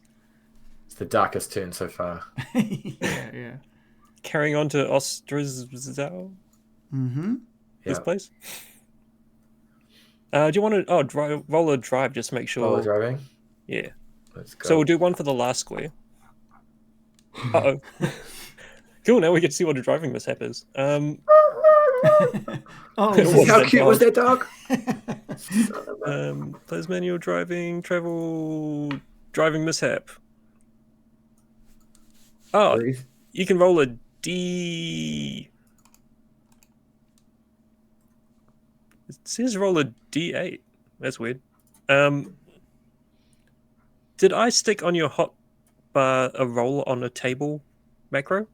It's the darkest turn so far. Yeah. Carrying on to Ostrizao. Mm-hmm. This Yeah. place. Do you want to roll a drive? Just make sure. Roller driving. Yeah. Let's go. So we'll do one for the last square. Uh-oh. Cool, now we get to see what a driving mishap is. Oh, It This was is how that cute dog. was that dog? Son of a- Players manual driving, travel, driving mishap. Oh, Breathe. you can roll a D. It says roll a D8. That's weird. Did I stick on your hotbar a roll on a table macro?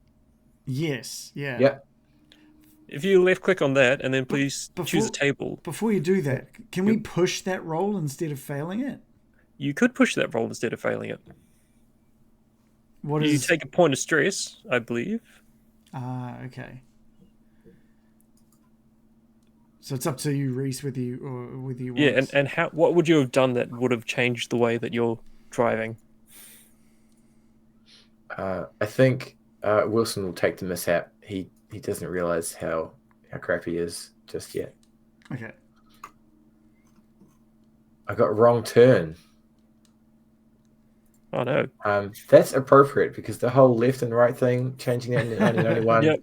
yes. Yeah. Yeah. If you left click on that and then please choose a before- table, Before you do that, can we push that roll instead of failing it? you could push that roll instead of failing it. What You is? take a point of stress, I believe. Okay. So it's up to you, Reese, whether you Yeah, want. and what would you have done that would have changed the way that you're driving? I think Wilson will take the mishap. He doesn't realize how crap he is just yet. Okay. I got wrong turn. Oh no. That's appropriate because the whole left and right thing, changing that into only one. Yep.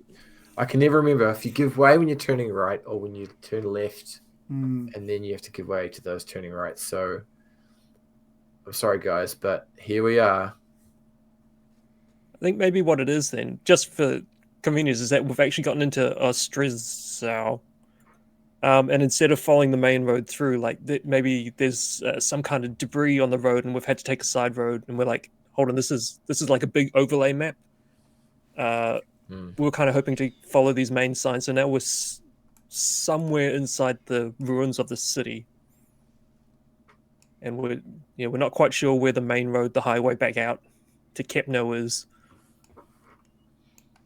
I can never remember if you give way when you're turning right or when you turn left, Mm. and then you have to give way to those turning right. So I'm sorry, guys, but here we are. I think maybe what it is then, just for convenience, is that we've actually gotten into Ostrizau. And instead of following the main road through, like maybe there's some kind of debris on the road, and we've had to take a side road, and we're like, hold on, this is like a big overlay map. We were kind of hoping to follow these main signs, so now we're somewhere inside the ruins of the city, and we're not quite sure where the main road, the highway back out to Kepno is.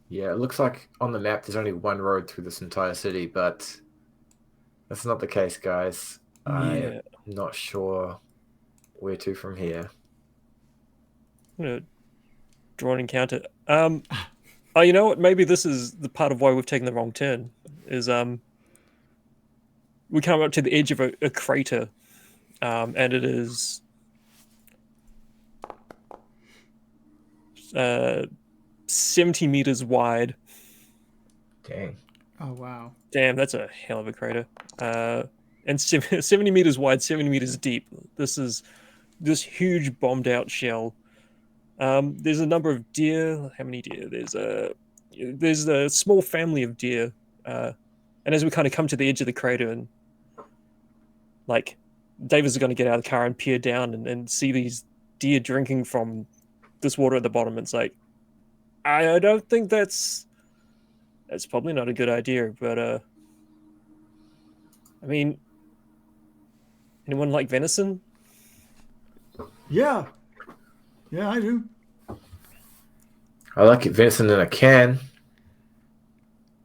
Yeah, it looks like on the map there's only one road through this entire city, but that's not the case, guys. I'm not sure where to from here. I'm gonna draw an encounter. Oh, you know what? Maybe this is the part of why we've taken the wrong turn. Is we come up to the edge of a crater, and it is 70 meters wide. Dang. Oh wow. Damn, that's a hell of a crater. And 70 meters wide, 70 meters deep. This is this huge bombed out shell. There's a number of deer. How many deer? There's a small family of deer. And as we kind of come to the edge of the crater, and like David's going to get out of the car and peer down and see these deer drinking from this water at the bottom. It's like, I don't think that's probably not a good idea. But I mean, anyone like venison? Yeah. Yeah, I do. I like it venison in a can.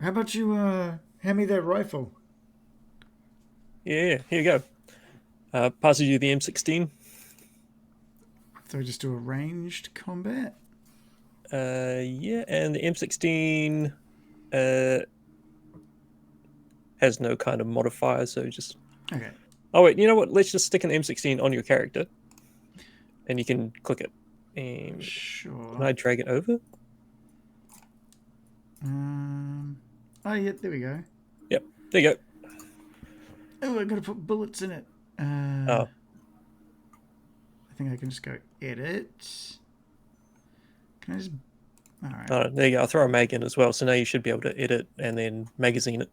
How about you hand me that rifle? Yeah, here you go. Passes you the M16. So we just do a ranged combat? Yeah, and the M16 has no kind of modifier, so just... Okay. Oh wait, you know what? Let's just stick an M16 on your character, and you can click it. And Sure. can I drag it over? Oh, yeah, there we go. Yep, there you go. Oh, I've got to put bullets in it. Oh, I think I can just go edit. Can I just... All right. oh, there you go. I'll throw a mag in as well, so now you should be able to edit and then magazine it.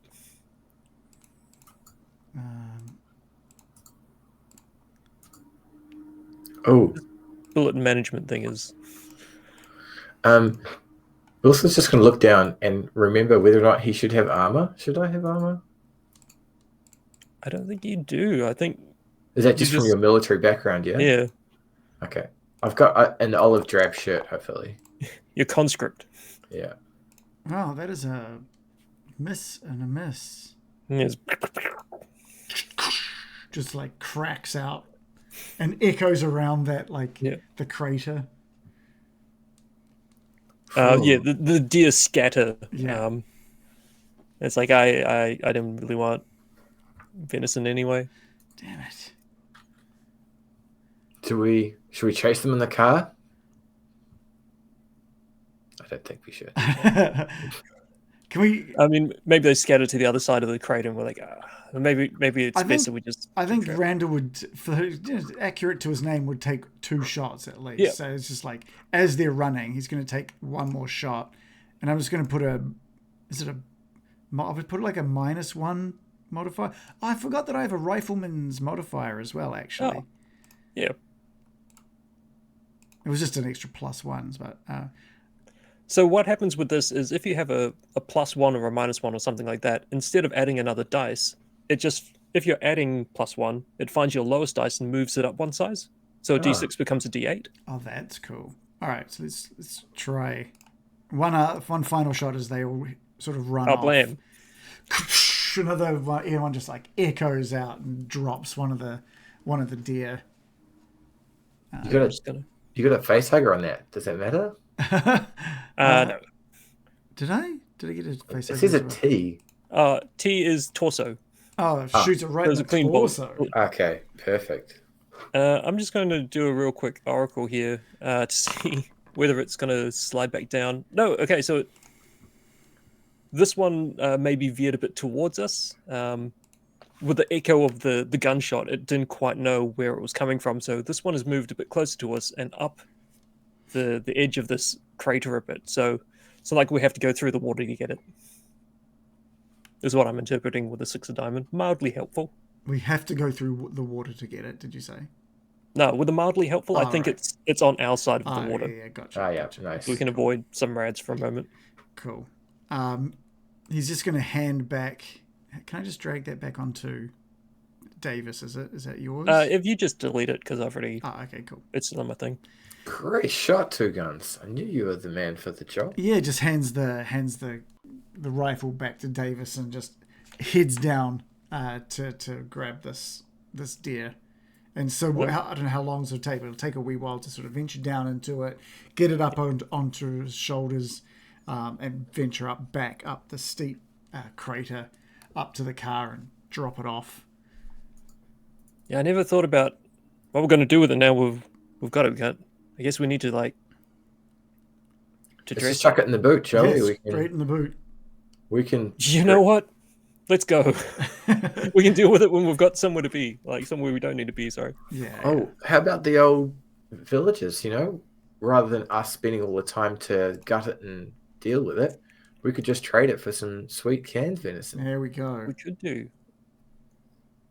Oh, Bullet management thing is... Wilson's just going to look down and remember whether or not he should have armor. Should I have armor? I don't think you do. I think... Is that just from your military background, yeah? Yeah, Okay. I've got an olive drab shirt, hopefully. your conscript. Yeah. Wow, that is a miss and a miss. Yes. Just like cracks out and echoes around that, like the crater. Yeah, the deer scatter. Yeah. It's like I didn't really want venison anyway. Damn it. Should we chase them in the car? I don't think we should. Can we? I mean, maybe they scattered to the other side of the crate and we're like, maybe it's best we just. I think Randall would, accurate to his name, would take 2 shots at least. Yeah. So it's just like, as they're running, he's going to take 1 more shot. And I'm just going to put I would put like a -1 modifier. Oh, I forgot that I have a rifleman's modifier as well, actually. Oh. Yeah. It was just an extra +1s, but... So what happens with this is if you have a +1 or a -1 or something like that, instead of adding another dice, if you're adding +1, it finds your lowest dice and moves it up 1 size. So a D6 becomes a D8. Oh, that's cool. All right, so let's try one final shot as they all sort of run off. Blam. Another one, everyone just like echoes out and drops one of the deer. You got a face hugger on that. Does that matter? No. Did I get a face? It says a T. T is torso. Oh, shoots it right in the clean torso. Okay, perfect. I'm just going to do a real quick oracle here to see whether it's going to slide back down. No, okay, so this one may be veered a bit towards us. With the echo of the gunshot, it didn't quite know where it was coming from, so this one has moved a bit closer to us and up the edge of this crater a bit. So it's not like we have to go through the water to get it. Is what I'm interpreting with the 6 of diamond. Mildly helpful. We have to go through the water to get it, did you say? No, with the mildly helpful, I think it's on our side of the water. Yeah, gotcha. Oh, yeah, gotcha. nice. We can avoid some rads for a moment. Cool. He's just going to hand back... Can I just drag that back onto Davis? Is that yours? If you just delete it, because I've already... Oh, okay, cool. It's still on my thing. Great shot, 2 guns. I knew you were the man for the job. Yeah, just hands the rifle back to Davis and just heads down to grab this deer. And so I don't know how long it'll take, but it'll take a wee while to sort of venture down into it, get it up onto his shoulders, and venture back up the steep crater up to the car and drop it off. Yeah, I never thought about what we're going to do with it now. We've got it. I guess we need to Let's just chuck it in the boot, shall we? Yes, straight in the boot. We can. You know what? Let's go. We can deal with it when we've got somewhere to be, like somewhere we don't need to be. Sorry. Yeah. Oh, how about the old villages? Rather than us spending all the time to gut it and deal with it, we could just trade it for some sweet canned venison. There we go. We could do.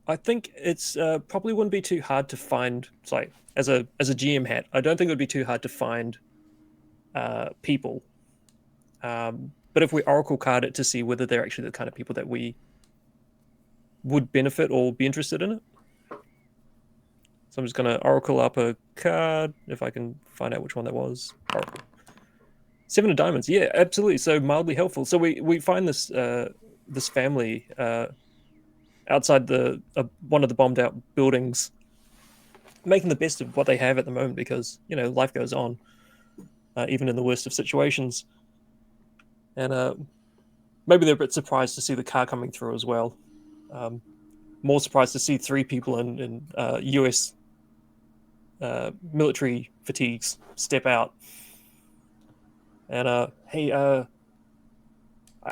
I think it's probably wouldn't be too hard to find. Like as a GM hat, I don't think it would be too hard to find people. But if we oracle card it to see whether they're actually the kind of people that we would benefit or be interested in it. So I'm just going to oracle up a card if I can find out which one that was. Oracle. 7 of diamonds. Yeah, absolutely. So mildly helpful. So we find this this family outside one of the bombed out buildings, making the best of what they have at the moment because life goes on, even in the worst of situations. And maybe they're a bit surprised to see the car coming through as well. More surprised to see 3 people in US military fatigues step out. And hey, I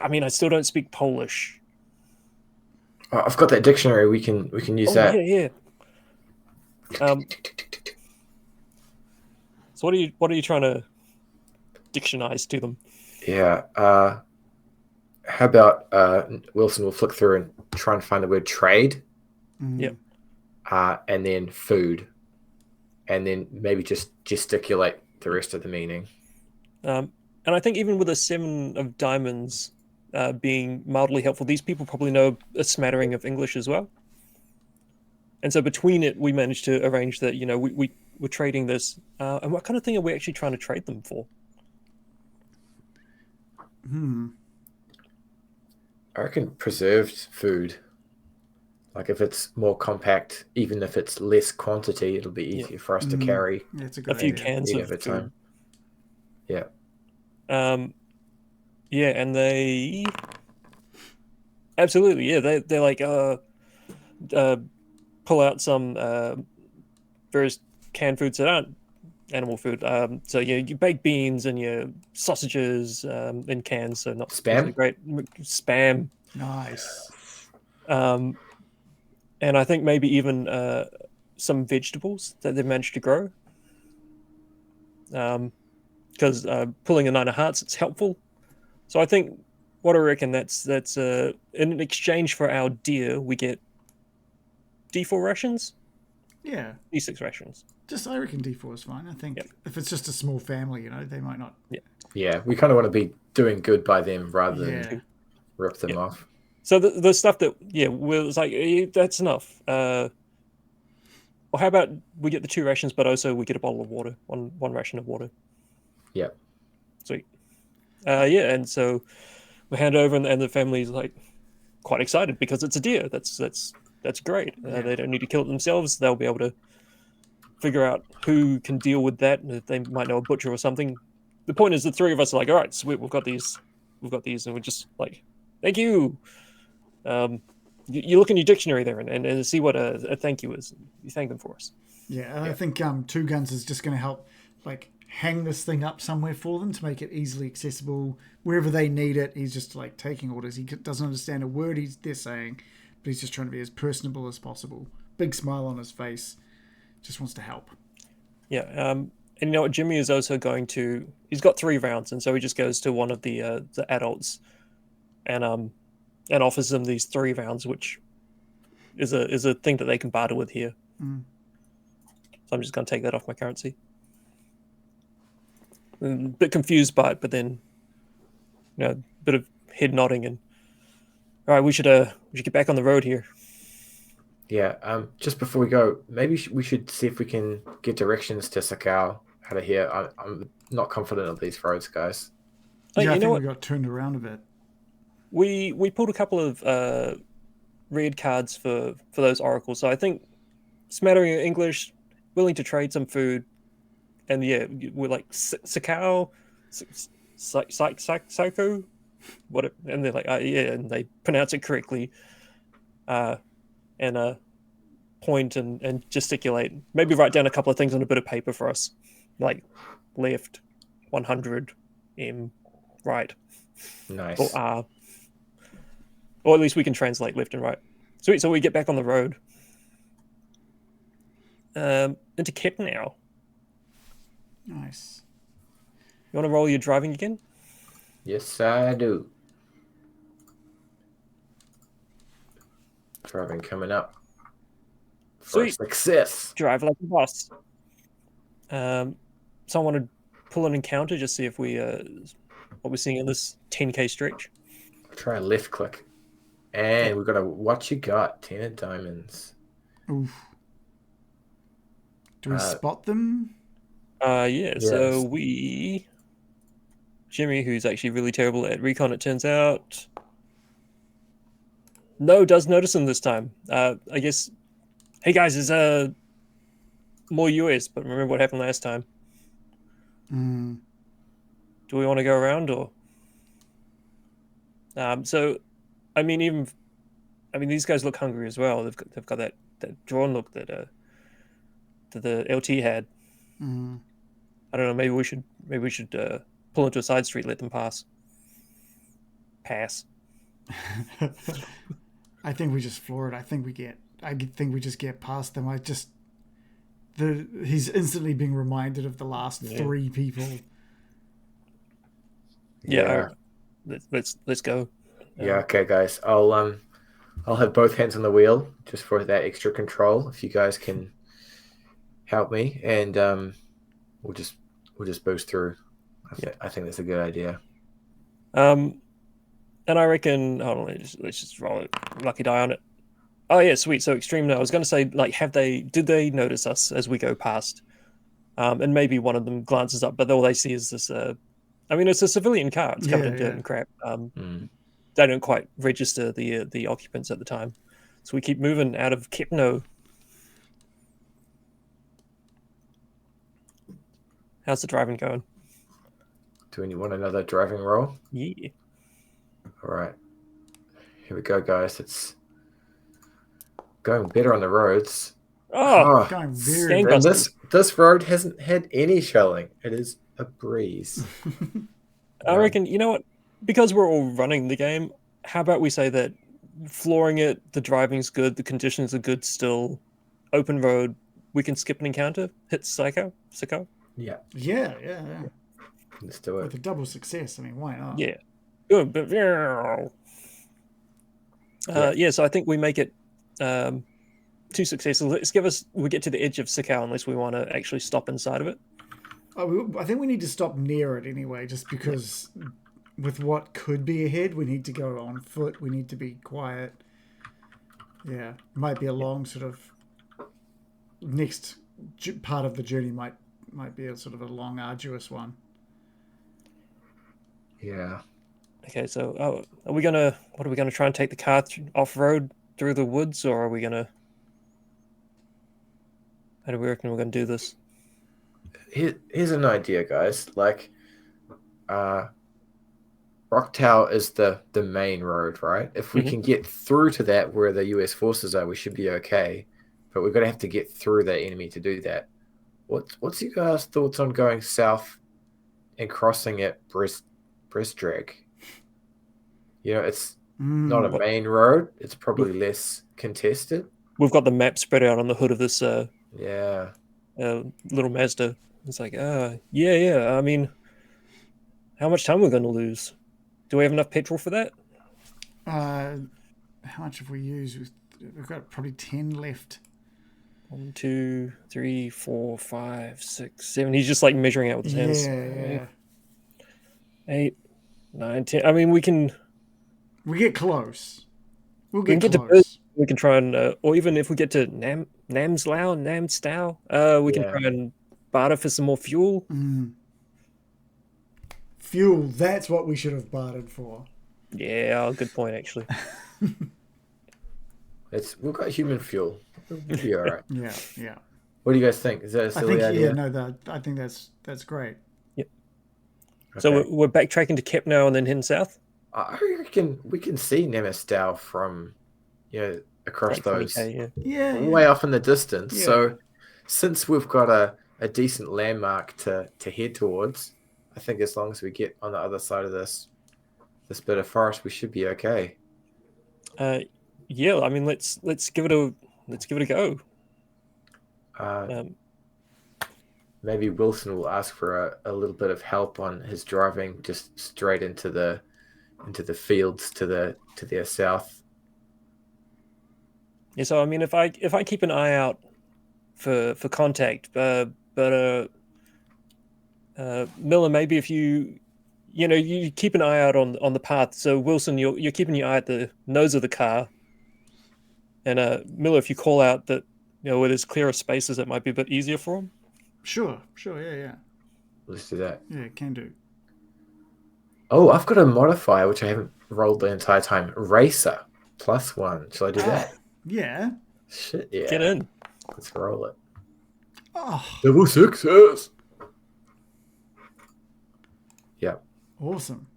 mean, I still don't speak Polish. I've got that dictionary. We can use that. Yeah. So what are you trying to dictionize to them? Yeah. How about Wilson will flick through and try and find the word trade. Yep. And then food. And then maybe just gesticulate the rest of the meaning. And I think even with a 7 of diamonds being mildly helpful, these people probably know a smattering of English as well. And so between it, we managed to arrange that, we're trading this. And what kind of thing are we actually trying to trade them for? I reckon preserved food. Like if it's more compact, even if it's less quantity, it'll be easier for us to carry. Yeah, it's a few idea. cans of a food. time. Yeah. Yeah, and they Absolutely, yeah. They're like uh, pull out some various canned foods that aren't animal food. So your baked beans and your sausages in cans, so not usually Spam? great. Spam, Nice. um, and I think maybe even some vegetables that they've managed to grow. Because pulling a nine of hearts, it's helpful. So I think what I reckon that's in exchange for our deer, we get D4 rations, Yeah. D6 rations. Just I reckon D4 is fine. I Yep. think if it's just a small family, they might not. Yeah. Yeah, we kind of want to be doing good by them rather than Yeah. rip them Yeah. off. So the stuff that was like that's enough. Or how about we get the 2 rations, but also we get a bottle of water, one ration of water. Yep. Sweet. Yeah, and so we hand over, and the family's like quite excited because it's a deer. That's great. Yeah. They don't need to kill it themselves. They'll be able to figure out who can deal with that. And they might know a butcher or something. The point is, the 3 of us are like, all right, sweet, we've got these, and we're just like, thank you. You look in your dictionary there and see what a thank you is. You thank them for us. Yeah, and I think Two Guns is just going to help, like, hang this thing up somewhere for them to make it easily accessible wherever they need it. He's just like taking orders. He doesn't understand a word they're saying, but he's just trying to be as personable as possible. Big smile on his face. Just wants to help. Yeah. And you know what? Jimmy is also going to. He's got 3 rounds, and so he just goes to one of the adults, and offers them these 3 rounds, which is a thing that they can barter with here. Mm. So I'm just going to take that off my currency. A bit confused by it, but then, a bit of head nodding and. All right, we should get back on the road here. Yeah. Just before we go, maybe we should see if we can get directions to Sakau out of here. I'm not confident of these roads, guys. Hey, Yeah, I you know think what? we got turned around a bit. We pulled a couple of red cards for those oracles. So I think smattering of English, willing to trade some food, and yeah, we're like Sakau, Psycho, what? And they're like, yeah, and they pronounce it correctly, and point and gesticulate. Maybe write down a couple of things on a bit of paper for us, like left, 100 m, right, Nice. or R. Or at least we can translate left and right. Sweet. So we get back on the road. Into Kip now. Nice. You want to roll your driving again? Yes, I do. Driving coming up. For Sweet. success. Drive like a boss. So I want to pull an encounter, just see if we what we're seeing in this 10k stretch. Try a left click. And we've got a what you got, 10 of diamonds. Oof. Do we spot them? Yeah. So Jimmy, who's actually really terrible at recon, it turns out. No, does notice them this time. I guess. Hey guys, there's more US, but remember what happened last time. Mm. Do we want to go around or? So, I mean, these guys look hungry as well. They've got that drawn look that the LT had. Mm. I don't know. Maybe we should pull into a side street, let them pass. I think we just floor it. I think we just get past them. He's instantly being reminded of the last 3 people. Yeah. Let's go. Yeah. Okay, guys. I'll have both hands on the wheel just for that extra control. If you guys can help me, and we'll just boost through. I think that's a good idea. And I reckon, hold on, let's just roll it. Lucky die on it. Oh yeah, sweet. So extreme. No, I was going to say, like, did they notice us as we go past? And maybe one of them glances up, but all they see is this. It's a civilian car. It's covered in dirt and crap. They don't quite register the occupants at the time, so we keep moving out of Kipno. How's the driving going? Do you want another driving roll? Yeah. All right. Here we go, guys. It's going better on the roads. Oh, Going very And gangbusters. this road hasn't had any shelling. It is a breeze. I reckon, you know what? Because we're all running the game, how about we say that flooring it, the driving's good, the conditions are good still, open road, we can skip an encounter, hit Sicko? Yeah, yeah. let's do With it. a double success. I mean, why not? Yeah. Good, but yeah, so I think we make it 2 successes. We get to the edge of Sikau unless we want to actually stop inside of it. I think we need to stop near it anyway, just because with what could be ahead, we need to go on foot. We need to be quiet. Yeah, it might be a long sort of next part of the journey. Might be a sort of a long, arduous one. Yeah. Okay, so what are we gonna try and take the car off road through the woods, or are we gonna? How do we reckon we're gonna do this? Here's an idea, guys. Like, Rocktower is the main road, right? If we can get through to that where the US forces are, we should be okay. But we're gonna have to get through that enemy to do that. What's you guys' thoughts on going south and crossing at Bristdrag? You know, it's not a main road. It's probably less contested. We've got the map spread out on the hood of this Yeah. little Mazda. It's like, yeah. I mean, how much time we're going to lose? Do we have enough petrol for that? How much have we used? We've got probably 10 left. 1, 2, 3, 4, 5, 6, 7. He's just like measuring out with his hands. Yeah. 8, 9, 10. I mean, we can. We get close. We'll We can get get close. to Perth. We can try and, or even if we get to Namstow, we can try and barter for some more fuel. Fuel, that's what we should have bartered for. Yeah, good point, actually. We've got human fuel. We'll be all right. Yeah. What do you guys think? Is that a silly idea? I think that's great. Yep. Okay. So we're backtracking to Kep now and then heading south? I reckon we can see Nemestow from, across Like those 20K, way off in the distance. Yeah. So since we've got a decent landmark to head towards, I think as long as we get on the other side of this bit of forest, we should be okay. Yeah, I mean, let's give it a go. Maybe Wilson will ask for a little bit of help on his driving, just straight into the fields to their south. Yeah, so I mean, if I keep an eye out for contact, but Miller, maybe if you keep an eye out on the path. So Wilson, you're keeping your eye at the nose of the car, and Miller, if you call out that where there's clearer spaces, that might be a bit easier for him. Sure, yeah. Let's do that. Yeah, can do. Oh, I've got a modifier which I haven't rolled the entire time. Racer +1. Shall I do that? Yeah. Shit, yeah. Get in. Let's roll it. Oh, Double success. Yep. awesome.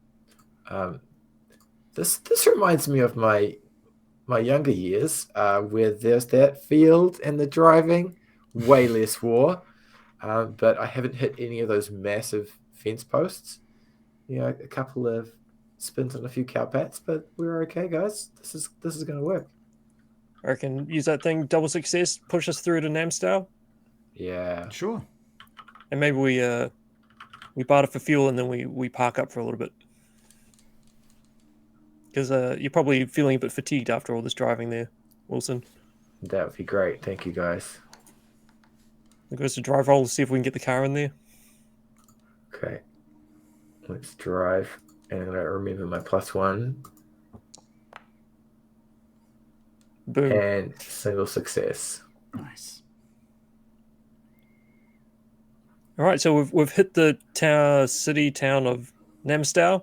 This reminds me of my younger years, where there's that field and the driving, way less war. But I haven't hit any of those massive fence posts. A couple of spins on a few cowpats, but we're okay, guys. This is going to work. I reckon use that thing, double success, push us through to Namstow, Yeah. Sure. and maybe we barter for fuel and then we park up for a little bit. Because you're probably feeling a bit fatigued after all this driving there, Wilson. That would be great. Thank you, guys. It goes to drive roll to see if we can get the car in there. Okay. Let's drive. And I'm going to remember my +1. Boom. And single success. Nice. All right, so we've hit the city town of Namstow.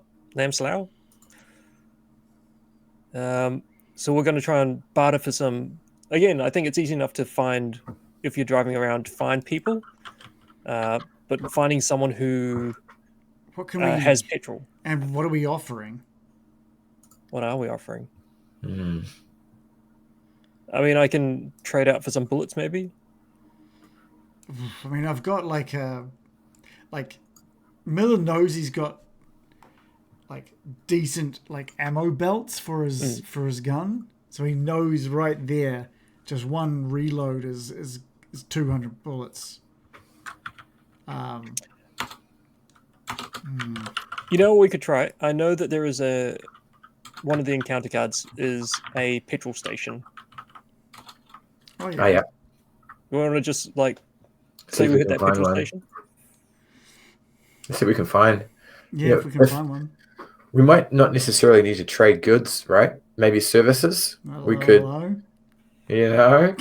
So we're going to try and barter for some. Again, I think it's easy enough to find if you're driving around to find people, but finding someone who What can we has petrol. And what are we offering? What are we offering? Mm. I mean, I can trade out for some bullets, maybe. I mean, I've got like Miller knows he's got like decent like ammo belts for his gun, so he knows right there just one reload is 200 bullets. You know what we could try? I know that there is one of the encounter cards is a petrol station. Oh Oh yeah. yeah. We want to just like See say if we we hit can that find petrol one. station. Let's see what we can find. Yeah, if we can find one. We might not necessarily need to trade goods, right? Maybe services. We could, Hello. you know.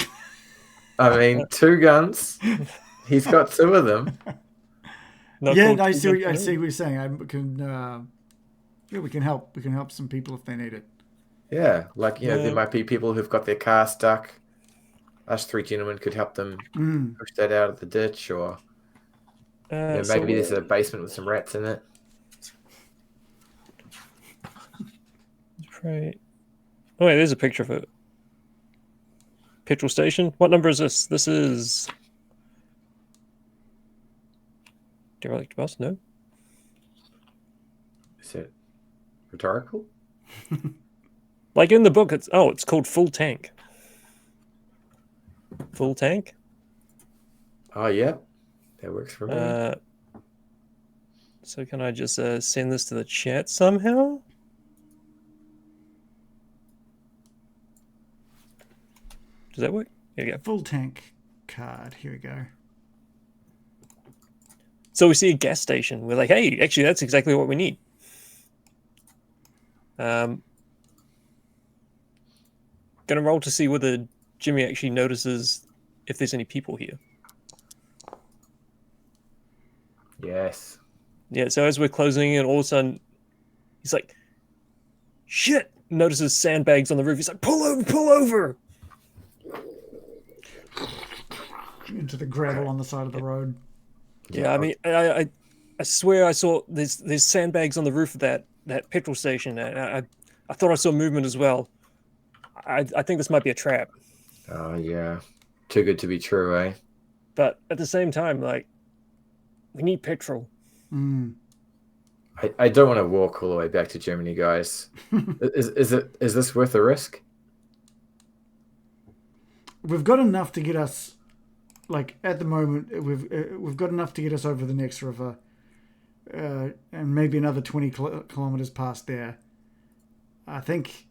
I mean, 2 guns. He's got 2 of them. Not Yeah, called I two see. gun I for see no. what you're saying. I can. Yeah, we can help. We can help some people if they need it. Yeah, like there Yeah. might be people who've got their car stuck. Us 3 gentlemen could help them push that out of the ditch, or So maybe there's a basement with some rats in it. right. Oh wait, there's a picture of it. Petrol station. What number is this? This is derelict bus. No. Is it rhetorical? Like in the book, it's called full tank. Full tank. Oh yeah, that works for me. So can I just send this to the chat somehow? Does that work? Here we go. Full tank card. Here we go. So we see a gas station. We're like, hey, actually, that's exactly what we need. Gonna roll to see whether Jimmy actually notices if there's any people here. Yes. Yeah, so as we're closing in, all of a sudden, he's like, shit! Notices sandbags on the roof. He's like, pull over, pull over! Into the gravel on the side of the road. Yeah, I mean, I swear I saw there's sandbags on the roof of that petrol station. I thought I saw movement as well. I think this might be a trap. Oh yeah, too good to be true, eh? But at the same time, like, we need petrol. I don't want to walk all the way back to Germany, guys. Is this worth the risk? We've got enough to get us, like at the moment, we've got enough to get us over the next river, and maybe another 20 kilometers past there. I think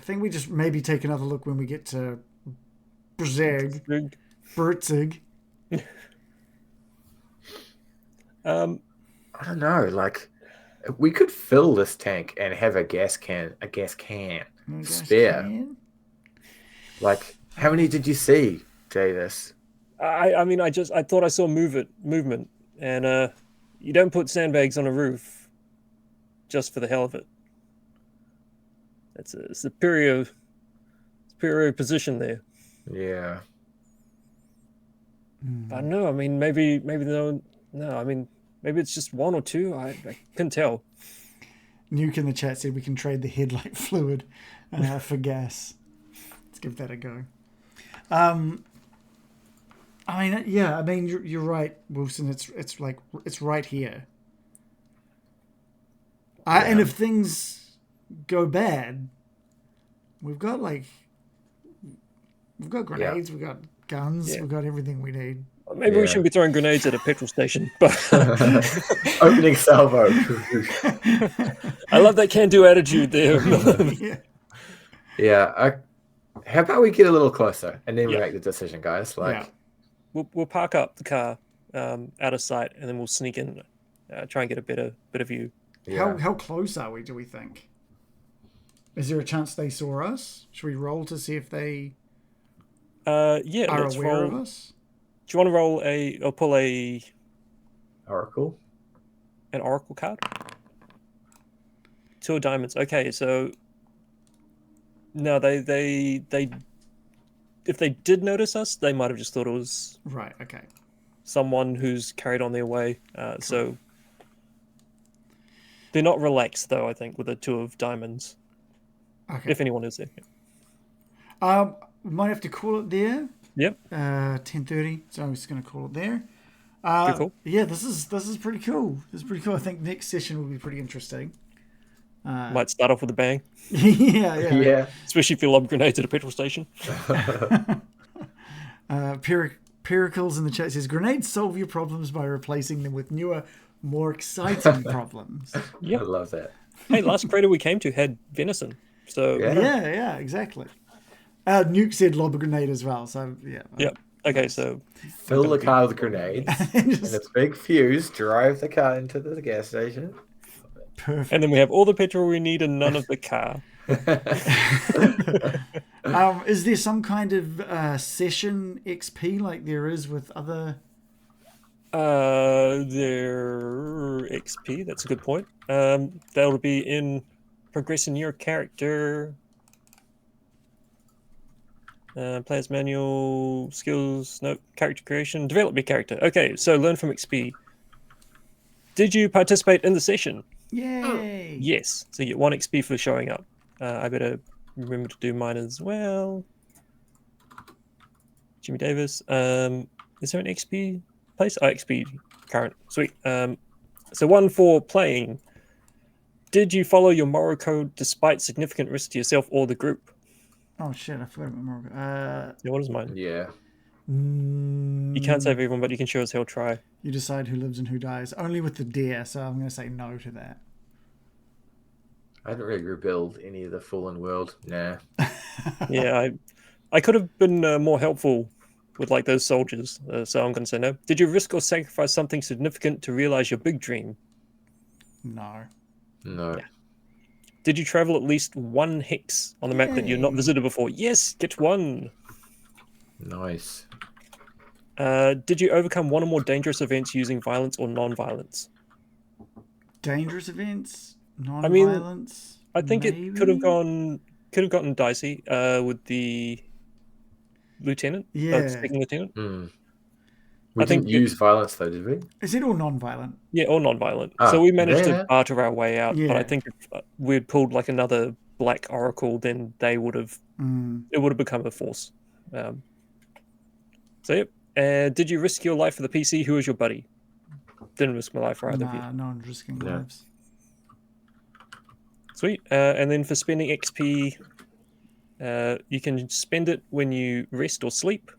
we just maybe take another look when we get to Berzeg. I don't know. Like, we could fill this tank and have a gas can spare. Like, how many did you see, Davis? I mean, I thought I saw movement, and you don't put sandbags on a roof just for the hell of it. That's a superior position there. Yeah. I don't know. I mean, maybe no. I mean, maybe it's just 1 or 2. I couldn't tell. Nuke in the chat said we can trade the headlight fluid for gas. Let's give that a go. I mean, yeah. I mean, you're right, Wilson. It's right here. Yeah. And if things go bad, we've got grenades, we've got guns, we've got everything we need. Maybe we shouldn't be throwing grenades at a petrol station, but Opening salvo. I love that can-do attitude there. Yeah. How about we get a little closer and then we make the decision, guys? Like, we'll park up the car out of sight, and then we'll sneak in, try and get a better view. yeah. How close are we? Do we think? Is there a chance they saw us? Should we roll to see if they are let's aware roll. of us? Do you want to roll or pull Oracle. an oracle card? 2 of diamonds. Okay, so no, they if they did notice us, they might have just thought it was Right. Okay. someone who's carried on their way. So they're not relaxed though. I think with a 2 of diamonds. Okay. if anyone is there. We might have to call it there. Yep. 10:30. So I'm just going to call it there. Cool. Yeah, this is pretty cool. This is pretty cool. I think next session will be pretty interesting. Might start off with a bang, yeah. Yeah. especially if you lob grenades at a petrol station. Pericles in the chat says grenades solve your problems by replacing them with newer, more exciting problems. Yep. I love that. Hey, last crater we came to had venison. So Yeah. Yeah, exactly. Nuke said lob a grenade as well. So yeah. Yep. Okay, so Fill the car with grenades and Just a big fuse. Drive the car into the gas station. perfect. and then we have all the petrol we need and none of the car. Is there some kind of session XP like there is with other? Their XP, that's a good point. That'll be in progressing your character. Player's manual, skills, no, character creation, develop your character. Okay, so learn from XP. Did you participate in the session? Yay! Yes, so you get 1 XP for showing up. I better remember to do mine as well. Jimmy Davis. Is there an XP place? Oh, XP current. Sweet. So 1 for playing. Did you follow your moral code despite significant risk to yourself or the group? Oh shit! I forgot about more. Yeah, what is mine? Yeah. You can't save everyone, but you can sure as hell try. You decide who lives and who dies. Only with the dare, so I'm going to say no to that. I didn't really rebuild any of the fallen world. Nah. Yeah, I could have been more helpful with like those soldiers, so I'm going to say no. Did you risk or sacrifice something significant to realize your big dream? No. No. Yeah. Did you travel at least 1 hex on the map that you've not Yay. visited before? Yes, get 1. Nice. Did you overcome 1 or more dangerous events using violence or non-violence? Dangerous events, mean, non-violence. I think maybe? it could have gotten dicey with the lieutenant. Yeah. Second lieutenant. We I think didn't use violence though, did we? Is it all non-violent? Yeah, or non-violent. Ah, So we managed yeah. to barter our way out. But Yeah. I think if we'd pulled like another Black Oracle, then they would have. It would have become a force. So yep. Did you risk your life for the PC? Who was your buddy? Didn't risk my life for either of you. Nah, no one's risking No. lives. Sweet. And then for spending XP, you can spend it when you rest or sleep.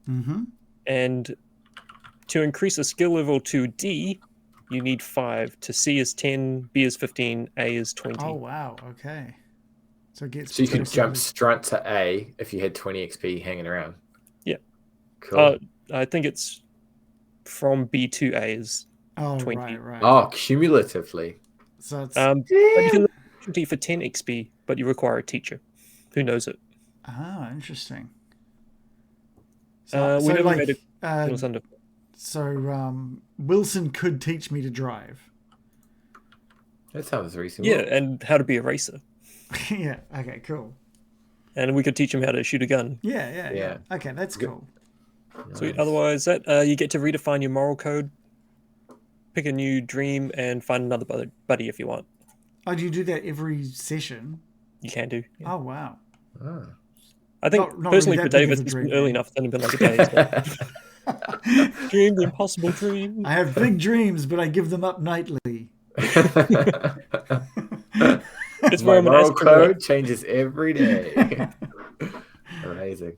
Mm-hmm. And to increase a skill level to D, you need 5. To C is 10, B is 15, A is 20. Oh wow. Okay. So it gets. So you could progressively- jump straight to A if you had 20 XP hanging around. Yeah. Cool. I think it's from B to A is Oh 20. right. Oh, cumulatively. So it's but you can learn 20 for 10 XP, but you require a teacher who knows it. interesting. We never like, made it was under. Wilson could teach me to drive. That sounds reasonable. Yeah, and how to be a racer. Yeah. Okay. Cool. And we could teach him how to shoot a gun. Yeah. Yeah. Okay, that's Good. cool. Sweet. Nice. Otherwise, that you get to redefine your moral code, pick a new dream, and find another buddy if you want. Oh, do you do that every session? You can do. Yeah. Oh wow. Oh. I think not personally really for that big of Davis, a it's dream, been early man. enough. Then it's been like a day. So. Dream the impossible dream. I have big dreams, but I give them up nightly. It's My where I'm an moral astronaut. code changes every day. Amazing.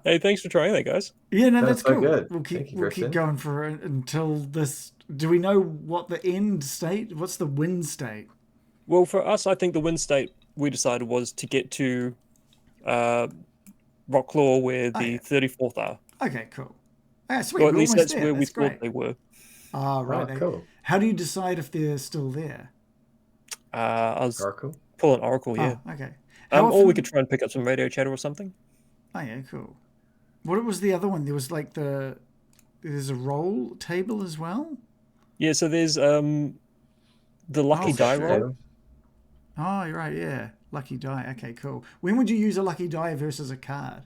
Hey, thanks for trying that, guys. Yeah, no, That's that's so cool. good. We'll Thank keep you, we'll keep Kristen. going for it until this. Do we know what the end state? What's the win state? Well, for us, I think the win state we decided was to get to Rocklaw, where the yeah. 34th are. Okay, cool. Sweet. Or at we're least almost that's there. where we That's thought great. they were. Ah, right. Oh, cool. How do you decide if they're still there? I was Oracle. pulling Oracle, yeah. Oh, okay. How Or we often- could try and pick up some radio chatter or something. Oh yeah, cool. What was the other one? There was like there's a roll table as well. Yeah, so there's the lucky Oh, die shit. roll. Oh, you're right. Yeah, lucky die. Okay, cool. When would you use a lucky die versus a card?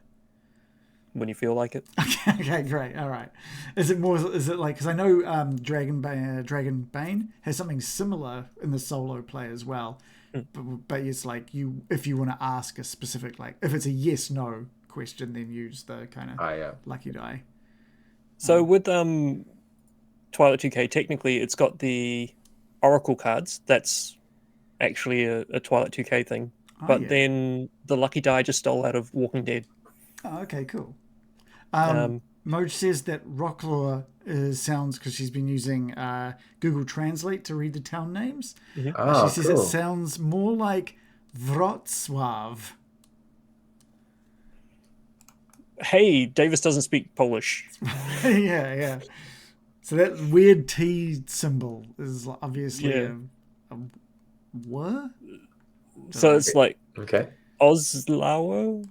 When you feel like it. Okay, great. All right. Is it like, because I know Dragon Bane has something similar in the solo play as well, but it's like if you want to ask a specific, like if it's a yes no question, then use the kind of Yeah. lucky die. So with Twilight 2K, technically it's got the Oracle cards. That's actually a Twilight 2K thing. But yeah. then the lucky die just stole out of Walking Dead. Oh, okay, cool. Um, Moj says that Rocklaw sounds, because she's been using Google Translate to read the town names. Oh, She says it sounds more like Wrocław. Hey, Davis doesn't speak Polish. Yeah. So that weird T symbol is obviously a what? So it's like okay. Oslauer?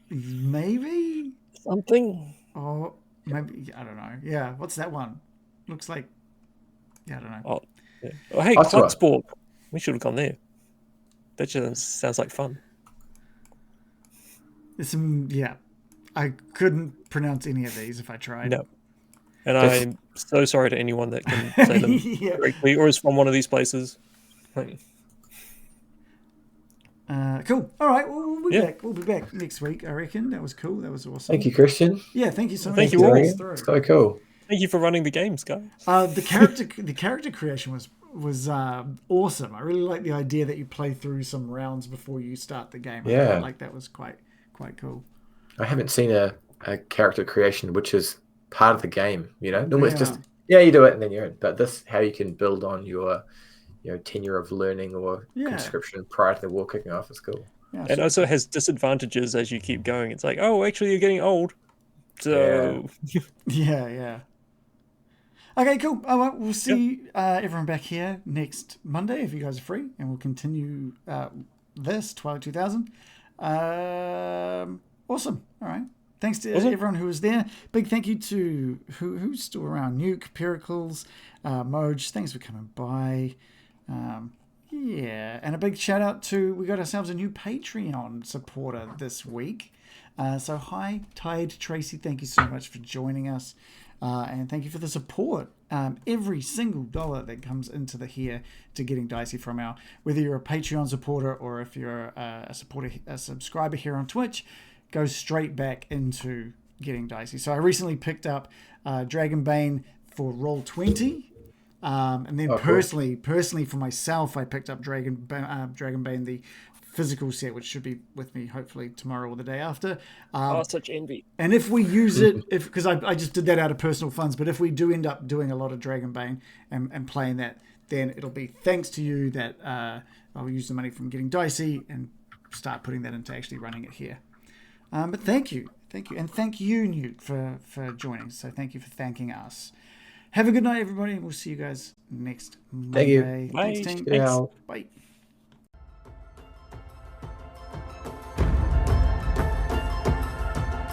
Maybe? Something? Or maybe, I don't know. Yeah, what's that one? Looks like, I don't know. Oh, yeah. Oh hey, Ottawa. Clarksport. We should have gone there. That just sounds like fun. There's some, I couldn't pronounce any of these if I tried. No. And I'm so sorry to anyone that can say them correctly or is from one of these places. Cool. All right. Well, we'll be back. We'll be back next week, I reckon. That was cool. That was awesome. Thank you, Christian. Yeah, thank you so much. Thank you all. It's so cool. Thank you for running the games, guys. The character creation was awesome. I really like the idea that you play through some rounds before you start the game. I felt like that was quite cool. I haven't seen a character creation which is part of the game. Normally it's just you do it and then you're in. But this, how you can build on your tenure of learning or conscription prior to the war kicking off is cool. Yeah, and also has disadvantages as you keep going. It's like, oh, actually, you're getting old. So yeah. Okay, cool. All right, we'll see everyone back here next Monday if you guys are free, and we'll continue this Twilight 2000. Awesome. All right. Thanks to everyone who was there. Big thank you to who's still around. Nuke, Pericles, Moj. Thanks for coming by. And a big shout out to, we got ourselves a new Patreon supporter this week. So hi, Tide Tracy. Thank you so much for joining us. And thank you for the support. Every single dollar that comes into here to getting Dicey from whether you're a Patreon supporter or if you're a subscriber here on Twitch, goes straight back into getting Dicey. So I recently picked up Dragonbane for Roll20. And then personally for myself, I picked up Dragonbane, the physical set, which should be with me hopefully tomorrow or the day after. Such envy. And if we use it, because I just did that out of personal funds, but if we do end up doing a lot of Dragonbane and playing that, then it'll be thanks to you that I'll use the money from getting Dicey and start putting that into actually running it here. But thank you. And thank you, Newt, for joining. So thank you for thanking us. Have a good night, everybody. We'll see you guys next Monday. Thank you. Thanks, team. Thanks. Bye.